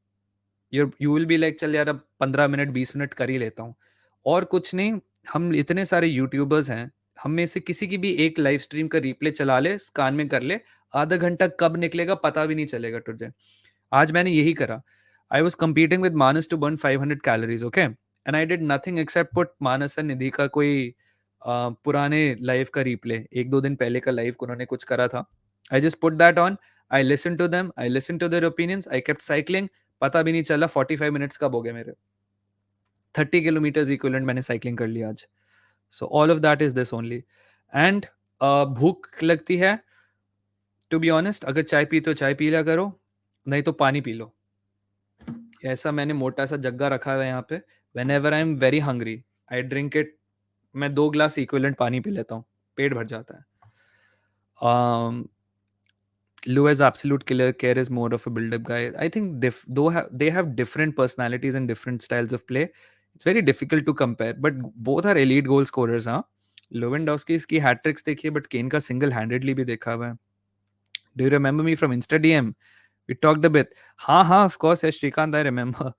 you will be like, चल यार अब 15 मिनट 20 मिनट कर ही लेता हूँ. और कुछ नहीं, हम इतने सारे यूट्यूबर्स हैं, हम में से किसी की भी एक लाइव स्ट्रीम का रिप्ले चला ले, कान में कर ले, आधा घंटा कब निकलेगा पता भी नहीं चलेगा तुझे. आज मैंने यही करा. I was competing with Manas to burn 500 calories. Okay, and I did nothing except put Manas and Nidhi का कोई पुराने लाइव का रिप्ले, 1-2 दिन पहले का लाइव उन्होंने कुछ करा था. I just put that on. I listened to them, I listened to their opinions, I kept cycling. पता भी नहीं चला 45 मिनट्स कब हो गए मेरे. 30 किलोमीटर्स इक्विवेलेंट मैंने साइक्लिंग कर लिया आज. So all of that is this only. And भूख लगती है, टू बी ऑनेस्ट, अगर चाय पी तो चाय पी लिया करो, नहीं तो पानी पी लो. ऐसा मैंने मोटा सा जग्गा रखा हुआ है यहाँ पे. When ever I am very hungry, I drink it. मैं 2 ग्लास इक्विवेलेंट पानी पी लेता हूँ, पेट भर जाता है. Lua's absolute killer care is more of a build-up guy. I think they have different personalities and different styles of play. It's very difficult to compare, but both are elite goal scorers. हाँ, Lewandowski's की hat tricks देखिए, but Kane का single-handedly भी देखा हुआ है. Do you remember me from Insta DM? We talked a bit. हाँ, of course, yes, Shrikant, I remember.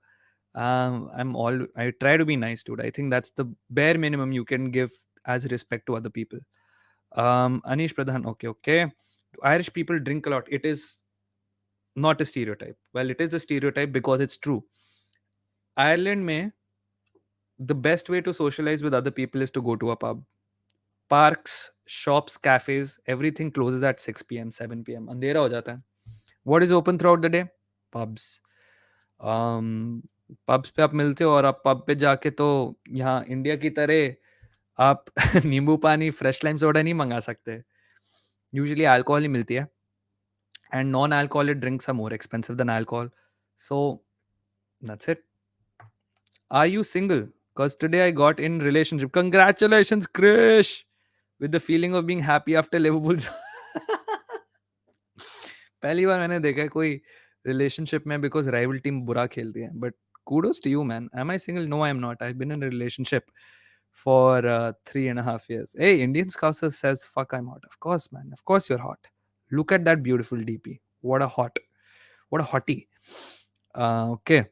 I try to be nice, dude. I think that's the bare minimum you can give as respect to other people. Anish Pradhan, okay. Do Irish people drink a lot? It is not a stereotype. Well, it is a stereotype because it's true. Ireland में the best way to socialize with other people is to go to a pub. Parks, shops, cafes, everything closes at 6 p.m., 7 p.m. अंधेरा हो जाता है. What is open throughout the day? Pubs. Pubs पे आप मिलते हो, और आप पब पे जाके तो यहाँ इंडिया की तरह आप नींबू पानी, फ्रेश लाइम सोडा नहीं मंगा सकते. यूजुअली अल्कोहल ही मिलती है, and non-alcoholic drinks are more expensive than alcohol. So that's it. Are you single? Because today I got in relationship. Congratulations, Krish, with the feeling of being happy after Liverpool. पहली बार मैंने देखा है कोई relationship में because rival team बुरा खेल रही है. But kudos to you, man. Am I single? No, I'm not. I've been in a relationship for 3.5 years. Hey, Indian Scouser says, fuck, I'm hot. Of course, man. Of course you're hot. Look at that beautiful DP. What a hottie. Okay.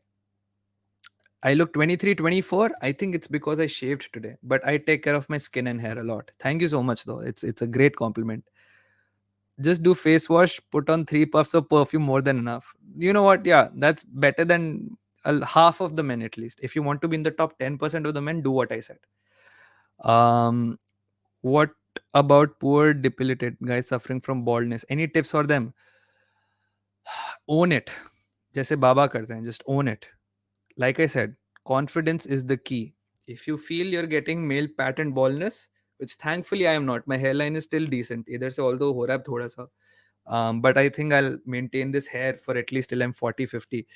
I look 23, 24. I think it's because I shaved today. But I take care of my skin and hair a lot. Thank you so much, though. It's a great compliment. Just do face wash, put on 3 puffs of perfume, more than enough. You know what? Yeah, that's better than half of the men, at least. If you want to be in the top 10% of the men, do what I said. What about poor depilated guys suffering from baldness? Any tips for them? Own it. जैसे बाबा करते हैं, just own it. Like I said, confidence is the key. If you feel you're getting male pattern baldness, which thankfully I am not, my hairline is still decent. Either se although ho raha hai thoda sa, but I think I'll maintain this hair for at least till I'm 40, 50.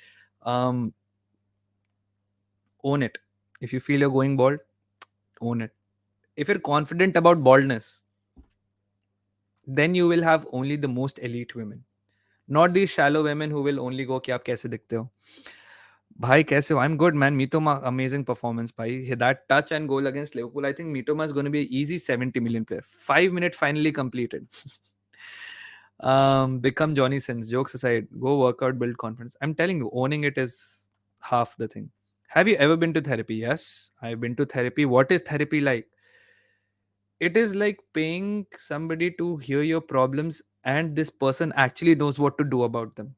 Own it. If you feel you're going bald, own it. If you're confident about baldness, then you will have only the most elite women. Not these shallow women who will only go कि आप कैसे दिखते हो. भाई कैसे हो? I'm good, man. Mitoma, amazing performance, भाई. That touch and goal against Liverpool, I think Mitoma is going to be an easy 70 million player. 5 minute finally completed. Become Johnny Sins. Jokes aside, go work out, build confidence. I'm telling you, owning it is half the thing. Have you ever been to therapy? Yes, I've been to therapy. What is therapy like? It is like paying somebody to hear your problems and this person actually knows what to do about them.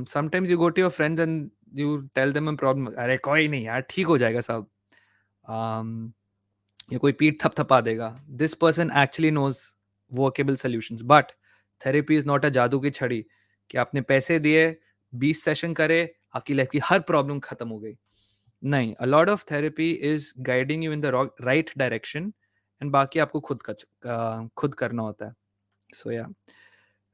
Sometimes you go to your friends and you tell them a problem. अरे कोई नहीं यार, ठीक हो जाएगा सब. या कोई पीठ थपथपा देगा. This person actually knows workable solutions. But therapy is not a जादू की छड़ी कि आपने पैसे दिए, 20 सेशन करे, आपकी लाइफ की हर प्रॉब्लम खत्म हो गई. नहीं, a lot of therapy is guiding you in the right direction, and बाकी आपको खुद करना होता है. So yeah.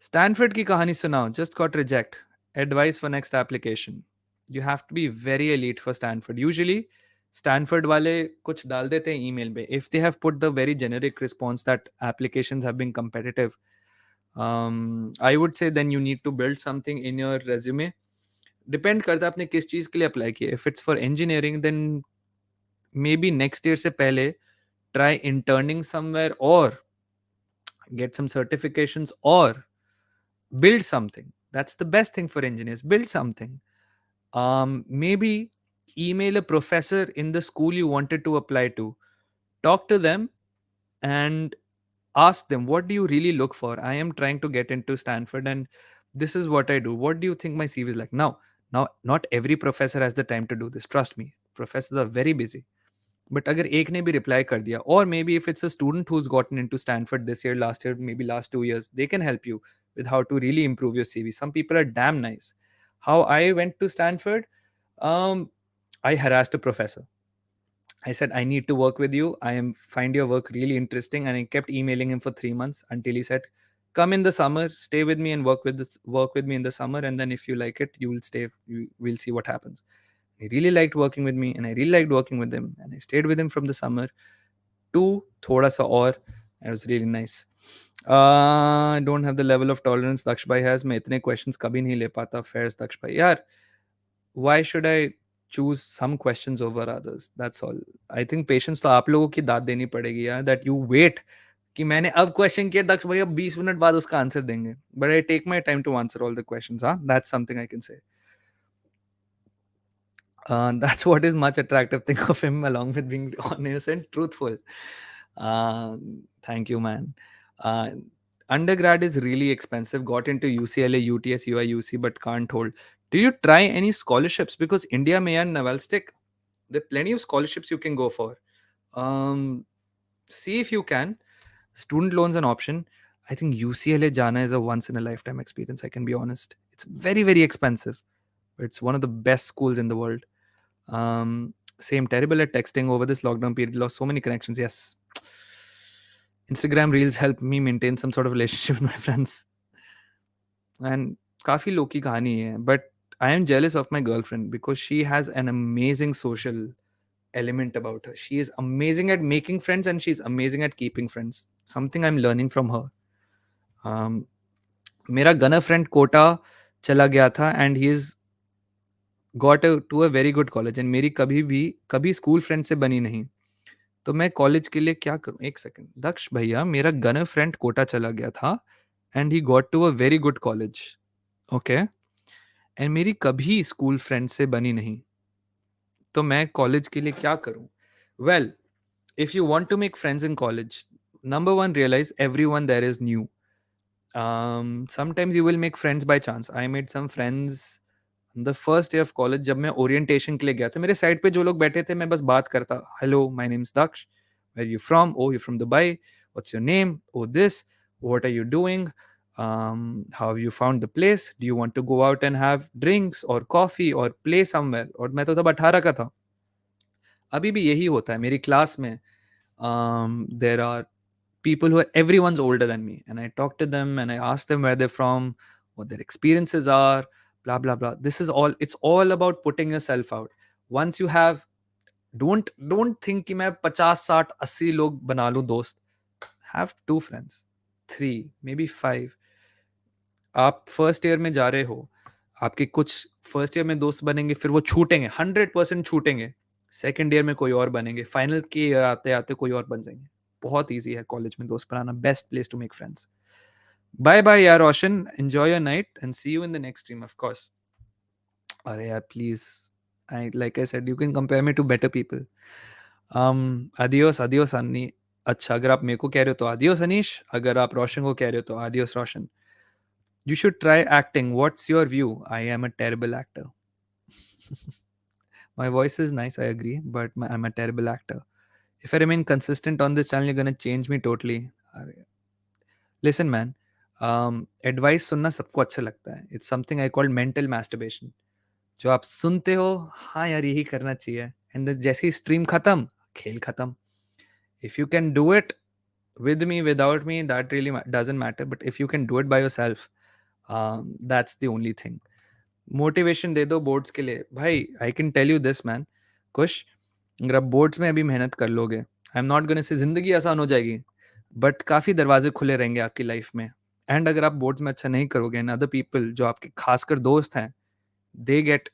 Stanford की कहानी सुनाओ. Just got reject. Advice for next application. You have to be very elite for Stanford. Usually, Stanford वाले कुछ डाल देते हैं email पे. If they have put the very generic response that applications have been competitive, I would say then you need to build something in your resume. Depend करता है आपने किस चीज़ के लिए apply किया. If it's for engineering, then maybe next year से पहले try interning somewhere or get some certifications or build something. That's the best thing for engineers. Build something. Maybe email a professor in the school you wanted to apply to. Talk to them and ask them, what do you really look for? I am trying to get into Stanford and this is what I do. What do you think my CV is like? Now, not every professor has the time to do this. Trust me. Professors are very busy. But अगर एक ने भी reply कर दिया, or maybe if it's a student who's gotten into Stanford this year, last year, maybe last 2 years, they can help you. with how to really improve your CV. Some people are damn nice. How I went to Stanford, um, I harassed a professor. I said, I need to work with you. I am find your work really interesting. And I kept emailing him for 3 months until he said, come in the summer, stay with me and work with me in the summer. And then if you like it, you will stay. We'll see what happens. He really liked working with me and I really liked working with him. And I stayed with him from the summer to thoda sa aur. And it was really nice. I don't have the level of tolerance Daksh bhai has. मैं इतने questions कभी नहीं ले पाता. Fairs Daksh bhai. यार, why should I choose some questions over others? That's all. I think patience तो आप लोगों की दाद देनी पड़ेगी यार. That you wait कि मैंने अब क्वेश्चन किया दक्ष भैया 20 मिनट बाद उसका आंसर देंगे. But I take my time to answer all the questions. That's something I can say. That's what is much attractive thing of him, along with being honest and truthful. Thank you, man. Uh, Undergrad is really expensive. Got into UCLA, UTS, UIUC, but can't hold. Do you try any scholarships? Because India may and Navalstic, there are plenty of scholarships you can go for. See if you can. Student loans an option. I think UCLA Jana is a once in a lifetime experience. I can be honest. It's very, very expensive. But it's one of the best schools in the world. Same terrible at texting over this lockdown period. Lost so many connections. Yes. Instagram reels help me maintain some sort of relationship with my friends. And काफी low की कहानी है. But I am jealous of my girlfriend because she has an amazing social element about her. She is amazing at making friends and she's amazing at keeping friends. Something I'm learning from her. मेरा gunner friend Kota चला गया था and he's got to a very good college and मेरी कभी school friend से बनी नहीं. तो मैं कॉलेज के लिए क्या करूं? एक सेकंड. दक्ष भैया, मेरा गनर फ्रेंड कोटा चला गया था and he got to a very good college. Okay. And मेरी कभी स्कूल फ्रेंड से बनी नहीं. तो मैं कॉलेज के लिए क्या करूं? Well, if you want to make friends in college, number one, realize everyone there is new. Sometimes you will make friends by chance. I made some friends the first day of college. जब मैं orientation के लिए गया था, मेरे side पे जो लोग बैठे थे, मैं बस बात करता. Hello, my name is Daksh. Where you from? Oh, you from Dubai. What's your name? Oh, this. What are you doing? How have you found the place? Do you want to go out and have drinks or coffee or play somewhere? और मैं तो तब 18 का था. अभी भी यही होता है मेरी क्लास में. There are people who are everyone's older than me, and I talk to them and I ask them where they're from, what their experiences are, blah blah blah. This is all. It's all about putting yourself out. Once you have, don't think कि मैं 50 60 80 लोग बना लूं दोस्त. Have 2 friends, 3, maybe 5. आप first year में जा रहे हो, आपके कुछ फर्स्ट ईयर में दोस्त बनेंगे, फिर वो छूटेंगे, 100% छूटेंगे. सेकेंड ईयर में कोई और बनेंगे, फाइनल के ईयर आते आते कोई और बन जाएंगे. बहुत ईजी है कॉलेज में दोस्त बनाना. Best place to make friends. Bye bye यार Roshan. Enjoy your night and see you in the next stream. Of course. अरे यार please, I like I said, you can compare me to better people. Adios adios Anni. अच्छा, अगर आप मेरे को कह रहे हो तो आदियोस अनीश. अगर आप रोशन को कह रहे हो तो adios Roshan. You should try acting. What's your view? I am a terrible actor. My voice is nice, I agree, but I'm a terrible actor. If I remain consistent on this channel, you're going to change me totally. Listen, man. Advice सुनना सबको अच्छा लगता है. It's something I call mental masturbation. जो आप सुनते हो, हाँ यार यही करना चाहिए. And then जैसी स्ट्रीम खत्म, खेल खत्म. If you can do it with me, without me, that really doesn't matter. But if you can do it by yourself, that's the only thing. Motivation दे दो बोर्ड्स के लिए भाई. I can tell you this man Kush, अगर आप boards में अभी मेहनत कर लोगे, आई एम नॉट गोना से जिंदगी आसान हो जाएगी, बट काफ़ी दरवाजे खुले रहेंगे आपकी लाइफ में. एंड अगर आप बोर्ड्स में अच्छा नहीं करोगे, एंड अदर पीपल जो आपके खासकर दोस्त हैं, they get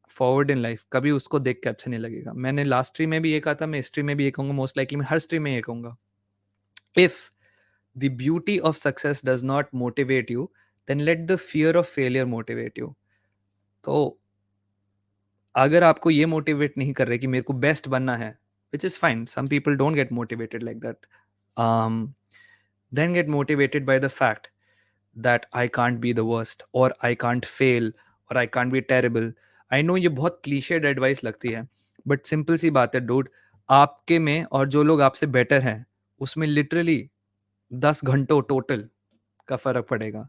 forward in life, कभी उसको देख के अच्छा नहीं लगेगा. मैंने लास्ट स्ट्रीम में भी ये कहा था, मैं हिस्ट्री में भी ये कहूँगा, मोस्ट लाइकली मैं हर स्ट्रीम में ये कहूँगा. If the beauty of success does not motivate you, then let the fear of failure motivate you. तो अगर आपको ये मोटिवेट नहीं कर रहे कि मेरे को बेस्ट बनना है, which is fine, some people don't get motivated like that, then get motivated by the fact that I can't be the worst, or I can't fail, or I can't be terrible. I know ये बहुत cliched advice लगती है, but simple सी बात है dude, आपके में और जो लोग आपसे बेटर हैं उसमें लिटरली 10 घंटों टोटल का फर्क पड़ेगा.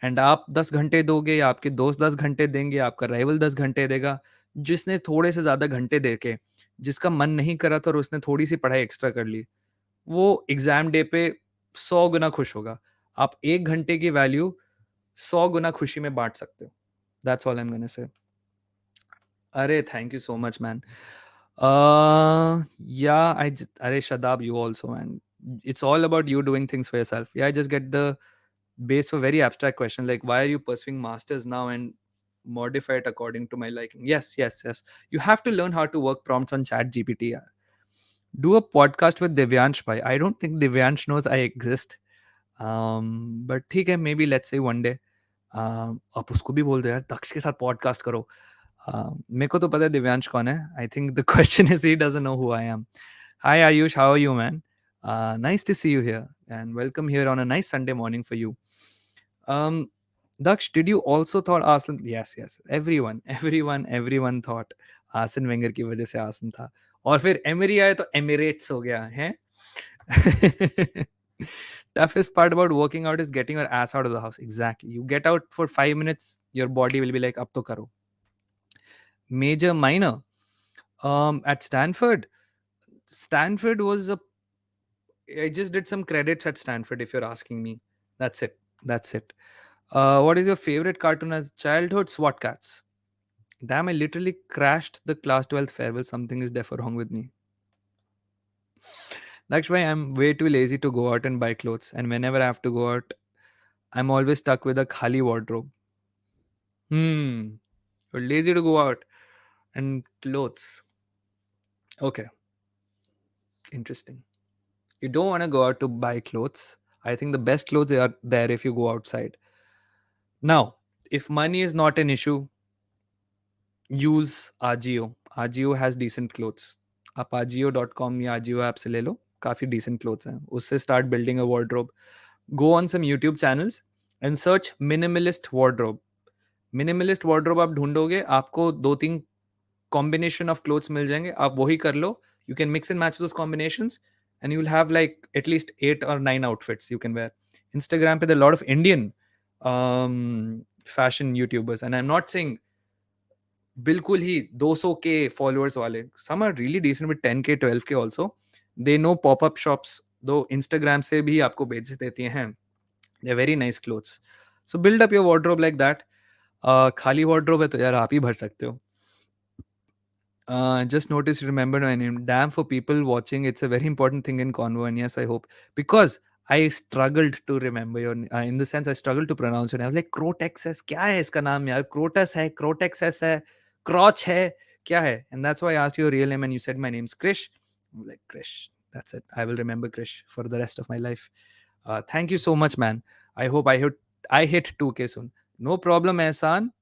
एंड आप 10 घंटे दोगे या आपके दोस्त 10 घंटे देंगे, आपका राइवल 10 घंटे देगा, जिसने थोड़े से ज्यादा घंटे देके, जिसका मन नहीं करा था और उसने थोड़ी सी पढ़ाई एक्स्ट्रा कर ली, वो एग्जाम डे पे 100 गुना खुश होगा। आप 1 घंटे की वैल्यू 100 गुना खुशी में बांट सकते हो। That's all I am gonna say. अरे thank you so much man. Yeah, Are Shadab, you also, man. It's all about you doing things for yourself. Yeah, I just get the base for very abstract questions like why are you pursuing masters now and modify it according to my liking. Yes, yes, yes. You have to learn how to work prompts on Chat GPT. Yeah. Do a podcast with Divyansh bhai. I don't think Divyansh knows I exist. But ठीक है, maybe let's say one day. आप उसको भी बोल दो यार, दक्ष के साथ पॉडकास्ट करो। मेरे को तो पता है दिव्यांश कौन है। I think the question is he doesn't know who I am. Hi Ayush, how are you man? Nice to see you here and welcome here on a nice Sunday morning for you. um Daksh, did you also thought Arsene? Yes, yes, everyone thought arson Wenger की वजह से arson था, और फिर emery आए तो Emirates हो गया है। Toughest part about working out is getting your ass out of the house. Exactly. You get out for 5 minutes, your body will be like, "Ab to karo." Major, minor. At Stanford, Stanford was a. I just did some credits at Stanford. If you're asking me, that's it. That's it. What is your favorite cartoon as childhood? SWAT Cats. Damn, I literally crashed the class 12th farewell. Something is deaf or wrong with me. That's why I'm way too lazy to go out and buy clothes. And whenever I have to go out, I'm always stuck with a khali wardrobe. You're lazy to go out and clothes. Okay, interesting. You don't want to go out to buy clothes. I think the best clothes are there if you go outside. Now, if money is not an issue, use Agio. Agio has decent clothes. आप agio.com या Agio app से ले लो, काफ़ी decent clothes हैं, उससे start building a wardrobe. Go on some YouTube channels and search minimalist wardrobe. Minimalist wardrobe आप ढूंढोगे, आपको 2-3 combination of clothes मिल जाएंगे, आप वही कर लो. You can mix and match those combinations and you'll have like at least 8 or 9 outfits you can wear. Instagram पे there are a lot of Indian fashion YouTubers, and I'm not saying बिल्कुल ही 200 के followers वाले. Some are really decent with 10K 12K also. They know popup shops, though Instagram से भी आपको बेच देती हैं. They very nice clothes. So build up your wardrobe like that. खाली वार्डरोब है तो यार आप ही भर सकते हो. Just noticed you remembered my name. Damn, for people watching, it's a very important thing in convo. And yes, I hope, because I struggled to remember your in the sense I struggled to pronounce it. I was like, Crotexes, क्या है इसका नाम यार? Crotus है, Crotexes है, Crotch है, क्या है? And that's why I asked you your real name and you said my name's Krish. I'm like, Krish, that's it. I will remember Krish for the rest of my life. Thank you so much, man. I hope I hit 2K soon. No problem, Ehsan.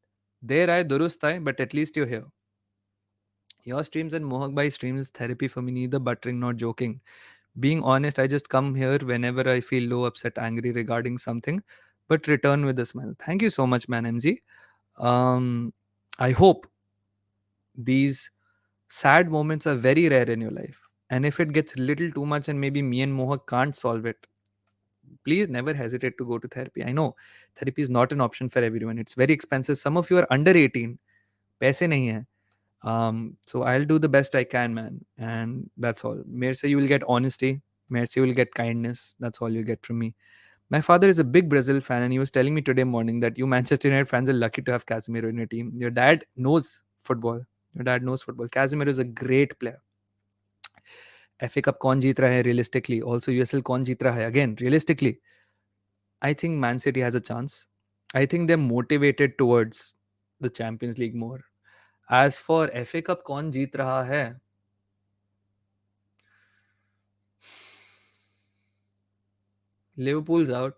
There I durust hai, but at least you're here. Your streams and Mohak Bhai streams is therapy for me, neither buttering, not joking. Being honest, I just come here whenever I feel low, upset, angry regarding something, but return with a smile. Thank you so much, man, MZ. I hope these sad moments are very rare in your life. And if it gets little too much and maybe me and Mohak can't solve it, please never hesitate to go to therapy. I know therapy is not an option for everyone. It's very expensive. Some of you are under 18. पैसे नहीं है. So I'll do the best I can, man, and that's all. Mere se you will get honesty, mere se you will get kindness. That's all you get from me. My father is a big Brazil fan, and he was telling me today morning that you Manchester United fans are lucky to have Casemiro in your team. Your dad knows football. Your dad knows football. Casemiro is a great player. FA Cup कौन जीत रहा है realistically? Also USL कौन जीत रहा है? Again, realistically, I think Man City has a chance. I think they're motivated towards the Champions League more. As for FA Cup कौन जीत रहा है? Liverpool's out.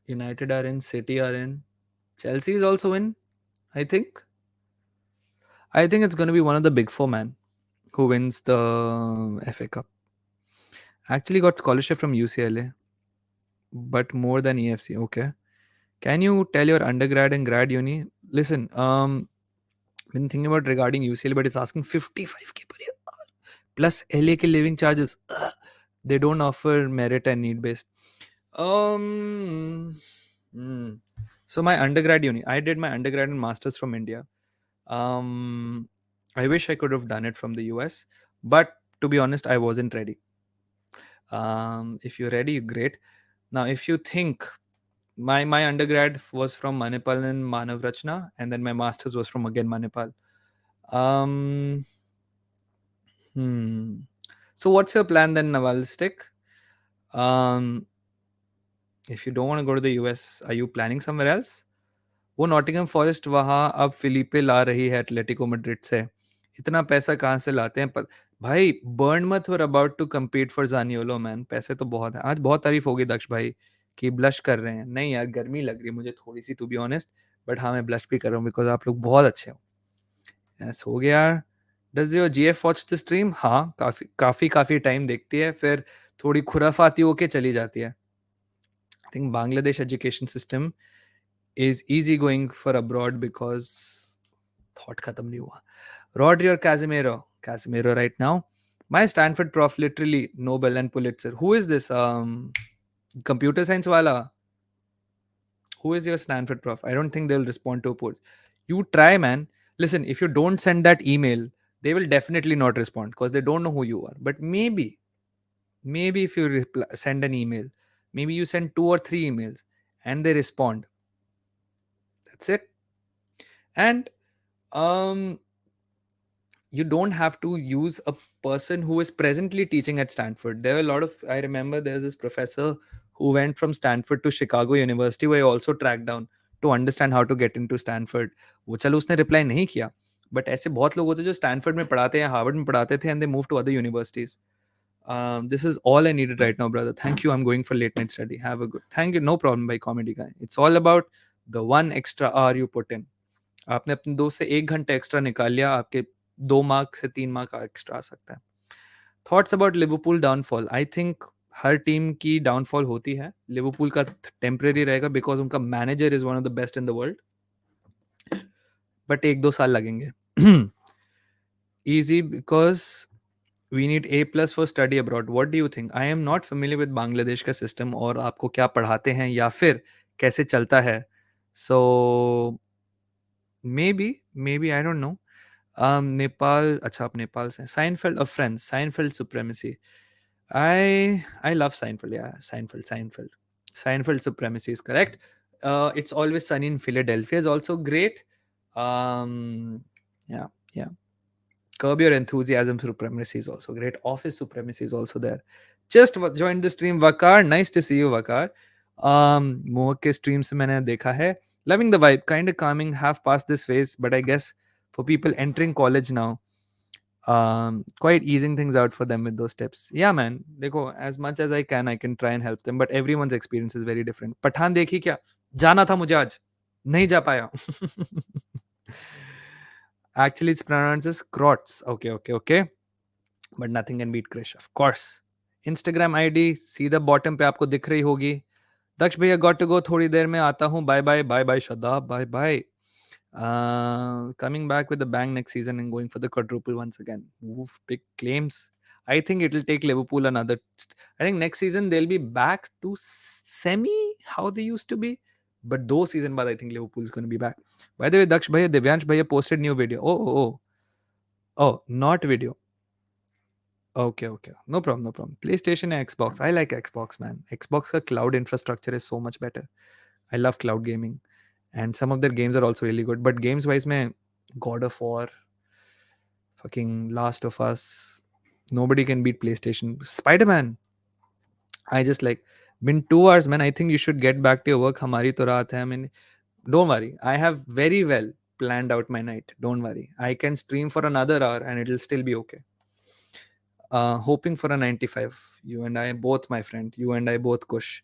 United are in. City are in. Chelsea is also in, I think. I think it's going to be one of the big four, man, who wins the FA Cup. Actually got scholarship from UCLA, but more than EFC. Okay. Can you tell your undergrad and grad uni? Listen, been thinking about regarding UCLA, but it's asking 55K per year. Plus LA ke living charges. They don't offer merit and need based. Mm. So my undergrad uni, I did my undergrad and masters from India. Um, I wish I could have done it from the US, but to be honest, I wasn't ready. If you're ready, great. Now, if you think my undergrad was from Manipal and Manav Rachna, and then my masters was from again Manipal. Um, hmm. So what's your plan then, Naval Stick? Um, if you don't want to go to the US, are you planning somewhere else? वो Nottingham forest वहाँ अब Philippe ला रही है Atletico Madrid से। इतना पैसा कहाँ से लाते हैं भाई Bournemouth were about to compete for Zaniolo man. पैसे तो बहुत है। आज बहुत तारीफ होगी दक्ष भाई कि ब्लश कर रहे हैं। नहीं यार गर्मी लग रही है मुझे थोड़ी सी टू बी ऑनेस्ट, बट हाँ मैं ब्लश भी कर रहा हूँ बिकॉज आप लोग बहुत अच्छे हो। यस हो गया यार। Does your GF watch the stream? हाँ काफ़ी काफ़ी काफ़ी टाइम देखती है, फिर थोड़ी खुराफाती होके चली जाती है। I think Bangladesh education system is easy going for abroad because thought khatam nahi hua. Rodri or Casemiro? Casemiro right now. My Stanford prof literally Nobel and Pulitzer. Who is this? Computer science wala. Who is your Stanford prof? I don't think they'll respond to a post. You try, man. Listen, if you don't send that email, they will definitely not respond because they don't know who you are. But maybe if you send an email, maybe you send 2 or 3 emails and they respond. That's it. And um you don't have to use a person who is presently teaching at Stanford. There are a lot of, I remember there's this professor who went from Stanford to Chicago University, where I also tracked down to understand how to get into Stanford. वो चलो उसने reply नहीं किया, but ऐसे बहुत लोग होते हैं जो स्टैनफोर्ड में पढ़ाते हैं, हार्वर्ड में पढ़ाते थे, and they move to other universities. This is all I needed right now, brother. Thank you. I'm going for late night study. Have a good. Thank you. No problem, by comedy guy. It's all about the one extra hour you put in. आपने अपने दोस्त से 1 घंटा extra निकाल लिया, आपके 2 mark से 3 mark extra आ सकता है. Thoughts about Liverpool downfall? I think her team की डाउनफॉल होती है. लिवरपूल का टेम्परेरी रहेगा बिकॉज उनका manager is one of the best in the world, but 1-2 साल लगेंगे. Easy because we need A+ for study abroad. What do you think? I am not familiar with Bangladesh का system और आपको क्या पढ़ाते हैं या फिर कैसे चलता है. So maybe I don't know. Nepal, अच्छा आप नेपाल से. Seinfeld of Friends, Seinfeld supremacy. I love Seinfeld. Yeah, Seinfeld supremacy is correct. It's Always Sunny in Philadelphia is also great. Yeah, yeah. Curb Your Enthusiasm supremacy is also great. Office supremacy is also there. Just joined the stream, Vakar. Nice to see you, Vakar. Mohak ke stream se maine dekha hai. Loving the vibe, kind of calming. Have passed this phase, but I guess for people entering college now, quite easing things out for them with those tips. Yeah, man. Dekho, as much as I can try and help them. But everyone's experience is very different. Pathan dekhi kya? जाना था मुझे आज, नहीं जा पाया. Actually, it's pronounced as Crots. Okay. But nothing can beat Krish, of course. Instagram ID सीधा bottom पे आपको दिख रही होगी. दक्ष भैया got to go. थोड़ी देर में आता हूँ. Bye bye Shadab. Bye. Coming back with the bang next season and going for the quadruple once again. Oof, big claims. I think it'll take Liverpool another. I think next season they'll be back to semi how they used to be. But those season बाद I think Liverpool is going to be back. By the way, Daksh bhaiya, Divyansh bhaiya posted new video. Oh, not video. Okay. No problem. PlayStation and Xbox. I like Xbox, man. Xbox ka cloud infrastructure is so much better. I love cloud gaming. And some of their games are also really good. But games wise, mein, God of War, fucking Last of Us, nobody can beat PlayStation. Spider-Man. I just like, been 2 hours, man. I think you should get back to your work. Hamari to raat hai. I mean, don't worry. I have very well planned out my night. Don't worry. I can stream for another hour and it'll still be okay. Hoping for a 95. You and I both, my friend. You and I both, Kush.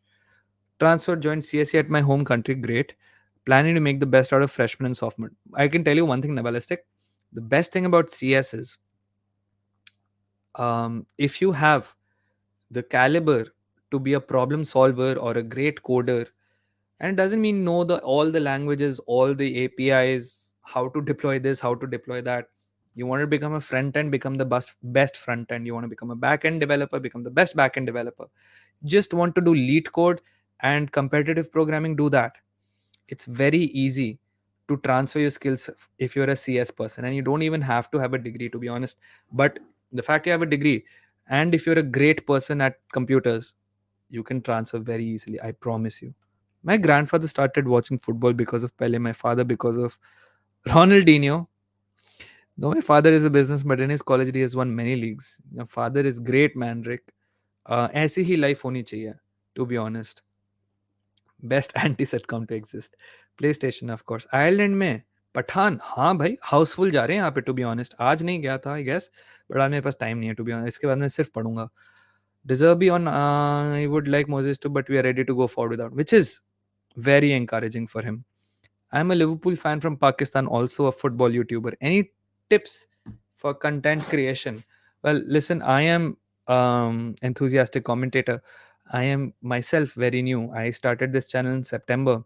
Transfer joined CSE at my home country. Great. Planning to make the best out of freshman and sophomore. I can tell you one thing, Navalistic. The best thing about CS is if you have the caliber to be a problem solver or a great coder, and it doesn't mean know all the languages, all the APIs, how to deploy this, how to deploy that. You want to become a front end, become the best front end. You want to become a back end developer, become the best back end developer. Just want to do lead code and competitive programming do that. It's very easy to transfer your skills if you're a CS person, and you don't even have to have a degree, to be honest. But the fact you have a degree, and if you're a great person at computers, you can transfer very easily, I promise you. My grandfather started watching football because of Pele, my father because of Ronaldinho. Though my father is a business, but in his college he has won many leagues. Your father is great, man, Rick. ऐसी ही life होनी चाहिए, to be honest. Best anti sitcom to exist, PlayStation of course. Ireland में पठान, हाँ भाई, हाउसफुल जा रहे हैं यहाँ पे, टू बी ऑनेस्ट। आज नहीं गया था आई गेस, बट आज मेरे पास टाइम नहीं है टू बी ऑनेस्ट, इसके बाद मैं सिर्फ पढ़ूंगा। De Zerbi on, I would like Moses too, but we are ready to go forward without, which is very encouraging for him. I'm a Liverpool fan from Pakistan, also a football YouTuber. Any tips for content creation? Well, listen, I am enthusiastic commentator. I am myself very new. I started this channel in September.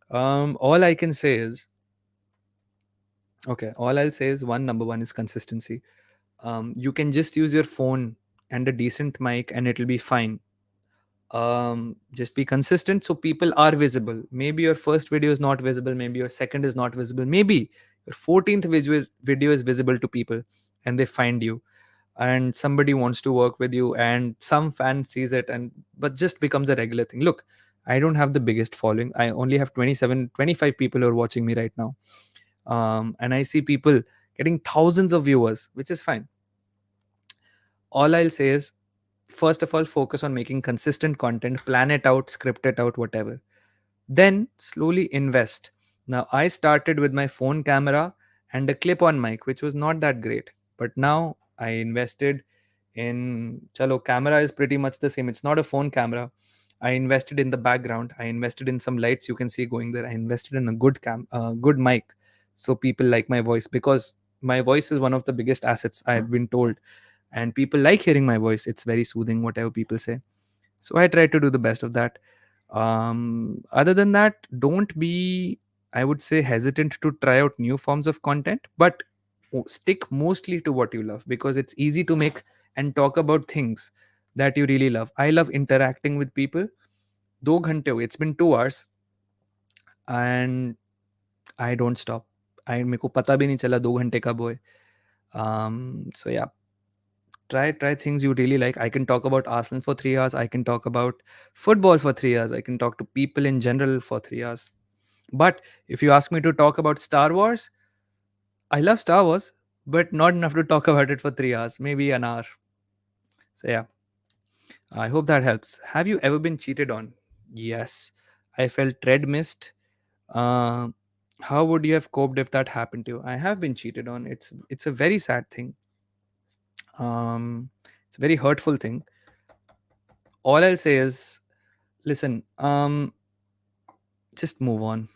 All I can say is, okay, all I'll say is number one is consistency. You can just use your phone and a decent mic and it'll be fine. Just be consistent so people are visible. Maybe your first video is not visible, maybe your second is not visible, maybe your 14th video is visible to people and they find you, and somebody wants to work with you and some fan sees it, and but just becomes a regular thing. Look, I don't have the biggest following. I only have 25 people who are watching me right now. And I see people getting thousands of viewers, which is fine. All I'll say is, first of all, focus on making consistent content, plan it out, script it out, whatever. Then slowly invest. Now, I started with my phone camera and a clip on mic, which was not that great. But now I invested in, chalo, camera is pretty much the same. It's not a phone camera. I invested in the background. I invested in some lights you can see going there. I invested in a good mic, so people like my voice, because my voice is one of the biggest assets, I've been told, and people like hearing my voice. It's very soothing, whatever people say. So I try to do the best of that. Other than that, don't be, I would say, hesitant to try out new forms of content, but stick mostly to what you love, because it's easy to make and talk about things that you really love. I love interacting with people. 2 घंटे हुए, it's been 2 hours and I don't stop. मेरे को पता भी नहीं चला 2 घंटे कब हुए. So yeah, try things you really like. I can talk about Arsenal for 3 hours. I can talk about football for 3 hours. I can talk to people in general for 3 hours. But if you ask me to talk about Star Wars, I love Star Wars, but not enough to talk about it for 3 hours, maybe an hour. So yeah, I hope that helps. Have you ever been cheated on? Yes, I felt tread missed. Uh, how would you have coped if that happened to you? I have been cheated on. It's a very sad thing. It's a very hurtful thing. All I'll say is, listen, just move on.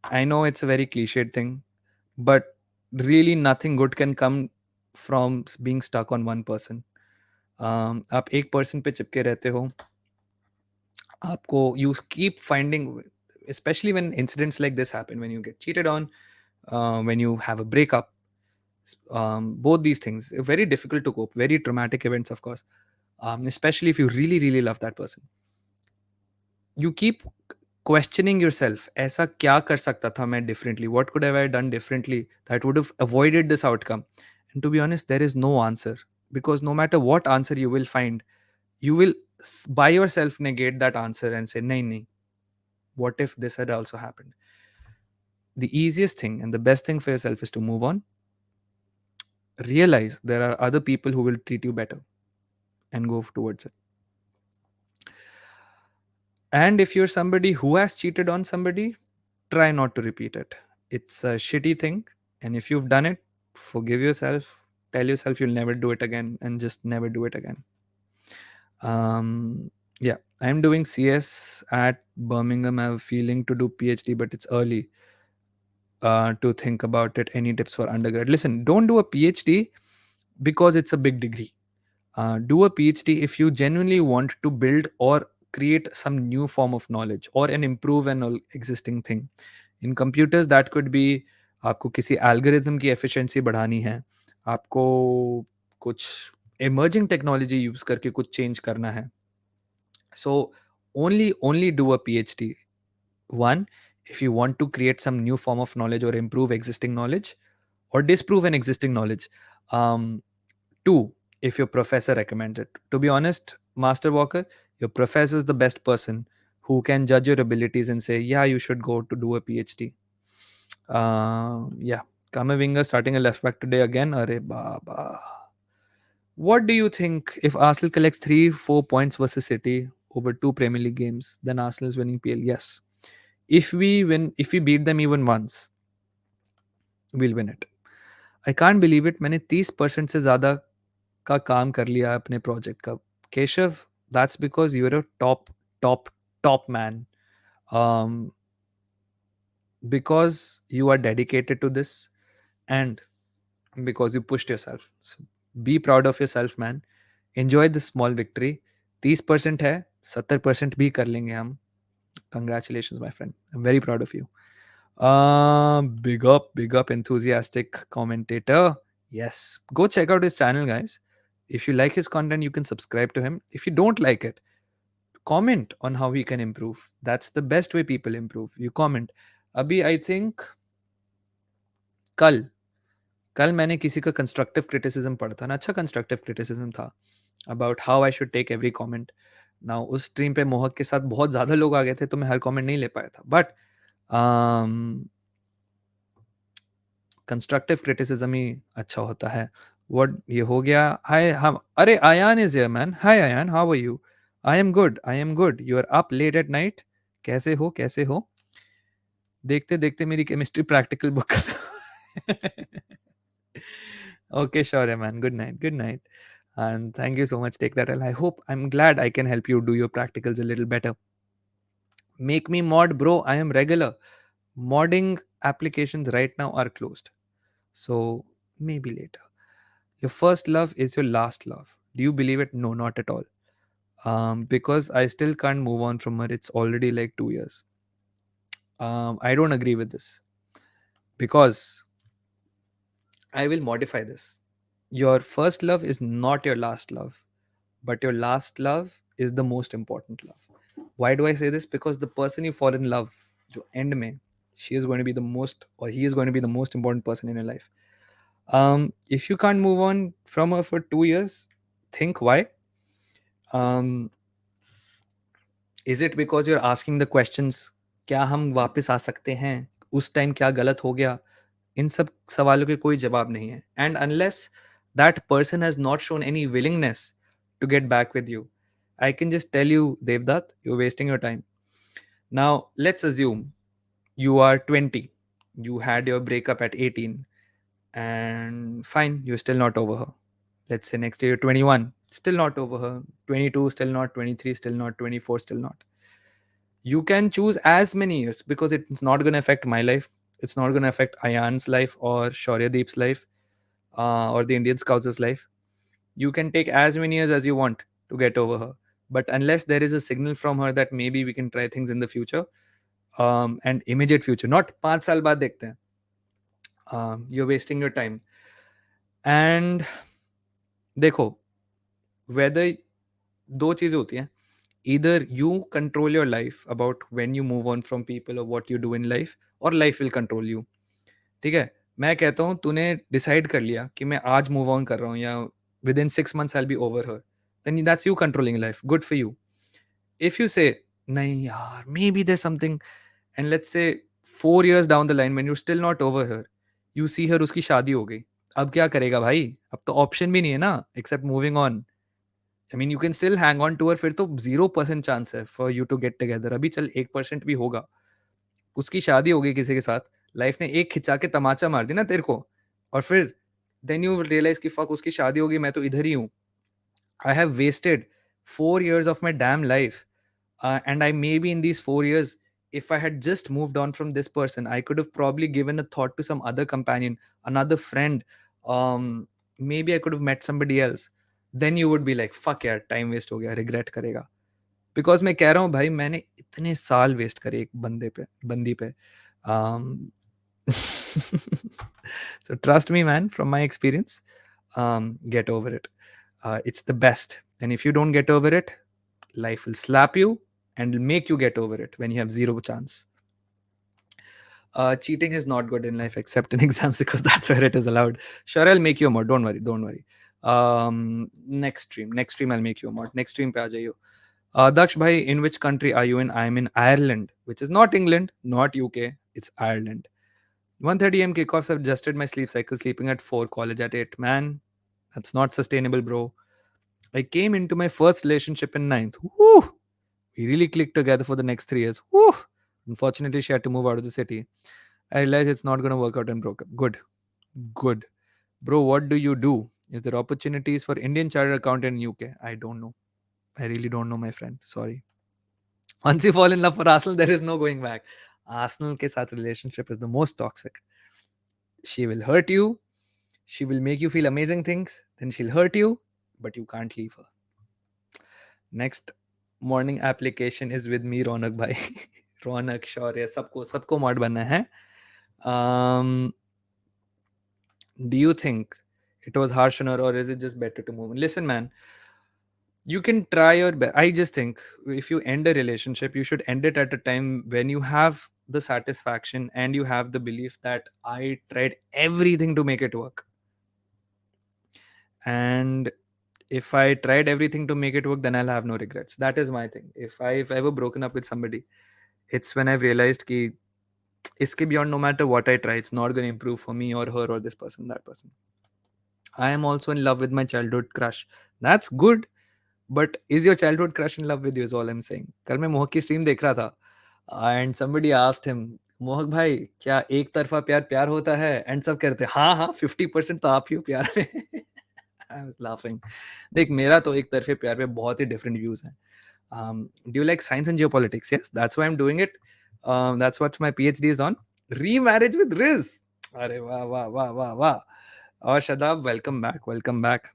I know it's a very cliched thing, but really nothing good can come from being stuck on one person. आप एक person पे चिपके रहते हो, आपको you keep finding, especially when incidents like this happen, when you get cheated on, when you have a breakup, both these things are very difficult to cope, very traumatic events, of course, especially if you really really love that person. You keep questioning yourself, ऐसा क्या कर सकता था मैं differently, what could have I done differently that would have avoided this outcome? And to be honest, there is no answer, because no matter what answer you will find, you will by yourself negate that answer and say, nahi nahi, what if this had also happened? The easiest thing and the best thing for yourself is to move on, realize there are other people who will treat you better, and go towards it. And if you're somebody who has cheated on somebody, try not to repeat it. It's a shitty thing. And if you've done it, forgive yourself, tell yourself you'll never do it again, and just never do it again. Yeah, I'm doing CS at Birmingham. I have a feeling to do PhD, but it's early to think about it. Any tips for undergrad? Listen, don't do a PhD because it's a big degree. Do a PhD if you genuinely want to build or create some new form of knowledge or an improve an existing thing. In computers, that could be आपको किसी algorithm की efficiency बढ़ानी है, आपको कुछ emerging technology use करके कुछ change करना है, So only do a PhD. One, if you want to create some new form of knowledge or improve existing knowledge or disprove an existing knowledge. Um, Two, if your professor recommends it. To be honest, Master Walker, your professor is the best person who can judge your abilities and say, yeah, you should go to do a PhD. Yeah. Kamavinga starting a left back today again. Are Baba. What do you think if Arsenal collects 3-4 points versus City over two Premier League games, then Arsenal is winning PL? Yes. If we beat them even once, we'll win it. I can't believe it. मैंने 30% से ज़्यादा का काम कर लिया है अपने project का. Keshav, that's because you're a top man. Um, because you are dedicated to this and because you pushed yourself. So be proud of yourself, man. Enjoy this small victory. 30% है, 70% भी कर लेंगे हम. Congratulations, my friend. I'm very proud of you. Big up, enthusiastic commentator. Yes, go check out his channel, guys. If you like his content, you can subscribe to him. If you don't like it, comment on how he can improve. That's the best way people improve. You comment. अभी I think कल कल मैंने किसी का constructive criticism पढ़ा था ना. अच्छा कंस्ट्रक्टिव क्रिटिसिज्म था about how I should take every comment. Now उस स्ट्रीम पे मोहक के साथ बहुत ज़्यादा लोग आ गए थे तो मैं हर कमेंट नहीं ले पाया था. बट कंस्ट्रक्टिव क्रिटिसिज्म ही अच्छा होता है. व्हाट ये हो गया. हाय हम अरे Aayan is here man. Hi Aayan, how are you? I am good. You are up late at night. कैसे हो? देखते देखते मेरी केमिस्ट्री प्रैक्टिकल बुक खत्म. Okay, sure, man. Good night. And thank you so much. Take that L. I'm glad I can help you do your practicals a little better. Make me mod, bro. I am regular. Modding applications right now are closed. So maybe later. Your first love is your last love. Do you believe it? No, not at all. Because I still can't move on from her. It's already like 2 years. I don't agree with this. Because I will modify this. Your first love is not your last love, but your last love is the most important love. Why do I say this? Because the person you fall in love, jo end mein, she is going to be the most, or he is going to be the most important person in your life. If you can't move on from her for 2 years, think why. Um, is it because you're asking the questions? क्या हम वापस आ सकते हैं? उस time क्या गलत हो गया? इन सब सवालों के कोई जवाब नहीं है. And unless that person has not shown any willingness to get back with you, I can just tell you Devdutt, you wasting your time. Now let's assume you are 20, you had your breakup at 18, and fine, you're still not over her. Let's say next year you're 21, still not over her. 22, still not. 23, still not. 24, still not. You can choose as many years because it's not going to affect my life. It's not going to affect Ayan's life or Shauryadeep's life, or the Indian Scouts' life. You can take as many years as you want to get over her. But unless there is a signal from her that maybe we can try things in the future, and immediate future, not 5 साल बाद देखते हैं, you're wasting your time. And देखो, whether दो चीज़ें होती हैं. Either you control your life about when you move on from people or what you do in life, or life will control you. ठीक है. मैं कहता हूँ तूने डिसाइड कर लिया कि मैं आज मूव ऑन कर रहा हूँ या with in 6 months I'll be over her, then that's you controlling life. Good for you. If you say नहीं यार, maybe there's something, and let's say 4 years down the line when you're still not over her, you see her, उसकी शादी हो गई, अब क्या करेगा भाई? अब तो ऑप्शन भी नहीं है ना, except moving on. I mean, you can still hang on to her. फिर तो 0% चांस है for you to get together. अभी चल 1% भी होगा. उसकी शादी हो गई किसी के साथ, लाइफ ने एक खिंचा के तमाचा मार दी ना तेरे को, और फिर देन यू रियलाइज कि फक, उसकी शादी हो गई, मैं तो इधर ही हूँ. I have wasted 4 years of my damn life. And I maybe in these 4 years, if I had just moved on from this person, I could have probably given a thought to some other companion, another friend. Maybe I could have met somebody else. Then you would be like, fuck यार, time waste हो गया, regret करेगा. Because मैं कह रहा हूँ भाई, मैंने इतने साल वेस्ट करे एक बंदी पे. Um, so trust me, man, from my experience, get over it. It's the best. And if you don't get over it, Life will slap you and will make you get over it when you have zero chance. Cheating is not good in life except in exams because that's where it is allowed. Sure, I'll make you a mod. Don't worry, don't worry. Next stream, I'll make you a mod. Next stream, pe aa jaiyo. Daksh bhai, in which country are you in? I'm in Ireland, which is not England, not UK. It's Ireland. 1:30 a.m. kickoffs. I've adjusted my sleep cycle, sleeping at 4, college at 8. Man, that's not sustainable, bro. I came into my first relationship in ninth. Woo! We really clicked together for the next 3 years. Woo! Unfortunately, she had to move out of the city. I realized it's not going to work out and broke up. Good. Good. Bro, what do you do? Is there opportunities for Indian chartered accountant in UK? I don't know. I really don't know, my friend. Sorry. Once you fall in love for Arsenal, there is no going back. Arsenal ke saath relationship is the most toxic. She will hurt you. She will make you feel amazing things. Then she'll hurt you, but you can't leave her. Next morning application is with me, Ronak bhai. Ronak, Shaurya, सबको mod बनना है. Do you think it was harsh on her, or is it just better to move on? Listen, man, you can try your best. I just think if you end a relationship, you should end it at a time when you have the satisfaction and you have the belief that I tried everything to make it work. And if I tried everything to make it work, then I'll have no regrets. That is my thing. If I've ever broken up with somebody, it's when I've realized ki iske beyond, no matter what I try, it's not going to improve for me or her or this person, that person. I am also in love with my childhood crush. That's good. But is your childhood crush in love with you is all I'm saying. कल मैं मोहक की stream देख रहा था and somebody asked him, मोहक भाई क्या एक तरफा प्यार प्यार होता है? And सब कहते हैं हाँ हाँ 50% तो आप ही हो प्यार में. I was laughing. देख मेरा तो एक तरफे प्यार पे बहुत ही different views हैं. Do you like science and geopolitics? Yes, that's why I'm doing it. That's what my PhD is on. Remarriage with Riz. अरे वाह वाह वाह वाह वाह. और Shadab, welcome back. Welcome back.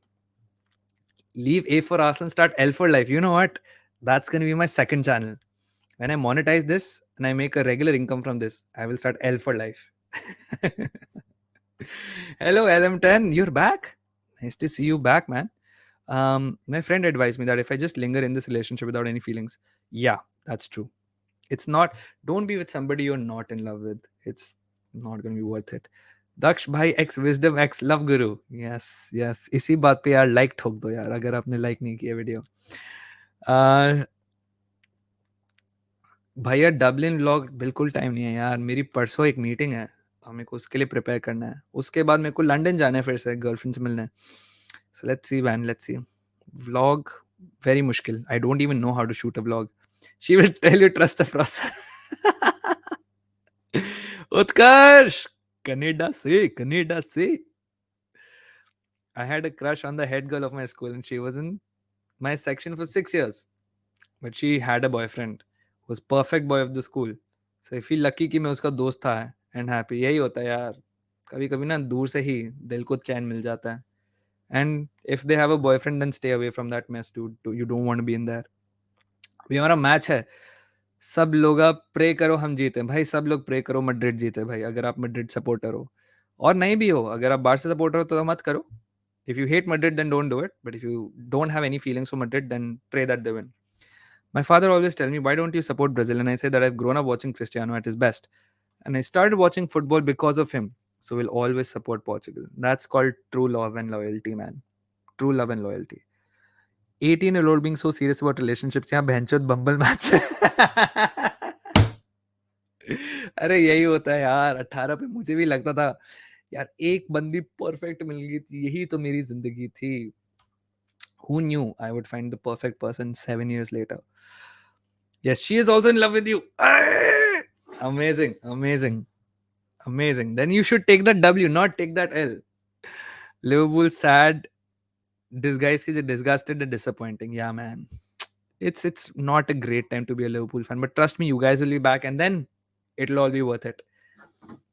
Leave A for Arsenal, start L for life. You know what? That's going to be my second channel. When I monetize this and I make a regular income from this, I will start L for life. Hello, LM10. You're back? Nice to see you back, man. My friend advised me that if I just linger in this relationship without any feelings, yeah, that's true. It's not, don't be with somebody you're not in love with. It's not going to be worth it. दक्ष भाई x wisdom x love गुरु. Yes yes, इसी बात पे यार like ठोक दो यार अगर आपने लाइक नहीं किया वीडियो. भैया डबलिन व्लॉग बिल्कुल टाइम नहीं है यार. मेरी परसों एक मीटिंग है, मेरे को उसके लिए प्रिपेयर करना है. उसके बाद मेरे को लंदन जाना है फिर से गर्लफ्रेंड से मिलने. So let's see man, let's see. Vlog very मुश्किल. I don't even know how to shoot a vlog. She will tell you trust the process. Utkarsh Canada से. I had a crush on the head girl of my school and she was in my section for 6 years. But she had a boyfriend who was perfect boy of the school. So I feel lucky कि मैं उसका दोस्त था and happy. यही होता है यार. कभी कभी ना दूर से ही दिल को चैन मिल जाता है. And if they have a boyfriend, then stay away from that mess, dude. You don't want to be in there. अभी हमारा मैच है. सब लोग आप प्रे करो हम जीते भाई. सब लोग प्रे करो मैड्रिड जीते भाई. अगर आप मैड्रिड सपोर्टर हो और नहीं भी हो, अगर आप बार्सा सपोर्टर हो तो मत करो. If you hate Madrid, then don't do it. But if you don't have any feelings for Madrid, then pray that they win. My father always tells me, why don't you support Brazil? And I say that I've grown up watching Cristiano at his best. And I started watching football because of him. So we'll always support Portugal. That's called true love and loyalty, man. True love and loyalty. 18-year-old being so serious about relationships. यहाँ बहनचोद बम्बल match. अरे यही होता है यार. 18 पे मुझे भी लगता था यार एक बंदी परफेक्ट मिल गई थी, यही तो मेरी जिंदगी थी. Who knew I would find the perfect person 7 years later? Yes, she is also in love with you. Amazing, amazing, amazing. Then you should take that W, not take that L. Liverpool sad, disguised, disgusted and disappointing. Yeah, man. It's not a great time to be a Liverpool fan, but trust me, you guys will be back and then it'll all be worth it.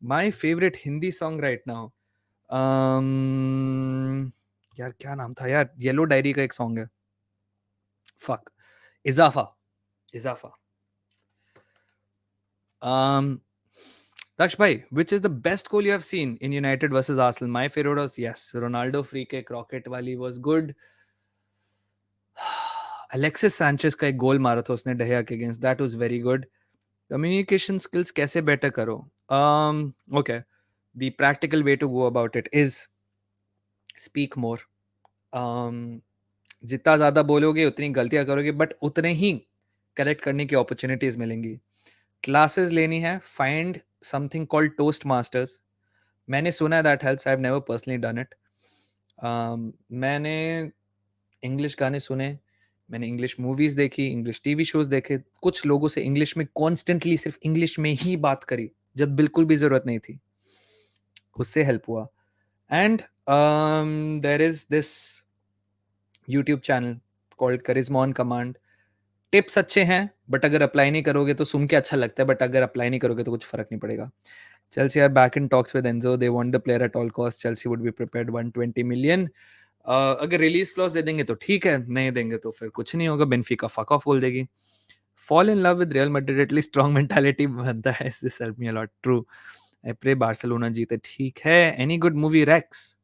My favorite Hindi song right now. यार क्या नाम था यार. Yellow diary का एक song है. Fuck. इजाफा. Daksh bhai, which is the best goal you have seen in United versus Arsenal? My favorite was, yes, Ronaldo free kick, rocket wali was good. Alexis Sanchez का एक goal मारा था उसने De Gea के against, that was very good. Communication skills कैसे better करो? Okay, the practical way to go about it is speak more. जितना ज़्यादा बोलोगे उतनी गलतियां करोगे, बट उतने ही करेक्ट करने की अपॉर्चुनिटीज मिलेंगी. क्लासेस लेनी है, find something called toast masters. मैंने सुना है that helps, I have never personally done it. मैंने इंग्लिश गाने सुने, मैंने इंग्लिश मूवीज देखी, इंग्लिश टीवी शोज देखे, कुछ लोगों से इंग्लिश में कॉन्स्टेंटली सिर्फ इंग्लिश में ही बात करी जब बिल्कुल भी जरूरत नहीं थी, उससे हेल्प हुआ. And there is this YouTube channel called Karishma on command. Tips अच्छे हैं, बट अगर अप्लाई नहीं करोगे तो सुन के अच्छा लगता है, बट अगर अप्लाई नहीं करोगे तो कुछ फर्क नहीं पड़ेगा. Chelsea are back in talks with Enzo. They want the player at all costs. Chelsea would be prepared 120 million. अगर रिलीज क्लॉज दे देंगे तो ठीक है, नहीं देंगे तो फिर कुछ नहीं होगा. बेनफिका फक ऑफ बोल देगी. Fall in love with Real Madrid, at least strong mentality बनता है. This help me a lot. True. I pray Barcelona जीते. ठीक है. Any good movie recs?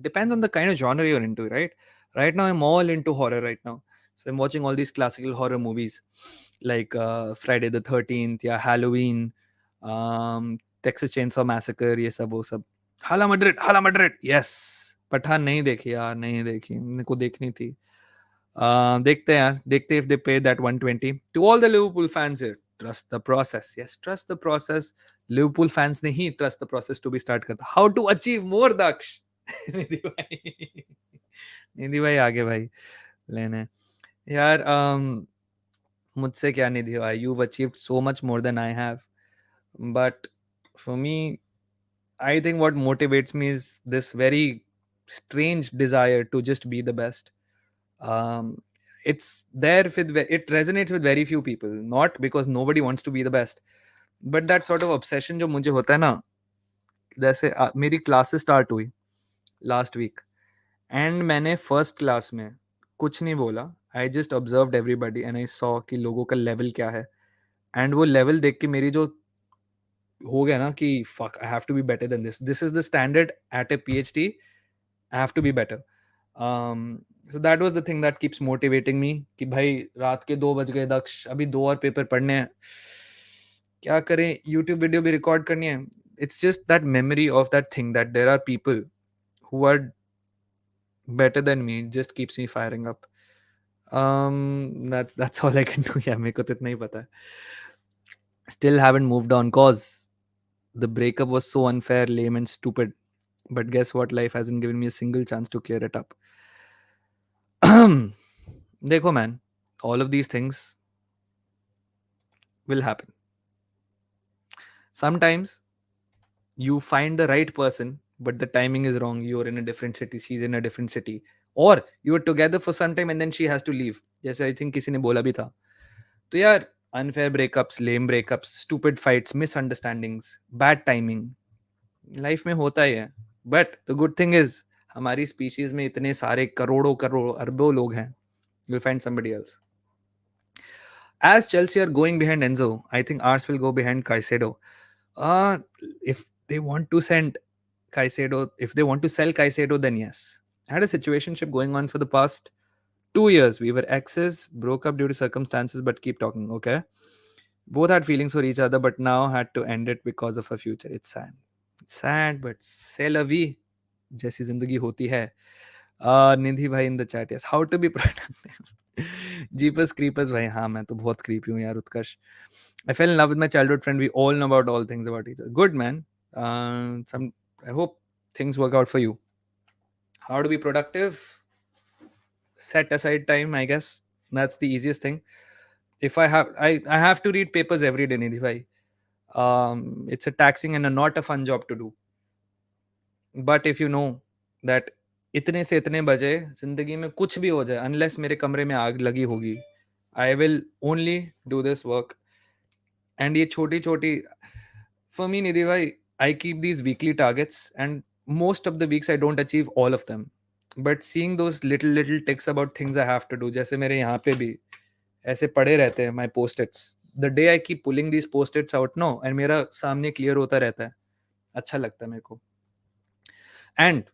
Depends on the kind of genre you're into, right? Right now, I'm all into horror right now. So I'm watching all these classical horror movies like Friday the 13th, yeah, Halloween, Texas Chainsaw Massacre, ये सब वो सब. हाला Madrid, yes. Pathan नहीं देखी यार, नहीं देखी, मेरे को देखनी थी. देखते हैं यार, देखते if they pay that 120. To all the Liverpool fans here, trust the process. Yes, trust the process. Liverpool fans ने ही trust the process to be start करता. How to achieve more, Daksh? निधि भाई, निधि भाई आगे भाई लेने यार. मुझसे क्या निधि भाई, you've achieved so much more than I have, but for me, I think what motivates me is this very strange desire to just be the best. um, it's there with, it resonates with very few people, not because nobody wants to be the best, but that sort of obsession जो मुझे होता है ना. जैसे मेरी classes start हुई last week, and मैंने first class में कुछ नहीं बोला. I just observed everybody and I saw कि लोगों का लेवल क्या है. एंड वो लेवल देख के मेरी जो हो गया ना कि fuck, I have to be better than this, this is the standard at a PhD, I have to be better. So that was the thing that keeps motivating me कि भाई रात के 2 बज गए दक्ष, अभी 2 और पेपर पढ़ने हैं, क्या करें, यूट्यूब वीडियो भी रिकॉर्ड करनी है. It's just that memory of that thing that there are people who are better than me, just keeps me firing up. That's all I can do. Yeah, मेरे को तो इतना ही पता है. Still haven't moved on cause the breakup was so unfair, lame and stupid. But guess what? Life hasn't given me a single chance to clear it up. देखो man, all of these things will happen. Sometimes you find the right person, but the timing is wrong. You're in a different city, she's in a different city, or you are together for some time and then she has to leave. जैसे I think किसी ने बोला भी था. तो यार, unfair breakups, lame breakups, stupid fights, misunderstandings, bad timing life में होता ही है. But the good thing is हमारी स्पीशीज में इतने सारे करोड़ों करोड़ों अरबों लोग हैं. You'll find somebody else. As Chelsea are going behind Enzo, I think Ars will go behind Caicedo. If they want to send Caicedo, if they want to sell Caicedo, then yes. I had a situationship going on for the past 2 years. We were exes, broke up due to circumstances, but keep talking. Okay. Both had feelings for each other, but now had to end it because of a future. It's sad. It's sad, but c'est la vie. जैसी जिंदगी होती है. निधि भाई in the chat, yes. How to be productive? Jeepers creepers भाई, हाँ मैं तो बहुत creepy हूँ यार उत्कर्ष. I fell in love with my childhood friend. We all know about all things about each other. Good man. I hope things work out for you. How to be productive? Set aside time, I guess. That's the easiest thing. If I have to read papers every day, Nidhi bhai. It's a taxing and not a fun job to do. But if you know that इतने से इतने बजे जिंदगी में कुछ भी हो जाए, unless मेरे कमरे में आग लगी होगी, I will only do this work. And ये छोटी छोटी, for me Nidhi bhai, I keep these weekly targets and most of the weeks I don't achieve all of them. But seeing those little ticks about things I have to do, जैसे मेरे यहाँ पे भी ऐसे पड़े रहते हैं my post-its. The day I keep pulling these post-its out, no, and मेरा सामने clear होता रहता है, अच्छा लगता है मेरे को. And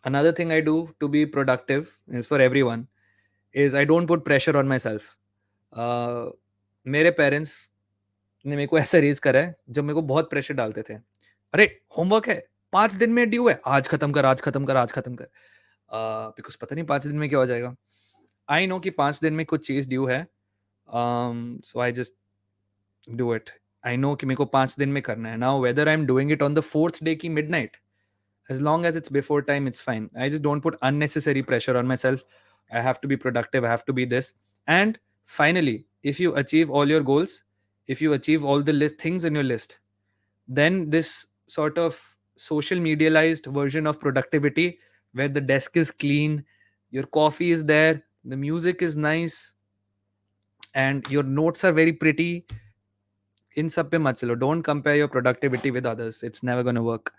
another thing I do to be productive is for everyone. is I don't put pressure on myself. मेरे पेरेंट्स ने मेरे को ऐसा रेज करा है जब मेरे को बहुत प्रेशर डालते थे। अरे होमवर्क है, 5 दिन में ड्यू है, आज खत्म कर, आज खत्म कर, आज खत्म कर। बिकॉज पता नहीं 5 दिन में क्या हो जाएगा। आई नो कि 5 दिन में कुछ चीज ड्यू है, so I just do it. I know कि मेरे को 5 दिन में करना है। Now whether I am doing it on the 4th day की midnight, as long as it's before time, it's fine. I just don't put unnecessary pressure on myself. I have to be productive, I have to be this. And finally, if you achieve all your goals, if you achieve all the things in your list, then this sort of social medialized version of productivity, where the desk is clean, your coffee is there, the music is nice, and your notes are very pretty, in sab pe mat chalo. Don't compare your productivity with others. It's never going to work.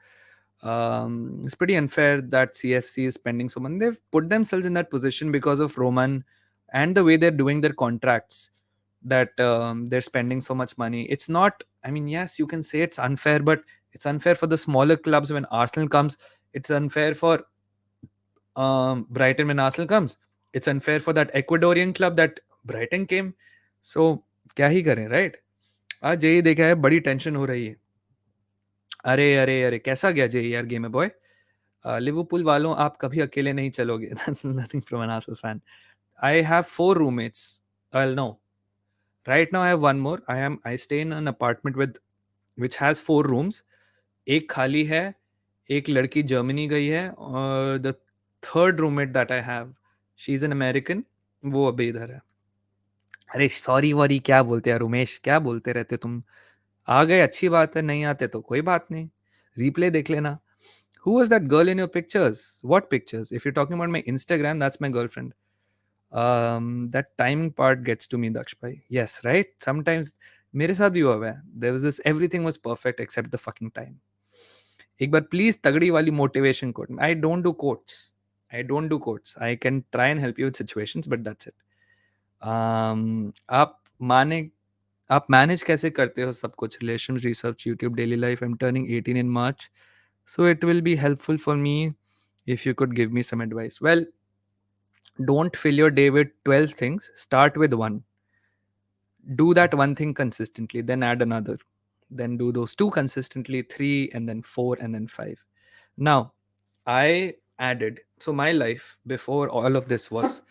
It's pretty unfair that CFC is spending so much. They've put themselves in that position because of Roman and the way they're doing their contracts, that they're spending so much money. It's not, I mean, yes, you can say it's unfair, but it's unfair for the smaller clubs when Arsenal comes. It's unfair for Brighton when Arsenal comes. It's unfair for that Ecuadorian club that Brighton came. So, क्या ही करें, right? आज यही देखा है, बड़ी tension हो रही है। अरे अरे अरे, कैसा गया जे यार गेम है बॉय? लिवरपूल वालों, आप कभी अकेले नहीं चलोगे। That's nothing from an Arsenal fan. I have 4 roommates. Well, no. Right now I have one more. I stay in an apartment which has 4 rooms. एक खाली है, एक लड़की जर्मनी गई है, और the third roommate that I have, she's an American. वो अभी इधर है। अरे सॉरी वॉरी क्या बोलते हैं उमेश, क्या बोलते रहते तुम? आ गए अच्छी बात है, नहीं आते तो कोई बात नहीं, रिप्ले देख लेना। Who was that girl in your pictures? What pictures? If you're talking about my Instagram, that's my girlfriend. That timing part gets to me, Daksh bhai. Yes, right? Sometimes मेरे साथ भी हुआ है. There was this, everything was perfect except the fucking time. एक बार please तगड़ी वाली motivation quote. I don't do quotes. I don't do quotes. I can try and help you with situations, but that's it. आप माने, आप manage कैसे करते हो सब कुछ? Relation, research, YouTube, daily life. I am turning 18 in March. So it will be helpful for me if you could give me some advice. Well, don't fill your day with 12 things. Start with one. Do that one thing consistently, then add another. Then do those 2 consistently, 3, and then 4, and then 5. Now, I added, so my life before all of this was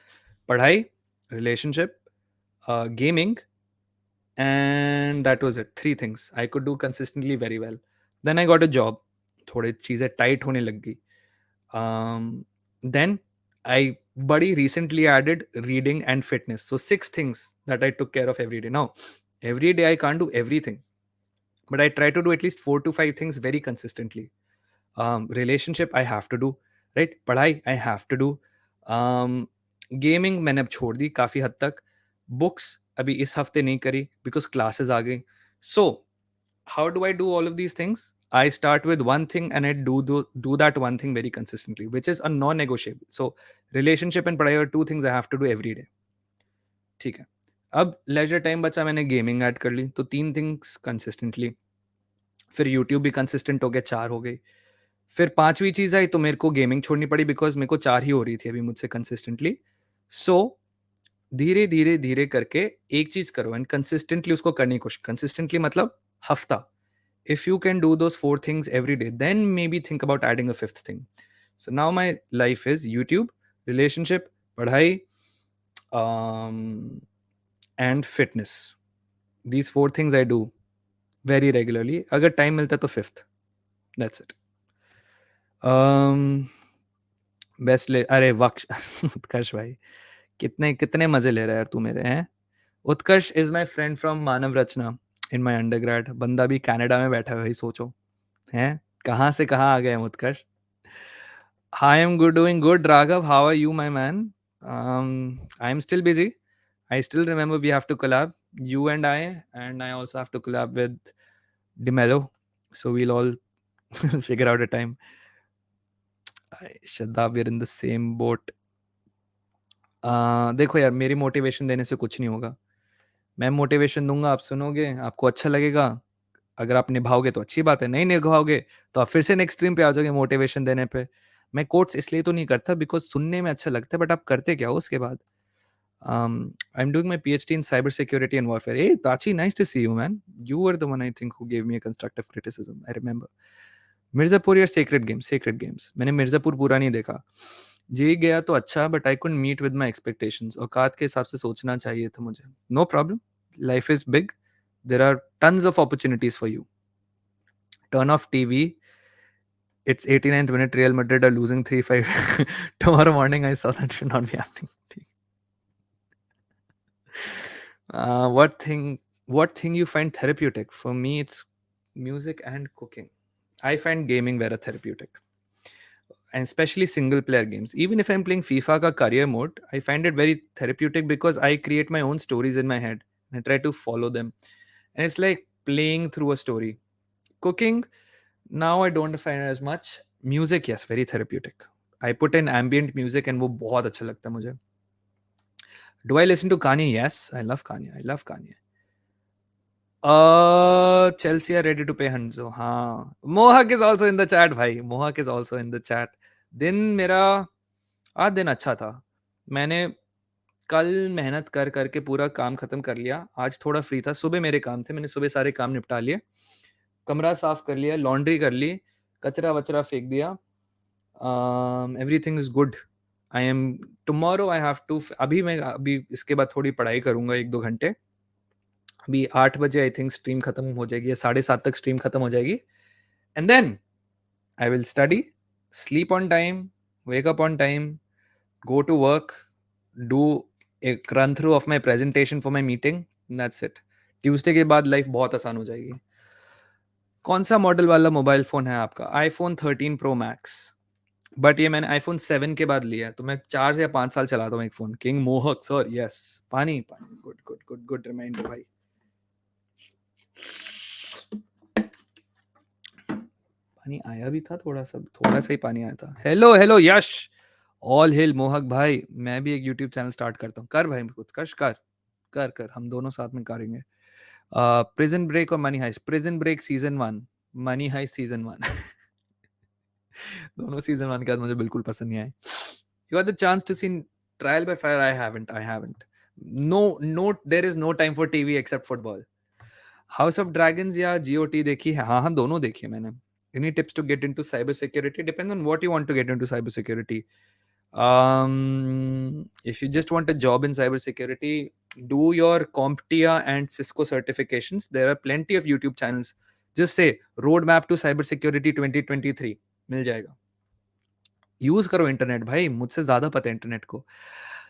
padhai, relationship, gaming, and that was it. 3 things I could do consistently very well. Then I got a job. थोड़ी चीज़ें tight होने लग गई. Then I buddy recently added reading and fitness. So 6 things that I took care of every day. Now, every day I can't do everything, but I try to do at least 4 to 5 things very consistently. Relationship I have to do, right? पढ़ाई I have to do. Gaming मैंने अब छोड़ दी काफ़ी हद तक. Books अभी इस हफ्ते नहीं करी because classes आ गई. So how do I do all of these things? I start with one thing and I do that one thing very consistently, which is a non-negotiable. So relationship and prayer are 2 things I have to do every day. ठीक है. अब leisure time बचा, मैंने gaming add कर ली, तो 3 things consistently. फिर YouTube भी consistent हो गया, 4 हो गई. फिर 5वीं चीज़ आई तो मेरे को गेमिंग छोड़नी पड़ी बिकॉज मेरे को 4 ही हो रही थी अभी मुझसे कंसिस्टेंटली. सो धीरे धीरे धीरे करके एक चीज़ करो एंड कंसिस्टेंटली उसको करने की कोशिश. कंसिस्टेंटली मतलब हफ्ता. If you can do those 4 things every day, then maybe think about adding a 5th thing. So now my life is YouTube, relationship, padhai, and fitness. These 4 things I do very regularly. अगर time मिलता तो 5th. That's it. Best ले, अरे वक्ष उत्कर्ष भाई, कितने कितने मजे ले रहा है यार तू मेरे हैं. Utkarsh is my friend from Manav Rachna in my undergrad. बंदा भी कनाडा में बैठा है भाई, सोचो हैं कहाँ से कहाँ आ गए हम Utkarsh. I am good, doing good. Raghav, how are you my man? I am still busy. I still remember we have to collab, you and I also have to collab with DeMello. So we'll all figure out a time. Shadda, we're in the same boat. देखो यार, मेरी motivation देने से कुछ नहीं होगा. मैं motivation दूंगा, आप सुनोगे, आपको अच्छा लगेगा. अगर आप निभाओगे तो अच्छी बात है, नहीं निभाओगे तो आप फिर से नेक्स्ट स्ट्रीम पे आ जाओगे मोटिवेशन देने पे. मैं कोट्स इसलिए तो नहीं करता बिकॉज सुनने में अच्छा लगता है, बट आप करते क्या हो उसके बाद? I'm doing my PhD in cybersecurity and warfare. Hey, Tachi, nice to see you, man. You were the one I think who gave me a constructive criticism. I remember. Mirzapur या सेक्रेट गेम्स मैंने मिर्जापुर पूरा नहीं देखा जी गया तो अच्छा but I couldn't meet with my expectations औकात के हिसाब से सोचना चाहिए था मुझे no problem life is big there are tons of opportunities for you turn off TV it's 89th minute Real Madrid are losing 3-5 tomorrow morning I saw that should not be happening what thing you find therapeutic for me it's music and cooking I find gaming very therapeutic and especially single player games. Even if I'm playing FIFA ka career mode, I find it very therapeutic because I create my own stories in my head and I try to follow them. And it's like playing through a story. Cooking, now I don't find it as much. Music, yes, very therapeutic. I put in ambient music and वो बहुत अच्छा लगता है मुझे. Do I listen to Kanye? Yes, I love Kanye. I love Kanye. Chelsea are ready to pay Hanzo. हाँ. Mohak is also in the chat, भाई. Mohak is also in the chat. दिन मेरा आज दिन अच्छा था. मैंने कल मेहनत कर करके पूरा काम खत्म कर लिया. आज थोड़ा फ्री था. सुबह मेरे काम थे. मैंने सुबह सारे काम निपटा लिए. कमरा साफ कर लिया. लॉन्ड्री कर ली. कचरा वचरा फेंक दिया. Everything is good. I am tomorrow. I have to. अभी इसके बाद थोड़ी पढ़ाई करूंगा 1-2 घंटे. अभी 8 बजे आई थिंक स्ट्रीम खत्म हो जाएगी या 7:30 तक स्ट्रीम खत्म हो जाएगी and then I will study sleep on time wake up on time go to work do एक run through of my presentation for my meeting that's it Tuesday के बाद लाइफ बहुत आसान हो जाएगी कौन सा मॉडल वाला मोबाइल फोन है आपका iPhone 13 Pro Max बट ये मैंने iPhone 7 के बाद लिया है तो मैं 4 या 5 साल चलाता हूँ एक phone king Mohak sir yes पानी पानी good good good good reminder भाई पानी आया भी था थोड़ा सा ही पानी आया था हेलो हेलो यश ऑल हिल मोहक भाई मैं भी एक यूट्यूब चैनल स्टार्ट करता हूँ कर भाई उत्कर्ष कर हम दोनों साथ में करेंगे प्रिजन ब्रेक और Money Heist Prison Break season 1 Money Heist season 1 दोनों सीजन 1 के बाद मुझे बिल्कुल पसंद नहीं आए you got the chance to see Trial by Fire I haven't no there is no time for TV except football House of Dragons या GOT देखी है हाँ दोनों देखी है मैंने any tips to get into cybersecurity depends on what you want to get into cybersecurity if you just want a job in cybersecurity do your CompTIA and Cisco certifications there are plenty of YouTube channels just say roadmap to cybersecurity 2023 मिल जाएगा use करो internet भाई मुझसे ज्यादा पता है internet को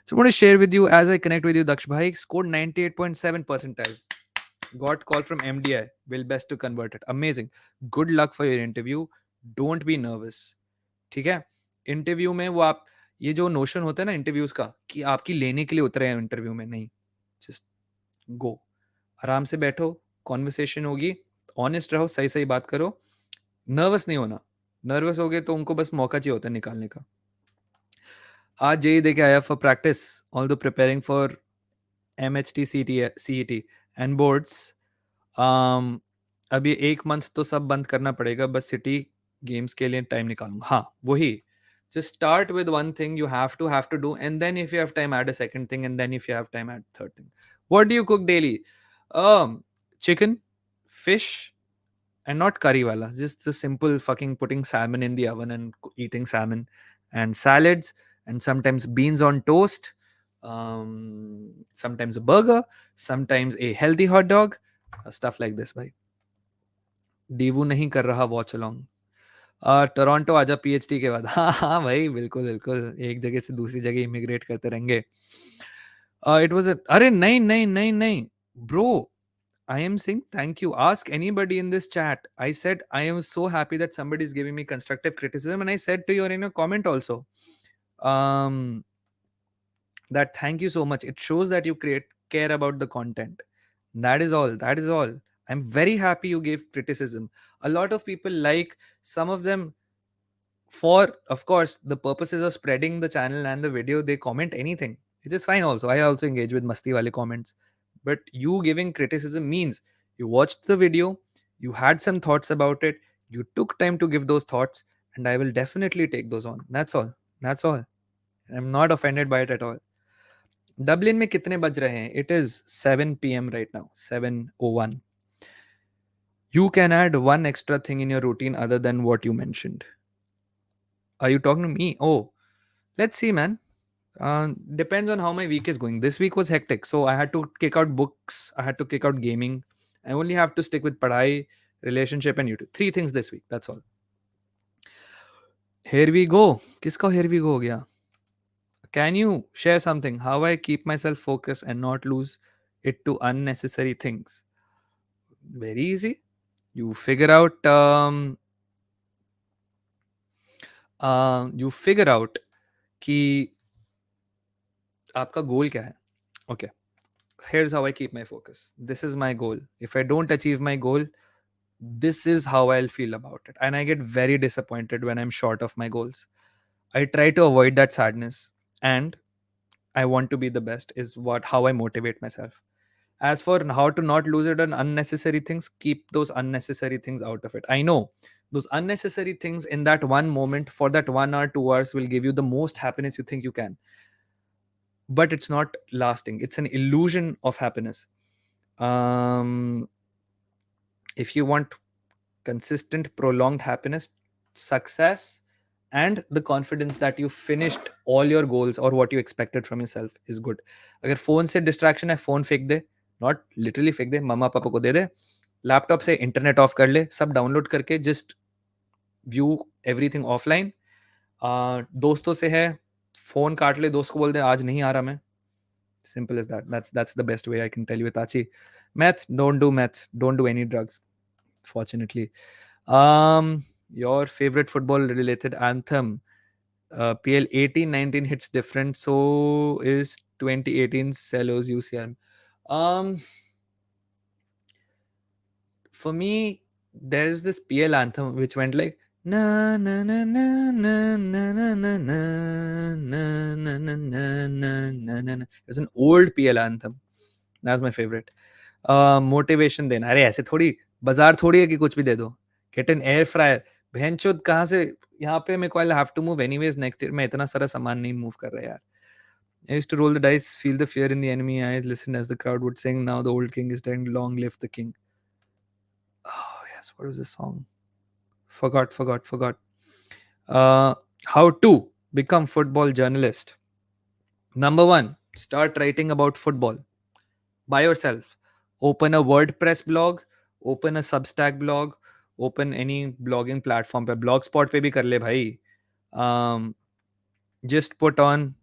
so I want to share with you as I connect with you Daksh bhai scored 98.7 percentile got call from MDI will best to convert it amazing good luck for your interview don't be nervous ठीक है interview में वो आप ये जो notion होता है ना इंटरव्यूज का कि आपकी लेने के लिए उतरे हैं इंटरव्यू में नहीं जस्ट गो आराम से बैठो कॉन्वर्सेशन होगी ऑनेस्ट रहो सही सही बात करो नर्वस नहीं होना नर्वस हो गए तो उनको बस मौका चाहिए होता है निकालने का आज जेई दे के आया for practice although preparing for MHT CET and boards अभी 1 मंथ तो सब बंद करना पड़ेगा बस सिटी गेम्स के लिए टाइम निकालूंगा हाँ वही just start with one thing you have to do and then if you have time add a second thing and then if you have time add third thing what do you cook daily chicken fish and not curry wala just the simple fucking putting salmon in the oven and eating salmon and salads and sometimes beans on toast sometimes a burger sometimes a healthy hot dog stuff like this भाई डीवू नहीं कर रहा watch along Toronto आजा PhD के बाद हाँ भाई बिल्कुल बिल्कुल एक जगह से दूसरी जगह इमिग्रेट करते रहेंगे इट वाज अरे नहीं नहीं नहीं नहीं bro I am saying thank you. Ask anybody in this chat. I said I am so happy that somebody is giving me constructive criticism, and I said to you in a comment also that thank you so much. It shows that you care about the content. That is all. That is all. I'm very happy you gave criticism. A lot of people like some of them for of course the purposes of spreading the channel and the video they comment anything it is fine also I also engage with masti wale comments but you giving criticism means you watched the video you had some thoughts about it you took time to give those thoughts and I will definitely take those on that's all I'm not offended by it at all Dublin में कितने बज रहे हैं? It is 7 p.m. right now, 7:01. You can add one extra thing in your routine other than what you mentioned. Are you talking to me? Oh, let's see, man. Depends on how my week is going. This week was hectic, so I had to kick out books. I had to kick out gaming. I only have to stick with padhai, relationship, and YouTube. 3 things this week. That's all. Here we go. किसका here we go हो गया? Can you share something? How I keep myself focused and not lose it to unnecessary things? Very easy. You figure out. You figure out कि आपका गोल क्या है. Okay. Here's how I keep my focus. This is my goal. If I don't achieve my goal, this is how I'll feel about it. And I get very disappointed when I'm short of my goals. I try to avoid that sadness, and I want to be the best is what how I motivate myself. As for how to not lose it on unnecessary things, keep those unnecessary things out of it. I know those unnecessary things in that one moment for that 1 hour, 2 hours will give you the most happiness you think you can, but it's not lasting. It's an illusion of happiness. Um, if you want consistent, prolonged happiness, success, and the confidence that you finished all your goals or what you expected from yourself is good. अगर phone से distraction है, phone फेंक दे, not literally फेंक दे, मम्मा पापा को दे दे, laptop से internet of कर ले, सब डाउनलोड करके जस्ट व्यू एवरीथिंग ऑफलाइन. दोस्तों से है, फोन काट ले, दोस्त को बोल दे आज नहीं आ रहा मैं. Simple as that. That's the best way I can tell you, Itachi. Meth, don't do meth. Don't do any drugs. Fortunately. Your favorite football related anthem. PL 18-19 hits different. So is 2018 Cellos UCM. For me, there's this PL anthem which went like na na na na na na na na na na na na na na na. It's an old PL anthem. That's my favorite. Motivation देना, अरे ऐसे थोड़ी बाजार थोड़ी है कि कुछ भी दे दो. Get an air fryer. बहनचोद कहाँ से यहाँ पे मेरे को I have to move anyways next year. मैं इतना सारा सामान नहीं मूव कर रहा यार. I used to roll the dice, feel the fear in the enemy eyes, listen as the crowd would sing. Now the old king is dead, long live the king. Oh yes, what was the song? Forgot. How to become football journalist. Number 1, start writing about football by yourself. Open a WordPress blog, open a Substack blog, open any blogging platform पे. Blogspot पे भी कर ले भाई. Just put on,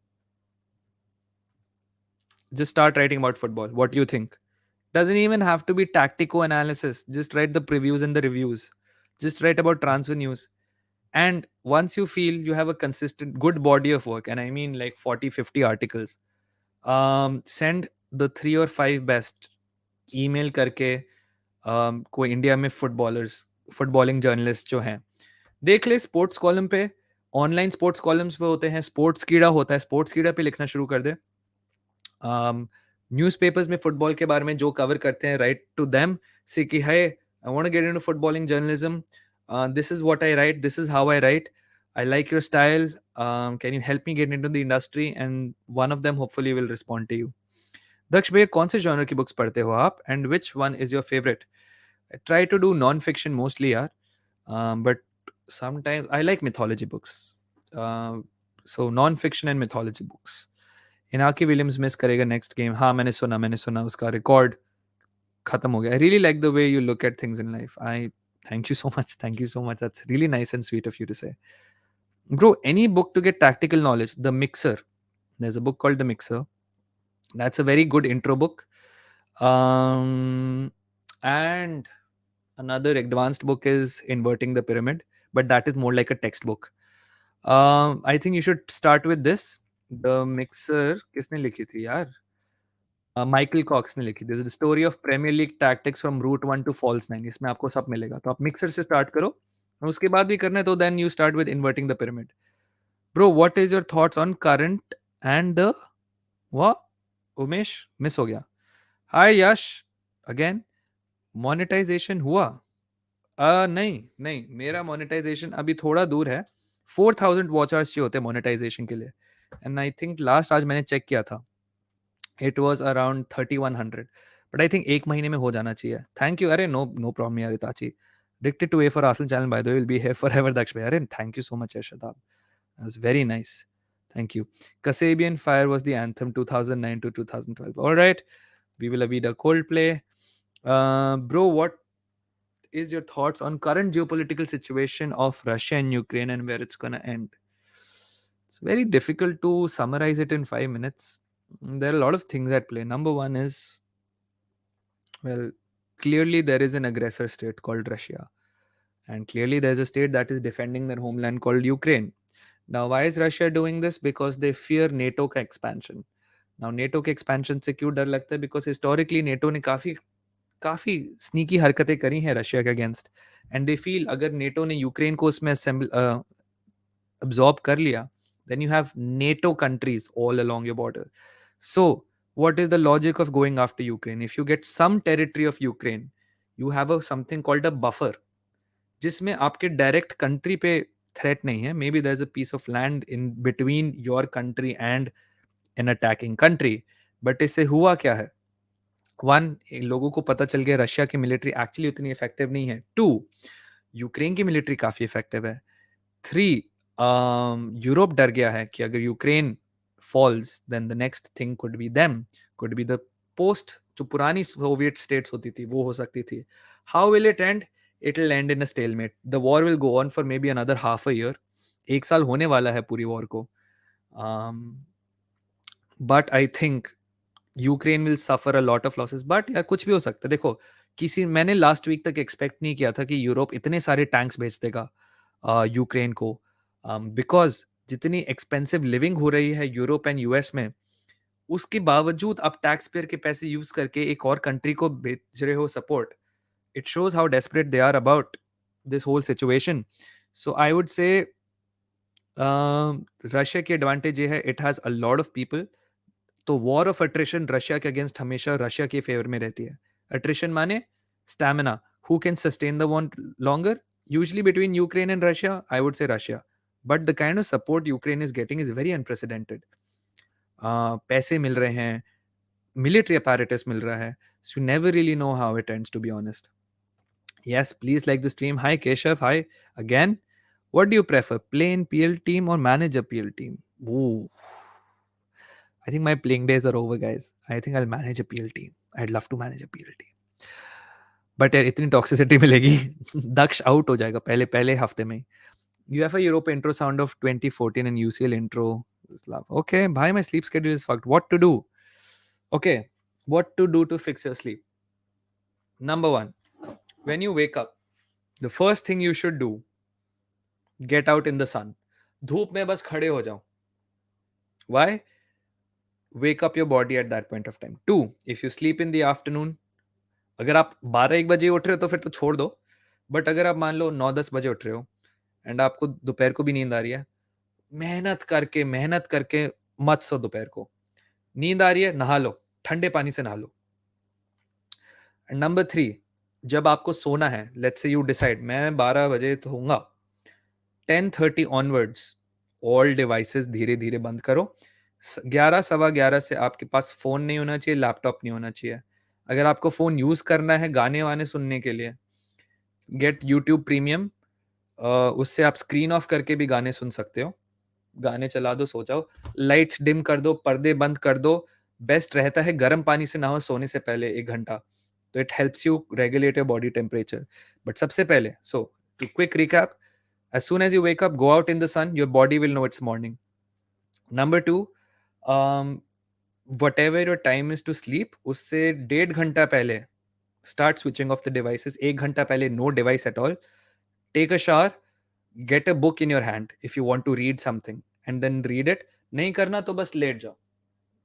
just start writing about football. What do you think? Doesn't even have to be tactical analysis. Just write the previews and the reviews. Just write about transfer news. And once you feel you have a consistent, good body of work, and I mean like 40, 50 articles, send the 3 or 5 best. Email करके कोई India में footballing journalist जो हैं, देख ले sports column पे. Online sports columns पे होते हैं, स्पोर्ट्स कीड़ा होता है, स्पोर्ट्स कीड़ा पे लिखना शुरू कर दे. न्यूज़पेपर्स में फुटबॉल के बारे में जो कवर करते हैं, राइट टू देम, से कि hey, I want to get into footballing journalism. This is what I write. This is how I write. I like your style. Can you help me get into the industry? And one of them hopefully will respond to you. दक्ष भैया कौन से genre की books पढ़ते हो आप, and which one is your favourite? I try to do non fiction mostly यार, but sometimes I like mythology books. So non fiction and mythology books. Inaki Williams miss करेगा next game. हाँ मैंने सुना उसका record खत्म हो गया. I really like the way you look at things in life. I thank you so much. That's really nice and sweet of you to say. Bro, any book to get tactical knowledge. The Mixer. There's a book called The Mixer. That's a very good intro book. And another advanced book is Inverting the Pyramid, but that is more like a textbook. I think you should start with this. The Mixer किसने लिखी थी यार? Michael Cox ने लिखी. This is the story of Premier League tactics from route 1 to false 9. इसमें आपको सब मिलेगा. तो आप मिक्सर से स्टार्ट करो और उसके बाद भी करना है तो then you start with inverting the pyramid. Bro, what is your thoughts on current and the what? Umesh miss हो गया. हाय यश अगेन. मोनेटाइजेशन हुआ? नहीं, मेरा मोनेटाइजेशन अभी थोड़ा दूर है. 4000 वॉच आवर्स चाहिए होते हैं मोनेटाइजेशन के लिए. एंड आई थिंक लास्ट आज मैंने चेक किया था it was around 3100, but I think एक महीने में हो जाना चाहिए. Thank you. अरे नो नो प्रॉब्लम यार इताची. Addicted to A for Arsenal channel, by the way, will be here forever, Daksh bhai. Arre, thank you so much, Shadab. That's very nice. Thank you. Kasabian Fire was the anthem 2009 to 2012. All right. We will have a Coldplay. Bro, what is your thoughts on current geopolitical situation of Russia and Ukraine and where it's gonna end? It's very difficult to summarize it in 5 minutes. There are a lot of things at play. Number one is, well, clearly there is an aggressor state called Russia, and clearly there's a state that is defending their homeland called Ukraine. Now, why is Russia doing this? Because they fear NATO का expansion. Now, NATO के expansion से क्यों डर लगता है? Because historically NATO ने काफी काफी स्नीकी हरकतें करी हैं रशिया के अगेंस्ट, एंड दे फील अगर नेटो ने यूक्रेन को उसमें अब्जॉर्ब कर लिया, then you have NATO countries all along your border. So, what is the logic of going after Ukraine? If you get some territory of Ukraine, you have something called a buffer, जिसमें आपके direct country पे threat नहीं है. Maybe there is a piece of land in between your country and an attacking country. But इससे हुआ क्या है? One, लोगों को पता चल गया रशिया की मिलिट्री एक्चुअली उतनी इफेक्टिव नहीं है. टू, यूक्रेन की मिलिट्री काफी इफेक्टिव है. थ्री, यूरोप डर गया है कि अगर Ukraine falls then the next thing could be them, could be the post, जो पुरानी सोवियत स्टेट्स होती थी वो हो सकती थी. How will it and? It will and in a stalemate. The war will go on for may be another half a year. एक साल होने वाला है पूरी वॉर को. But I think Ukraine will suffer a lot of losses. But यार कुछ भी हो सकता है. देखो, किसी मैंने लास्ट वीक तक एक्सपेक्ट नहीं किया था कि यूरोप इतने सारे टैंक्स भेज देगा यूक्रेन को, बिकॉज जितनी एक्सपेंसिव लिविंग हो रही है यूरोप एंड यूएस में, उसके बावजूद आप टैक्स पेयर के पैसे यूज करके एक और कंट्री को भेज रहे हो support. It shows how desperate they are about this whole situation. So I would say Russia की एडवांटेज ये है, it has a lot of people. तो वॉर ऑफ अट्रिशन रशिया के अगेंस्ट हमेशा रशिया के फेवर में रहती है. अट्रिशन माने stamina, who can sustain the war longer. Usually between Ukraine and Russia, I would say Russia. But the kind of support Ukraine is getting is very unprecedented. पैसे मिल रहे हैं, मिलिट्री अपैरेटस मिल रहा है. So you never really know how it ends, to be honest. Yes, please like the stream. Hi Keshav, hi again. What do you prefer, play in PL team or manage a PL team? Ooh. I think my playing days are over, guys. I think I'll manage a PL team. I'd love to manage a PL team. But यार इतनी toxicity मिलेगी, दक्ष out हो जाएगा पहले पहले हफ्ते में. UEFA Europe intro sound of 2014 and UCL intro. Okay, bhai, my sleep schedule is fucked. What to do? Okay, what to do to fix your sleep? Number one, when you wake up, the first thing you should do, get out in the sun. धूप में बस खड़े हो जाओ. Why? Wake up your body at that point of time. Two, if you sleep in the afternoon, अगर आप 12-1 बजे उठ रहे हो तो फिर तो छोड़ दो. बट अगर आप मान लो 9-10 बजे उठ रहे हो एंड आपको दोपहर को भी नींद आ रही है, मेहनत करके मत सो दोपहर को. नींद आ रही है, नहा लो, ठंडे पानी से नहा लो. एंड नंबर 3, जब आपको सोना है, लेट्स से यू डिसाइड मैं 12 बजे तो होऊंगा, 10:30 ऑनवर्ड्स ऑल डिवाइसेस धीरे धीरे बंद करो. 11 सवा 11 से आपके पास फोन नहीं होना चाहिए, लैपटॉप नहीं होना चाहिए. अगर आपको फोन यूज करना है गाने वाने सुनने के लिए, गेट यूट्यूब प्रीमियम. उससे आप स्क्रीन ऑफ करके भी गाने सुन सकते हो. गाने चला दो, सो जाओ. लाइट्स डिम कर दो, पर्दे बंद कर दो. बेस्ट रहता है गर्म पानी से नहाओ सोने से पहले 1 घंटा. तो it helps you regulate your body temperature. But सबसे पहले, so to quick recap, as soon as you wake up, go out in the sun, your body will know it's morning. Number 2, um, whatever your time is to sleep, उससे 1.5 घंटा पहले start switching off the devices. 1 घंटा पहले no device at all. Take a shower, get a book in your hand if you want to read something, and then read it. नहीं करना तो बस late जाओ.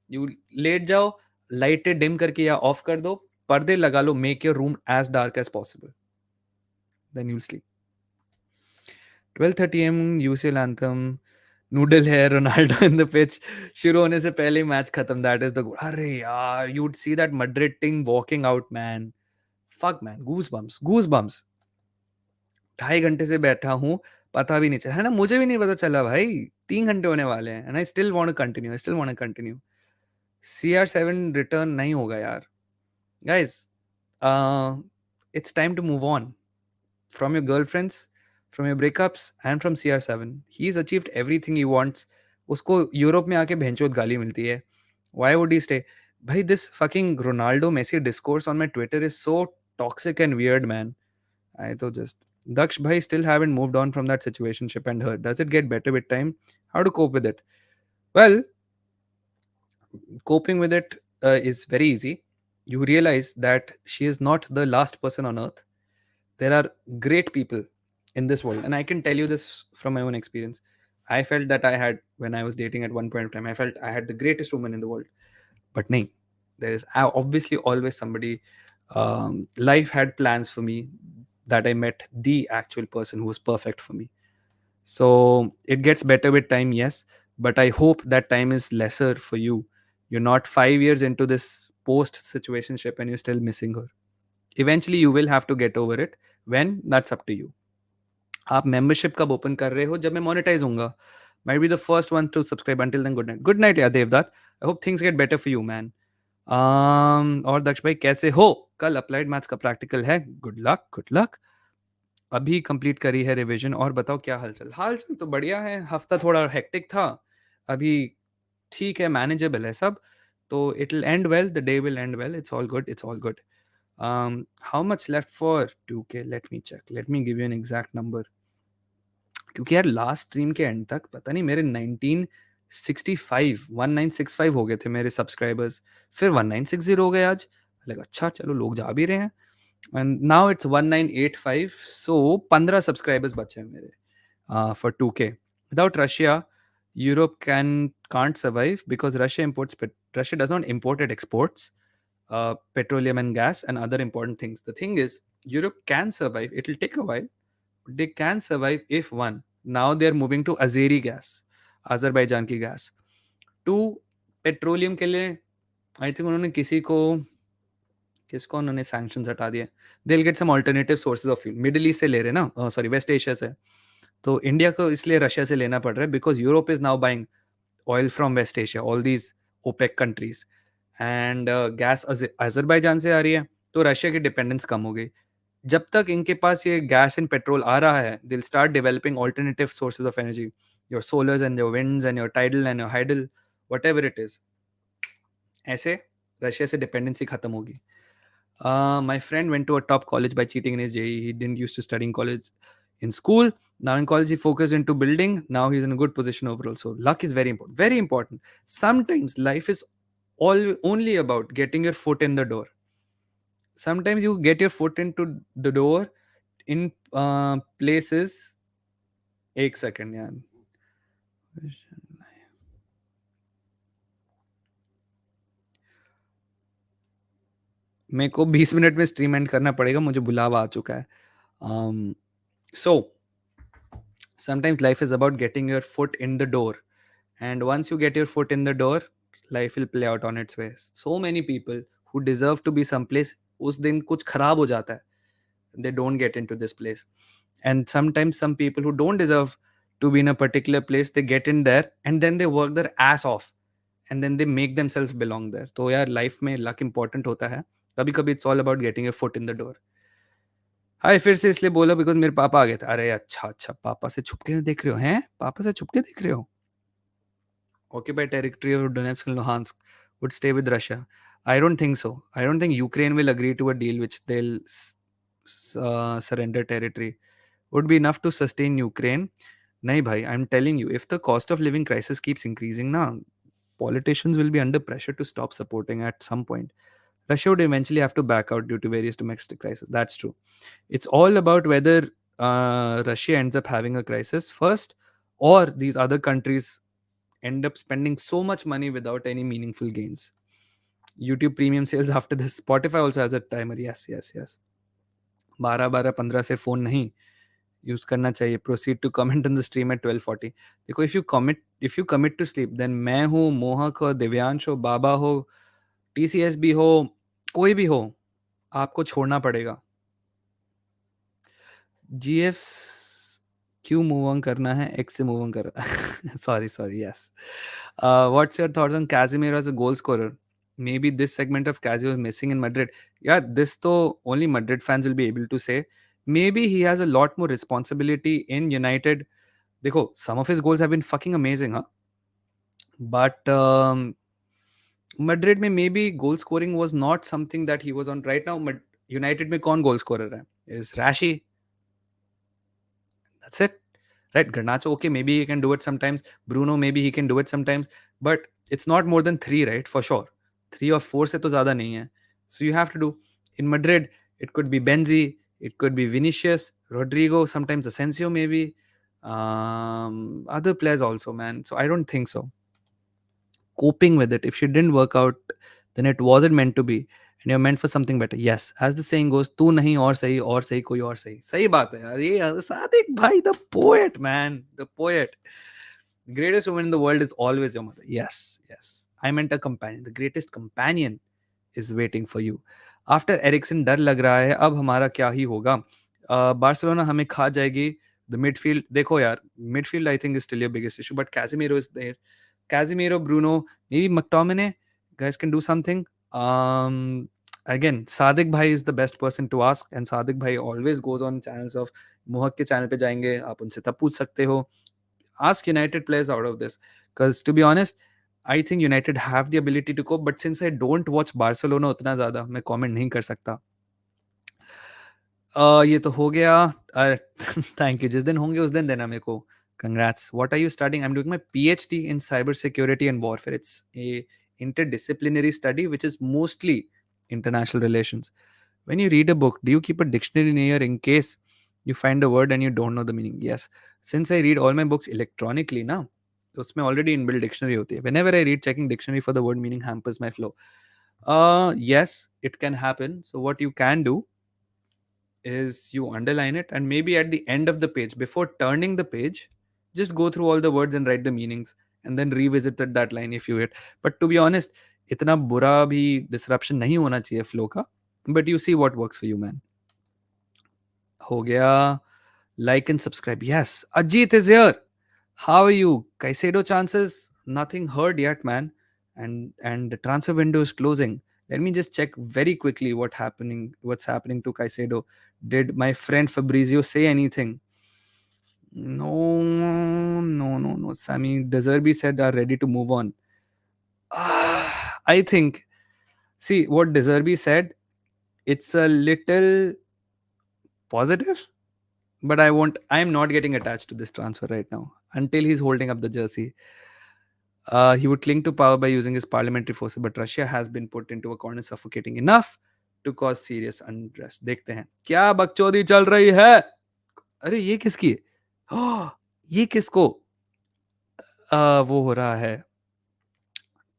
You लेट जाओ, लाइटें dim करके या ऑफ कर दो, पर्दे लगा लो, make your room as dark as possible. Then you'll sleep. 12:30 am UCL anthem, noodle है, रोनाल्डो इन द पिच. शुरू होने से पहले मैच खत्म. That is the goal. अरे यार, you would see that Madrid team walking out, man. Fuck man, goosebumps. 2.5 घंटे से बैठा हूँ, पता भी नहीं चला है ना, मुझे भी नहीं पता चला भाई. 3 घंटे होने वाले हैं and I still want to continue. CR7 return नहीं होगा यार. Guys, it's time to move on from your girlfriends, from your breakups, and from CR7. He's achieved everything he wants. उसको यूरोप में आके भैंचोद गाली मिलती है. Why would he stay? भाई, this fucking Ronaldo Messi discourse on my Twitter is so toxic and weird, man. I तो just Daksh bhai still haven't moved on from that situationship and her. Does it get better with time? How to cope with it? Well, coping with it is very easy. You realize that she is not the last person on earth. There are great people in this world, and I can tell you this from my own experience. I felt that I had, when I was dating at one point of time, I felt I had the greatest woman in the world. But nahin, there is obviously always somebody. Life had plans for me that I met the actual person who was perfect for me. So it gets better with time, yes, but I hope that time is lesser for you. You're not 5 years into this post situationship and you're still missing her. Eventually you will have to get over it. When? That's up to you. आप membership कब open कर रहे हो? जब मैं monetise होऊंगा. Might be the first one to subscribe. Until then, good night. Good night, yeah, Devdat. I hope things get better for you, man. और दक्ष भाई कैसे हो? कल अप्लाइड मैथ्स का प्रैक्टिकल है. Good luck, good luck. अभी complete करी है रिवीजन. और बताओ क्या हालचाल? हालचाल तो बढ़िया है. हफ्ता थोड़ा हेक्टिक था. अभी ठीक है, मैनेजेबल है सब. तो it will end well, the day will end well. It's all good, it's all good. How much left for 2K? Let me check, let me give you an exact number. क्योंकि यार last stream के end तक पता नहीं मेरे 1965 हो गए थे मेरे सब्सक्राइबर्स. फिर 1960 हो गए आज. लगा अच्छा चलो लोग जा भी रहे हैं. And now it's 1985. So 15 subscribers बचे हैं मेरे for 2K. Without Russia Europe can't survive because Russia does not import, it exports petroleum and gas and other important things. The thing is, Europe can survive. It will take a while. They can survive if one, now they are moving to Azeri gas, Azerbaijan की gas. Two, petroleum के लिए I think उन्होंने किसको उन्होंने sanctions हटा दिए. They will get some alternative sources of fuel. Middle East से ले रहे ना, सॉरी वेस्ट एशिया से. तो इंडिया को इसलिए रशिया से लेना पड़ रहा है because Europe is now buying oil from West Asia, all these OPEC countries. And gas Azerbaijan से आ रही है, तो रशिया की डिपेंडेंस कम हो गई. जब तक इनके पास ये गैस एंड पेट्रोल आ रहा है, they will start developing alternative sources of energy. Your scholars and your winds and your tidal and your hydel, whatever it is. ऐसे रशिया से डिपेंडेंसी खत्म होगी. My friend went to a top college by cheating in his JEE. He didn't used to study in college in school. Now in college, he focused into building. Now he's in a good position overall. So luck is very important. Very important. Sometimes life is only about getting your foot in the door. Sometimes you get your foot into the door in places. एक second यार. मेरे को 20 minute में stream and करना पड़ेगा. मुझे बुलावा आ चुका है. So sometimes life is about getting your foot in the door, and once you get your foot in the door, life will play out on its way. So many people who deserve to be someplace, उस दिन कुछ खराब हो जाता है, they don't get into this place. And sometimes some people who don't deserve to be in a particular place, they get in there and then they work their ass off and then they make themselves belong there. तो यार life में luck important होता है. कभी कभी it's all about getting your foot in the door. Hi, फिर से इसलिए बोला बिकॉज मेरे पापा आ गए थे. अरे अच्छा अच्छा, पापा से छुपके देख रहे हो? हैं, पापा से छुपके देख रहे हो? Occupied territory of Donetsk and Luhansk would stay with Russia. I don't think so. I don't think Ukraine will agree to a deal which they'll surrender territory. Would be enough to sustain Ukraine. Nahi bhai, I'm telling you, if the cost of living crisis keeps increasing now, politicians will be under pressure to stop supporting at some point. Russia would eventually have to back out due to various domestic crises. That's true. It's all about whether Russia ends up having a crisis first, or these other countries end up spending so much money without any meaningful gains. YouTube premium sales after this. Spotify also has a timer. Yes, yes, yes. 12-15 से phone नहीं use करना चाहिए. Proceed to comment on the stream at 12:40. देखो, if you commit to sleep, then मैं हूँ, मोहक हो, दिव्यांश हो, बाबा हो, TCS भी हो, कोई भी हो, आपको छोड़ना पड़ेगा. GF क्यों मूव ऑन करना है, एक्स से मूव ऑन कर sorry, yes. What's your thoughts on Casemiro as a goal scorer? Maybe this segment of Casemiro is missing in Madrid. Yeah, this though only Madrid fans will be able to say. Maybe he has a lot more responsibility in United. देखो, some of his goals have been fucking amazing, huh? But Madrid में maybe goal scoring was not something that he was on right now. United में कौन goal scorer है? Is Rashi. That's it. Right? Garnacho, okay, maybe he can do it sometimes. Bruno, maybe he can do it sometimes. But it's not more than three, right? For sure. 3 or 4 से तो ज़्यादा नहीं है. So you have to do. In Madrid, it could be Benzi, it could be Vinicius, Rodrigo, sometimes Asensio, maybe. Other players also, man. So I don't think so. Coping with it. If she didn't work out, then it wasn't meant to be. And you're meant for something better. Yes, as the saying goes, तू नहीं और सही कोई और सही. सही बात है यार. ये सादिक भाई, the poet, man, the poet. The greatest woman in the world is always your mother. Yes, yes. I meant a companion. The greatest companion is waiting for you. After Eriksen डर लग रहा है, अब हमारा क्या ही होगा. बार्सिलोना हमें खा जाएगी. The midfield, देखो यार, midfield I think is still your biggest issue, but Casemiro is there. Casemiro, Bruno, maybe McTominay, guys can do something. Again, Sadiq Bhai is the best person to ask, and Sadiq Bhai always goes on channels of Mohak के channel पे जाएंगे, आप उनसे तब पूछ सकते हो. Ask United players out of this, because to be honest, I think United have the ability to cope, but since I don't watch Barcelona उतना ज़्यादा, मैं comment नहीं कर सकता. ये तो हो गया. Thank you. जिस दिन होंगे उस दिन देना मेरे को. Congrats. What are you studying? I'm doing my PhD in cybersecurity and warfare. It's a interdisciplinary study which is mostly international relations. When you read a book, do you keep a dictionary near in case you find a word and you don't know the meaning? Yes. Since I read all my books electronically now, उसमें already inbuilt dictionary होती है. Whenever I read, checking dictionary for the word meaning hampers my flow. Yes, it can happen. So what you can do is you underline it, and maybe at the end of the page, before turning the page, just go through all the words and write the meanings, and then revisit that line if you hit. But to be honest, इतना बुरा भी disruption नहीं होना चाहिए flow का. But you see what works for you, man. हो गया. Like and subscribe. Yes, Ajit is here. How are you? Caicedo chances? Nothing heard yet, man. And the transfer window is closing. Let me just check very quickly what's happening to Caicedo. Did my friend Fabrizio say anything? No. Sammy Deserby said are ready to move on. I think, see what Deserby said, it's a little positive, but I'm not getting attached to this transfer right now until he's holding up the jersey. He would cling to power by using his parliamentary forces, but Russia has been put into a corner suffocating enough to cause serious unrest. देखते हैं क्या बकचोदी चल रही है. अरे ये किसकी है? ये किसको वो हो रहा है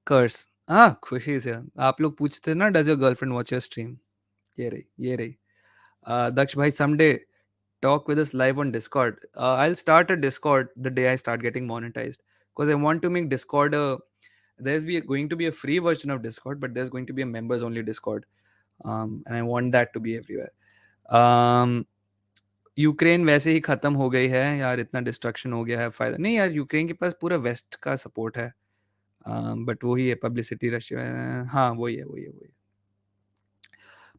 कर्स. हाँ, खुशी से. आप लोग पूछते ना, does your girlfriend watch your stream? ये रही. Daksh bhai, someday talk with us live on Discord. I'll start a Discord the day I start getting monetized, because I want to make Discord going to be a free version of Discord, but there's going to be a members only Discord, and I want that to be everywhere. Ukraine वैसे ही खत्म हो गई है यार, इतना destruction हो गया है, फायदा नहीं यार. यूक्रेन के पास पूरा वेस्ट का सपोर्ट है, बट वही है पब्लिसिटी रशिया. हाँ वही है.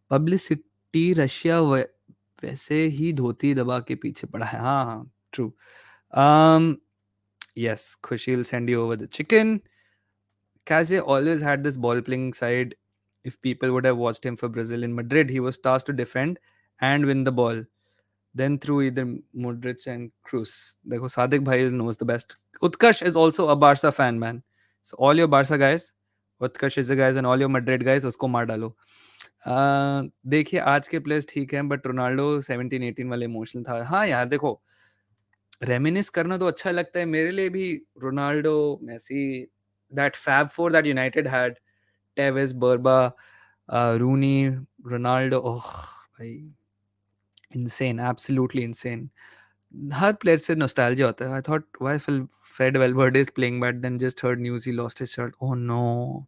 पब्लिसिटी रशिया वैसे ही धोती दबा के पीछे पड़ा है. हाँ, true. Yes, Khushi will send you over the chicken. Kaze always had this ball playing side. If people would have watched him for Brazil in Madrid, he was tasked to defend and win the ball. Then through either Modric and Cruz. Dekho, Sadiq Bhai knows the best. Utkarsh is also a Barca fan, man. So all your Barca guys, Utkarsh is the guys, and all your Madrid guys, usko maar dalo. देखिए आज के players ठीक हैं, but Ronaldo 17-18 वाले emotional था. हाँ यार देखो, रेमिनिस करना तो अच्छा लगता है मेरे लिए भी. Ronaldo, Messi, that fab four that United had, Tevez, Berba, Rooney, Ronaldo. Oh भाई, इंसेन, एब्सोल्युटली इंसेन. हर प्लेयर से नॉस्टैल्जिया होता है. I thought why Fred Valverde is playing bad, then just heard news he lost his shirt. Oh no,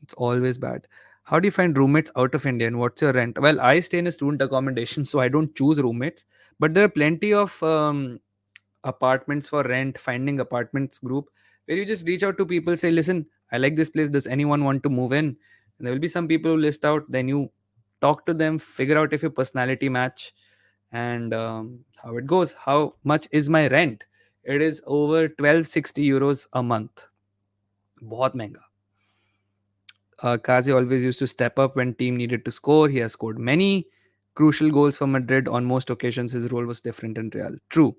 it's always bad. How do you find roommates out of India and what's your rent? Well, I stay in a student accommodation, so I don't choose roommates. But there are plenty of apartments for rent, finding apartments group, where you just reach out to people, say, listen, I like this place. Does anyone want to move in? And there will be some people who list out. Then you talk to them, figure out if your personality match, and how it goes. How much is my rent? It is over 1260 euros a month. बहुत महंगा. Kazi always used to step up when team needed to score. He has scored many crucial goals for Madrid. On most occasions, his role was different in Real. True.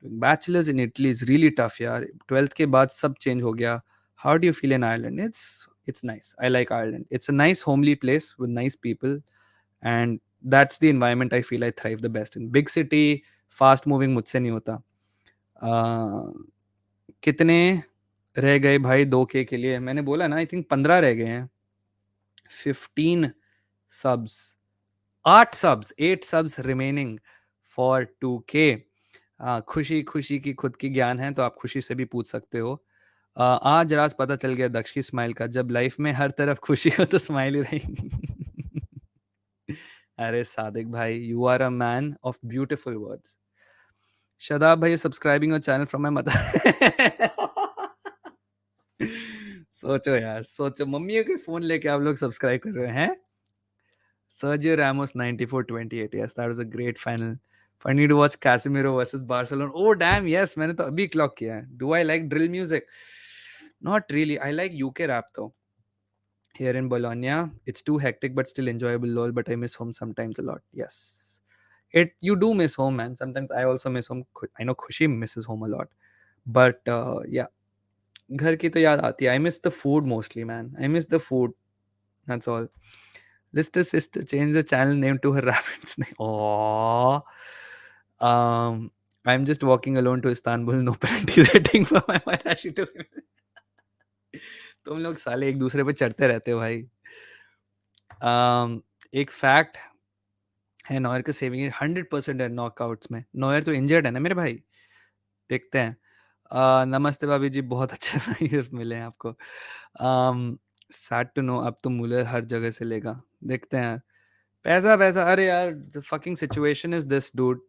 Bachelors in Italy is really tough, यार. 12th के बाद सब change हो गया. How do you feel in Ireland? It's nice. I like Ireland. It's a nice homely place with nice people, and that's the environment I feel I thrive the best in. Big city, fast moving मुझसे नहीं होता. कितने रह गए भाई 2K के लिए? मैंने बोला ना, आई थिंक 15 रह गए हैं. 15 subs, 8 subs, 8 subs remaining for 2K. खुशी खुशी की खुद की ज्ञान है, तो आप खुशी से भी पूछ सकते हो. आज राज पता चल गया दक्ष की स्माइल का. जब लाइफ में हर तरफ खुशी हो तो स्माइल ही रहेगी. अरे सादिक भाई, you are a man of beautiful words. Shadab भाई subscribing your channel from my mother. सोचो यार, सोचो, मम्मियों के फोन लेके आप लोग सब्सक्राइब कर रहे हैं. Sergio Ramos 94-28. Yes, that was a great final. Funny to watch Casemiro versus Barcelona. Oh damn, yes, मैंने तो अभी clock किया है. Do I like drill music? Not really. I like UK rap though. Here in Bologna, it's too hectic but still enjoyable. Lol, but I miss home sometimes a lot. Yes, you do miss home, man. Sometimes I also miss home. I know Khushi misses home a lot, but yeah, घर की तो याद आती है. I miss the food mostly, man. I miss the food. That's all. Lister sister change the channel name to her rabbit's name. Oh, I'm just walking alone to Istanbul. No parenting rating for my Marashi to. तुम लोग साले एक दूसरे पे चढ़ते रहते हो भाई. एक फैक्ट है, नॉयर का सेविंग 100% है नॉकआउट्स में. नॉयर तो इंजर्ड है ना मेरे भाई. देखते हैं. नमस्ते भाभी जी, बहुत अच्छे भाई मिले हैं आपको. सैड टू नो अब तो मूलर हर जगह से लेगा. देखते हैं. पैसा पैसा, अरे यार, the fucking situation is this dude.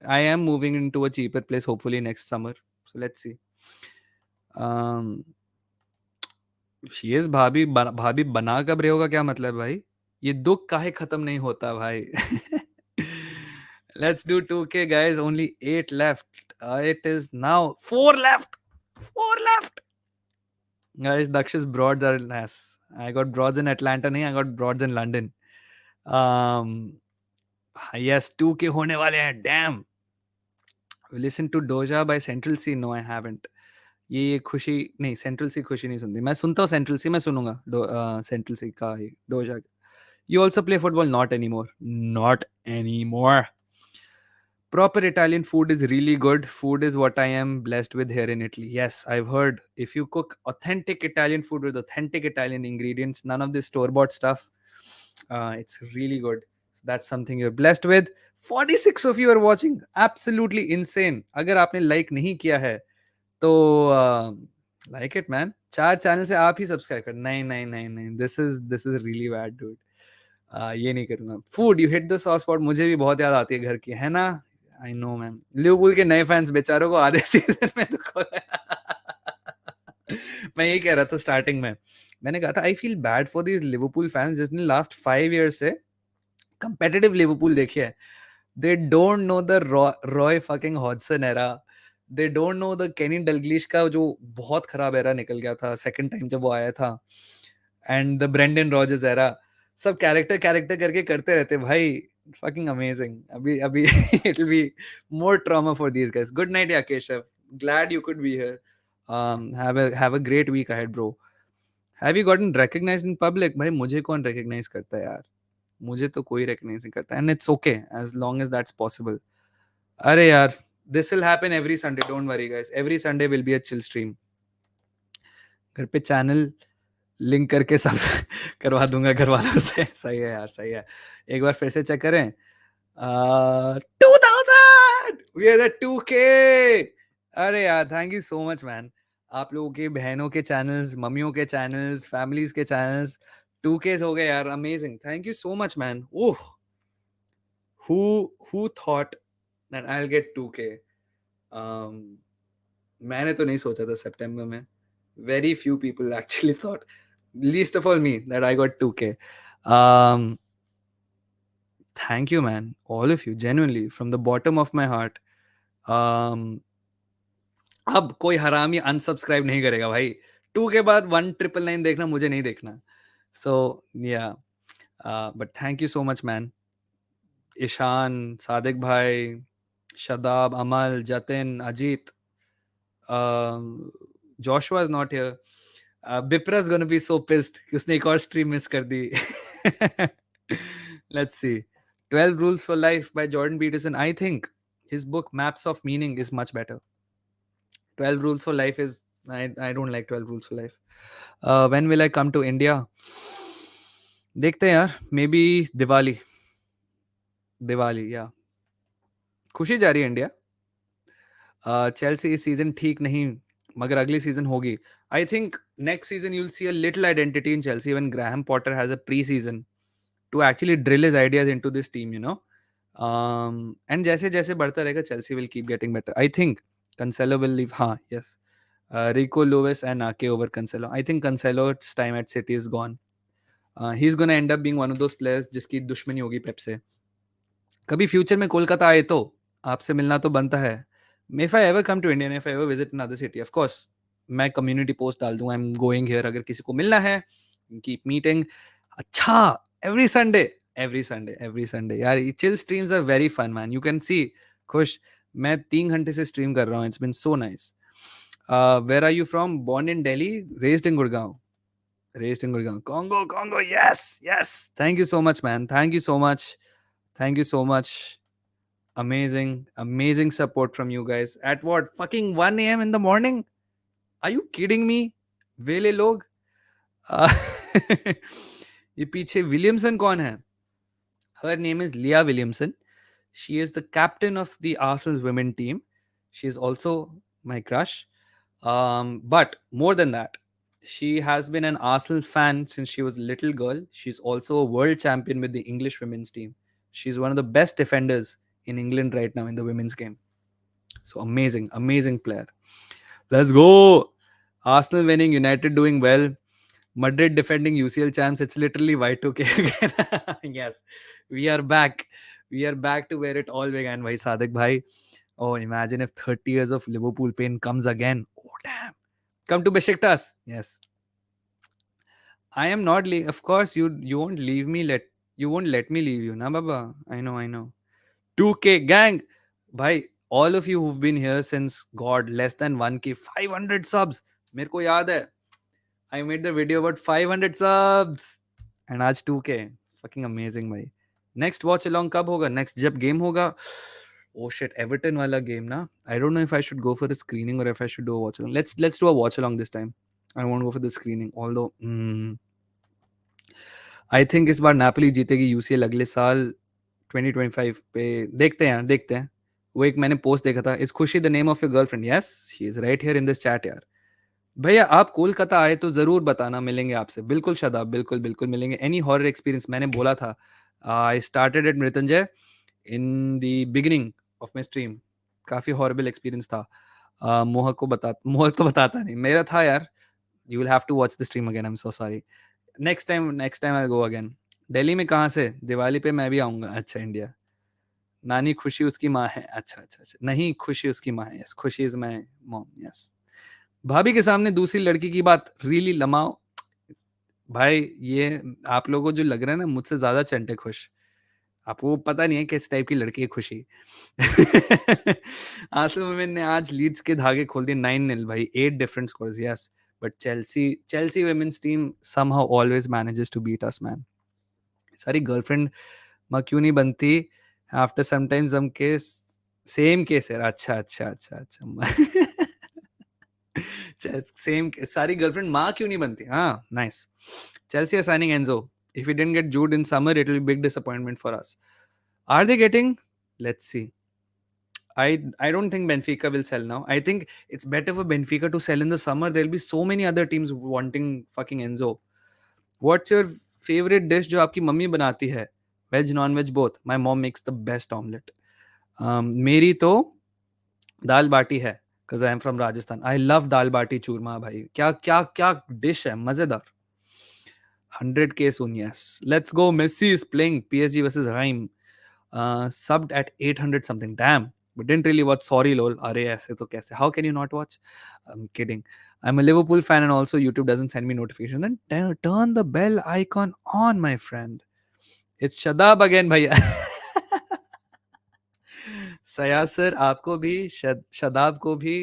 I am moving into a cheaper place hopefully next summer. So let's see. She is भाभी भाभी बना कब रहे होगा, क्या मतलब भाई? ये दुख काहे खत्म नहीं होता भाई. Let's do 2K guys. Only 8 left. It is now 4 left. 4 left. Guys, Daksh's broads are nice. I got broads in Atlanta नहीं, I got broads in London. Yes, 2K होने वाले हैं. Damn. Listen to Doja by Central C. No, I haven't. ये खुशी नहीं, central C खुशी नहीं सुनती. मैं सुनता हूँ सेंट्रल सी, मैं सुनूंगा सेंट्रल सी का ही Doja. You also play football? Not any more. Not any more. Proper Italian food is really good. Food is what I am blessed with here in Italy. Yes, I've heard if you cook authentic Italian food with authentic Italian ingredients, none of this store-bought stuff, it's really good. So that's something you're blessed with. 46 of you are watching. Absolutely insane. अगर आपने like नहीं किया है तो like it man. 4 channel से आप ही subscribe कर. नहीं नहीं नहीं नहीं, this is really bad dude. ये नहीं करूंगा. Food, you hit the sauce spot. मुझे भी बहुत याद आती है घर की, है ना. I know man. लिवरपूल के नए फैंस बेचारों को आधे सीजन में तो मैं यही कह रहा था स्टार्टिंग में. मैंने कहा था I feel bad for these Liverpool fans जिसने लास्ट 5 ईयर्स से कंपेटिटिव लिवरपूल देखी है. They don't know the Roy fucking Hodson era. They don't know the केनी डलग्लिश का जो बहुत खराब एरा निकल गया था सेकंड टाइम जब वो आया था. And the Brendan Rodgers era. सब कैरेक्टर करके करते रहते भाई. Fucking amazing. अभी अभी it will be more trauma for these guys. Good night ya Keshav. Glad you could be here. Have a great week ahead bro. Have you gotten recognised in public? भाई मुझे कौन recognise करता है यार. मुझे तो कोई रिकॉग्नाइज नहीं करता. And it's okay as long as that's possible. अरे यार, this will happen every Sunday. Don't worry guys. Every Sunday will be a chill stream. घर पे चैनल लिंक करके सब करवा दूंगा घर वालों से. सही है यार, सही है. एक बार फिर से चेक करें. 2000 we are at 2K. अरे यार, thank you so much man. आप लोगों के बहनों के चैनल्स, मम्मियों के चैनल्स, फैमिलीज के चैनल्स 2Ks हो गए यार, amazing, thank you so much man. Oh, who thought that I'll get 2K? um मैंने तो नहीं सोचा था सितंबर में। Very few people actually thought, least of all me, that I got 2K. um Thank you man, all of you, genuinely from the bottom of my heart. um अब कोई हरामी unsubscribe नहीं करेगा भाई। 2 के बाद 1999 देखना मुझे नहीं देखना। सो या, but thank you so much man. Ishaan, Sadiq भाई, Shadab, Amal, Jatin, Ajit, Joshua is not here. Bipra is gonna be so pissed कि उसने एक और स्ट्रीम मिस कर दी। Let's see. 12 rules for life by Jordan Peterson. I think his book Maps of Meaning is much better. 12 rules for life is, I don't like 12 rules for life. When will I come to India? देखते हैं यार, may be Diwali. Diwali या, खुशी जा रही है India. Chelsea इस season ठीक नहीं, मगर अगली सीजन होगी। I think next season you will see a little identity in Chelsea when Graham Potter has a pre season two actually drill his ideas into this team, you know. And जैसे जैसे बढ़ता रहेगा Chelsea will keep getting better. I think कंसेलो will leave, हाँ yes, Rico Lewis and Ake over Cancelo. I think Cancelo's time at City is gone. He's going to end up being one of those players जिसकी दुश्मनी होगी पेप से। कभी future में कोलकाता आए तो आपसे मिलना तो बनता है। If I ever come to India, if I ever visit another city, of course मैं कम्युनिटी पोस्ट डाल दूंगा, I'm going here, अगर किसी को मिलना है कीप मीटिंग। अच्छा, एवरी संडे, एवरी संडे यार, chill streams are very fun man, you can see. खुश, मैं 3 घंटे से स्ट्रीम कर रहा हूँ, it's been so nice. Where are you from? Born in Delhi, raised in Gurgaon. Raised in Gurgaon. Congo, Congo. Yes, yes. Thank you so much, man. Thank you so much. Thank you so much. Amazing, amazing support from you guys. At what? Fucking 1 a.m. in the morning? Are you kidding me? वेले लोग। ये पीछे Williamson कौन है? Her name is Leah Williamson. She is the captain of the Arsenal's women team. She is also my crush. But more than that, she has been an Arsenal fan since she was a little girl. She's also a world champion with the English women's team. She's one of the best defenders in England right now in the women's game. So amazing, amazing player. Let's go. Arsenal winning, United doing well. Madrid defending UCL champs. It's literally Y2K again. Yes, we are back. We are back to where it all began. Bhai Sadik bhai. Oh, imagine if 30 years of Liverpool pain comes again. Oh, damn. Come to Besiktas. Yes. I am not leaving. Of course, you won't leave me. You won't let me leave you, na Baba. I know. 2K gang. Bhai, all of you who've been here since God, less than 1K, 500 subs. मेरे को याद है. I made the video about 500 subs. And आज 2K. Fucking amazing भाई. Next watch along कब होगा? Next जब game होगा. Oh shit, Everton वाला game ना. I don't know if I should go for the screening or if I should do a watch along. Let's do a watch along this time. I won't go for the screening. Although I think इस बार Napoli जीतेगी UCL अगले साल 2025 पे। देखते हैं। वो एक मैंने पोस्ट देखा था, इज खुशी the name of your girlfriend? Yes, she is right here in this chat यार। भैया आप कोलकाता आए तो जरूर बताना, मिलेंगे आपसे। बिल्कुल शदाब, बिल्कुल बिल्कुल मिलेंगे। Any horror experience? मैंने बोला था I started at Mrityunjay in the beginning of my stream. काफी हॉरेबल एक्सपीरियंस था। मोहक तो बताता नहीं, मेरा था यार। You will have to watch the stream again, I am so sorry. Next time I go again. Delhi में कहाँ से? दिवाली पे मैं भी आऊंगा। अच्छा, इंडिया। नानी खुशी उसकी माँ है। अच्छा। नहीं, खुशी उसकी माँ है। यस, खुशी इज माय मॉम। यस। भाभी के सामने दूसरी लड़की की बात रियली लमाओ। भाई ये आप लोगों को जो लग रहा है ना, मुझसे ज्यादा चंटे खुश। आपको पता नहीं है किस टाइप की लड़की है खुशी। आंसू वुमेन ने आज लीड्स के धागे खोल दिए 9-0 भाई, 8 different scores. Yes, but Chelsea women's team somehow always manages to beat us man. सारी गर्लफ्रेंड माँ क्यों नहीं बनती? आफ्टर समटाइम्स हम केस, सेम केस है। अच्छा। सेम, सारी गर्लफ्रेंड माँ क्यों नहीं बनती? हाँ, nice. Chelsea are signing Enzo. If we didn't get Jude in summer, it will be a big disappointment for us. Are they getting? Let's see. I don't think Benfica will sell now. I think it's better for Benfica to sell in the summer. There'll be so many other teams wanting fucking Enzo. What's your favourite dish जो आपकी मम्मी बनाती है, veg non veg both, my mom makes the best omelette. मेरी तो दाल बाटी है, because I am from Rajasthan. I love dal baati churma भाई, क्या क्या क्या डिश है, मजेदार। 100K soon, yes. Let's go. Messi is playing PSG versus Reim. Subbed at 800 something. Damn. But didn't really watch. Sorry, lol. Arey, aise to kaise? How can you not watch? I'm kidding. I'm a Liverpool fan and also YouTube doesn't send me notification. Then turn the bell icon on, my friend. It's Shadab again, bhaiya. Sayas sir, आपको भी, शदाब को भी.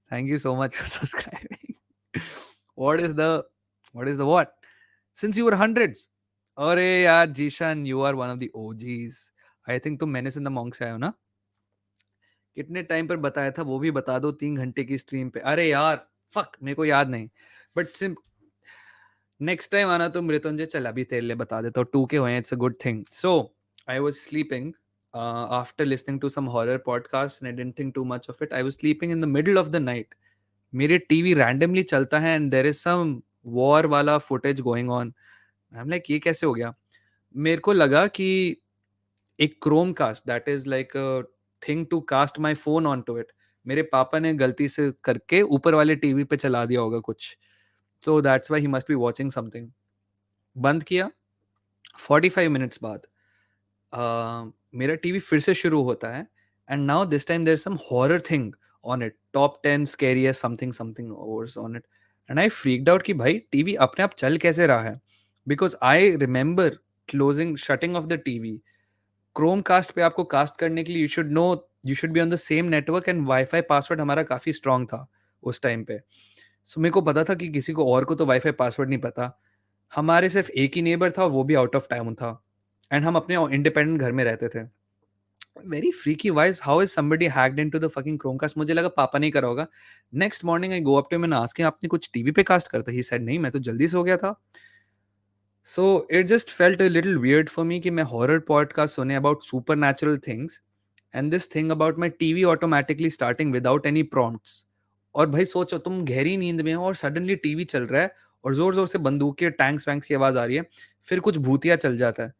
Thank you so much for subscribing. what is the what? Since you were hundreds. अरे यार Zeeshan, you are one of the OGs. I think तुम मैंने in the monk से आए हो ना? कितने टाइम पर बताया था वो भी बता दो, 3 घंटे की स्ट्रीम पे। अरे यार फक, मेरे को याद नहीं। बट सिम नेक्स्ट टाइम आना तो मृत्युंजय, चल अभी तेरे लिए बता देता हूँ। 2K हुए, it's a good thing. So I was sleeping after listening to some horror podcast and I didn't think too much of it. I was sleeping in the middle of the night. मेरे TV randomly चलता है and there is some war वाला footage going on. I am like ये कैसे हो गया? मेरे को लगा कि एक Chromecast, that is like a thing to cast my phone on to it, मेरे पापा ने गलती से करके ऊपर वाले टीवी पे चला दिया होगा कुछ। So that's why he must be watching something. बंद किया, 45 मिनट्स बाद मेरा टीवी फिर से शुरू होता है and now this time there is some horror thing on it, top 10 scariest something something overs on it. And I freaked out कि भाई टीवी अपने आप चल कैसे रहा है, because I remember closing shutting off the TV. Chromecast पे आपको कास्ट करने के लिए you should be on the same network and WiFi password हमारा काफी स्ट्रांग था उस टाइम पे। सो मेरे को पता था कि किसी को और को तो वाईफाई पासवर्ड नहीं पता। हमारे सिर्फ एक ही नेबर था, वो भी आउट ऑफ टाउन था एंड हम अपने इंडिपेंडेंट घर में रहते थे। Very freaky wise, how is somebody hacked into the fucking Chromecast? मुझे लगा पापा नहीं करा होगा। Next morning I go up to him and ask him, आपने कुछ टीवी पे कास्ट करता? ही सेड नहीं, मैं तो जल्दी से हो गया था। So it just felt a little weird for me कि मैं हॉरर पॉडकास्ट सुने about supernatural things and this thing about my TV automatically starting without any prompts. और भाई सोचो, तुम गहरी नींद में हो और सडनली टीवी चल रहा है और जोर जोर से बंदूक के टैंक्स वैंक्स की आवाज आ रही है, फिर कुछ भूतिया चल जाता है।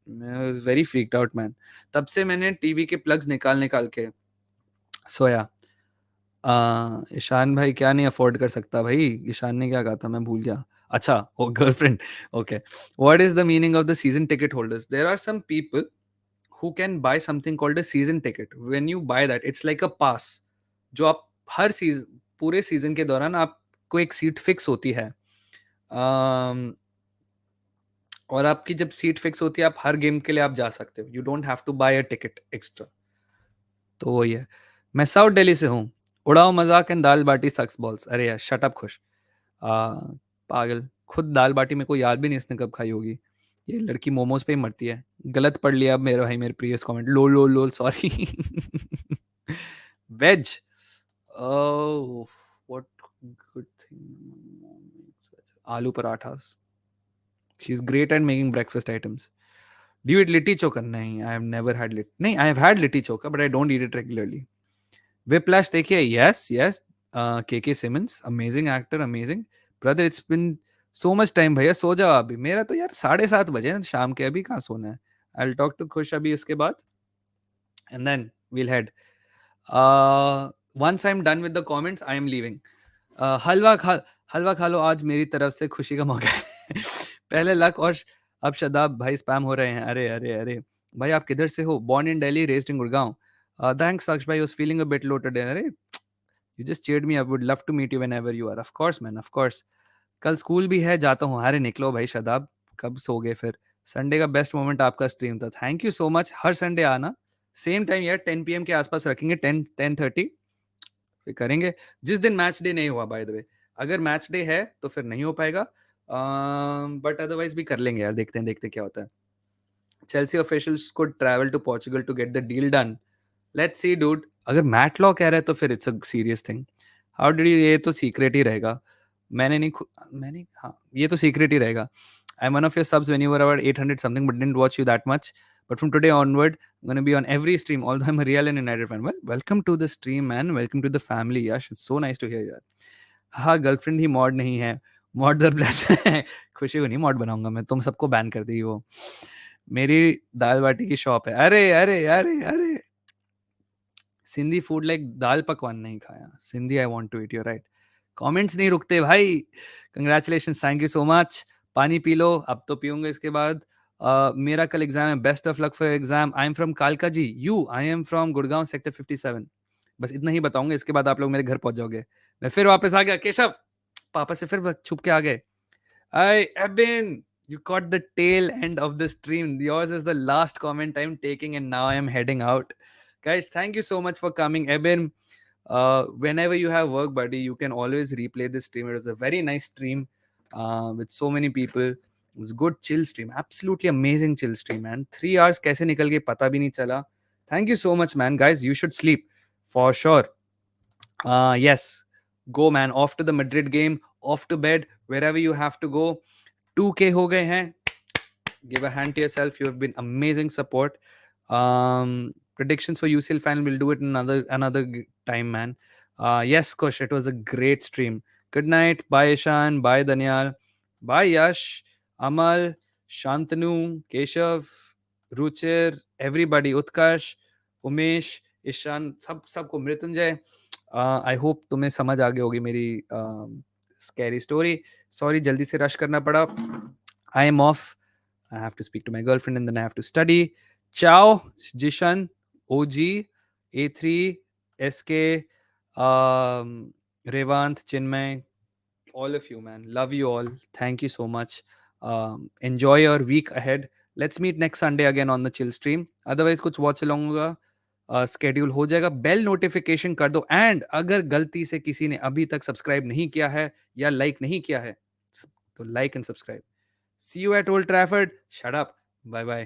मैं was very freaked out man. तब से मैंने टीवी के प्लग्स निकाल निकाल के सोया। ईशान भाई क्या नहीं अफोर्ड कर सकता भाई? ईशान ने क्या कहा था, मैं भूल गया। अच्छा, वो girlfriend. Okay, what is the meaning of the season ticket holders? There are some people who can buy something called a season ticket. When you buy that, it's like a pass, जो आप हर season, पूरे season के दौरान आपको एक seat fix होती है। और आपकी जब सीट फिक्स होती है, आप हर गेम के लिए आप जा सकते हो, you don't have to buy a ticket extra. तो वही है। मैं साउथ दिल्ली से हूँ, उड़ाओ मजाक and dal baati sucks balls. अरे यार शट अप खुश। पागल, खुद दाल बाटी मेरे को याद भी नहीं इसने कब खाई होगी। ये लड़की मोमोज पे ही मरती है। गलत पढ़ लिया अब मेरे भाई, मेरे प्रीवियस कमेंट, लो लो लो sorry. Veg, what good thing, aloo parathas. She is great at making breakfast items. Do you eat litti chokha? नहीं, I have never had lit, नहीं I have had litti chokha but I don't eat it regularly. Whiplash देखिए, yes yes, K Simmons, amazing actor, amazing brother. It's been so much time भैया, सो जाओ अभी। मेरा तो यार 7:30 बजे हैं शाम के, अभी कहाँ सोना है। आई विल टॉक टू खुश अभी इसके बाद and then we'll head. Once I am done with the comments I am leaving. हलवा खा लो आज, मेरी तरफ से खुशी का मौका है। पहले लक और अब शदाब भाई स्पैम हो रहे हैं। अरे अरे अरे भाई, आप किधर से हो? Born in Delhi, raised in Gurgaon. Thanks Saaksh भाई, was feeling a bit low today. अरे you just cheered me up, would love to meet you whenever you are, of course man, of course। कल स्कूल भी है, जाता हूँ। अरे निकलो भाई शदाब, कब सो गए फिर? संडे का बेस्ट मोमेंट आपका स्ट्रीम था, thank you so much. Her Sunday आना, सेम टाइम यार, 10 PM के आसपास रखेंगे, 10-10:30 फिर करेंगे। जिस दिन मैच डे नहीं हुआ बाय द वे, अगर मैच डे है तो फिर नहीं हो पाएगा, बट अदरवाइज भी कर लेंगे यार, देखते हैं देखते क्या होता है। Chelsea officials could travel to Portugal to get the deal done। Let's see dude, अगर मैट लॉ कह रहा है तो फिर it's a serious thing. How did you, ये तो सीक्रेट ही रहेगा। मैंने नहीं मैंने, हाँ ये तो सीक्रेट ही रहेगा। I am one of your सबs when you were about 800 something but didn't watch you that much, but from today onward I'm going to be on every stream, although I'm a Real and United fan। Well, welcome to the stream man, welcome to the family। yash, it's so nice to hear that। हाँ girlfriend ही mod नहीं है, mod the bless खुशी को नहीं mod बनाऊंगा मैं, तुम सबको बैन कर दी वो। मेरी दाल बाटी की शॉप है। अरे अरे अरे अरे, सिंधी फूड लाइक दाल पकवान नहीं खाया, Sindhi I want to eat, you right. Comments नहीं रुकते भाई। Congratulation, thank you so much. पानी पी लो, अब तो पीऊंगा इसके बाद। मेरा कल एग्जाम है, best of luck for exam. I am from Kalkaji, you I am from Gurgaon sector 57। बस इतना ही बताऊंगा, इसके बाद आप लोग मेरे घर पहुंच जाओगे। मैं फिर वापस आ गया केशव, पापा से फिर छुप के आ गए। I Ebin, you caught the tail end of the stream. Yours is the last comment I'm taking, and now I am heading out. Guys, thank you so much for coming. Ebin, whenever you have work, buddy, you can always replay this stream. It was a very nice stream with so many people. It was a good chill stream. Absolutely amazing chill stream, man. 3 hours kaise nikal gaye pata bhi nahi chala. Thank you so much, man. Guys, you should sleep for sure. Yes, go, man. Off to the Madrid game, off to bed, wherever you have to go. 2K हो गए हैं. Give a hand to yourself. You have been amazing support. Predictions for UCL final, we'll do it another time, man. Yes, Kush, it was a great stream. Good night. Bye, Ishan. Bye, Danyal. Bye, Yash, Amal, Shantanu, Keshav, Ruchir, everybody, Utkarsh, Umesh, Ishan, सबको Mrityunjay. I hope तुम्हें समझ आ गई होगी मेरी scary story. Sorry जल्दी से rush करना पड़ा। I am of, I have to speak to my girlfriend and then I have to study. Ciao, Jishan, OG, A3, SK, Revant, Chinmay, all of you, man. Love you all. Thank you so much. Enjoy your week ahead. Let's meet next Sunday again on the chill stream. Otherwise, कुछ watch along होगा, schedule हो जाएगा। Bell notification कर दो, and अगर गलती से किसी ने अभी तक subscribe नहीं किया है या like नहीं किया है, तो like and subscribe. See you at Old Trafford. Shut up. Bye bye.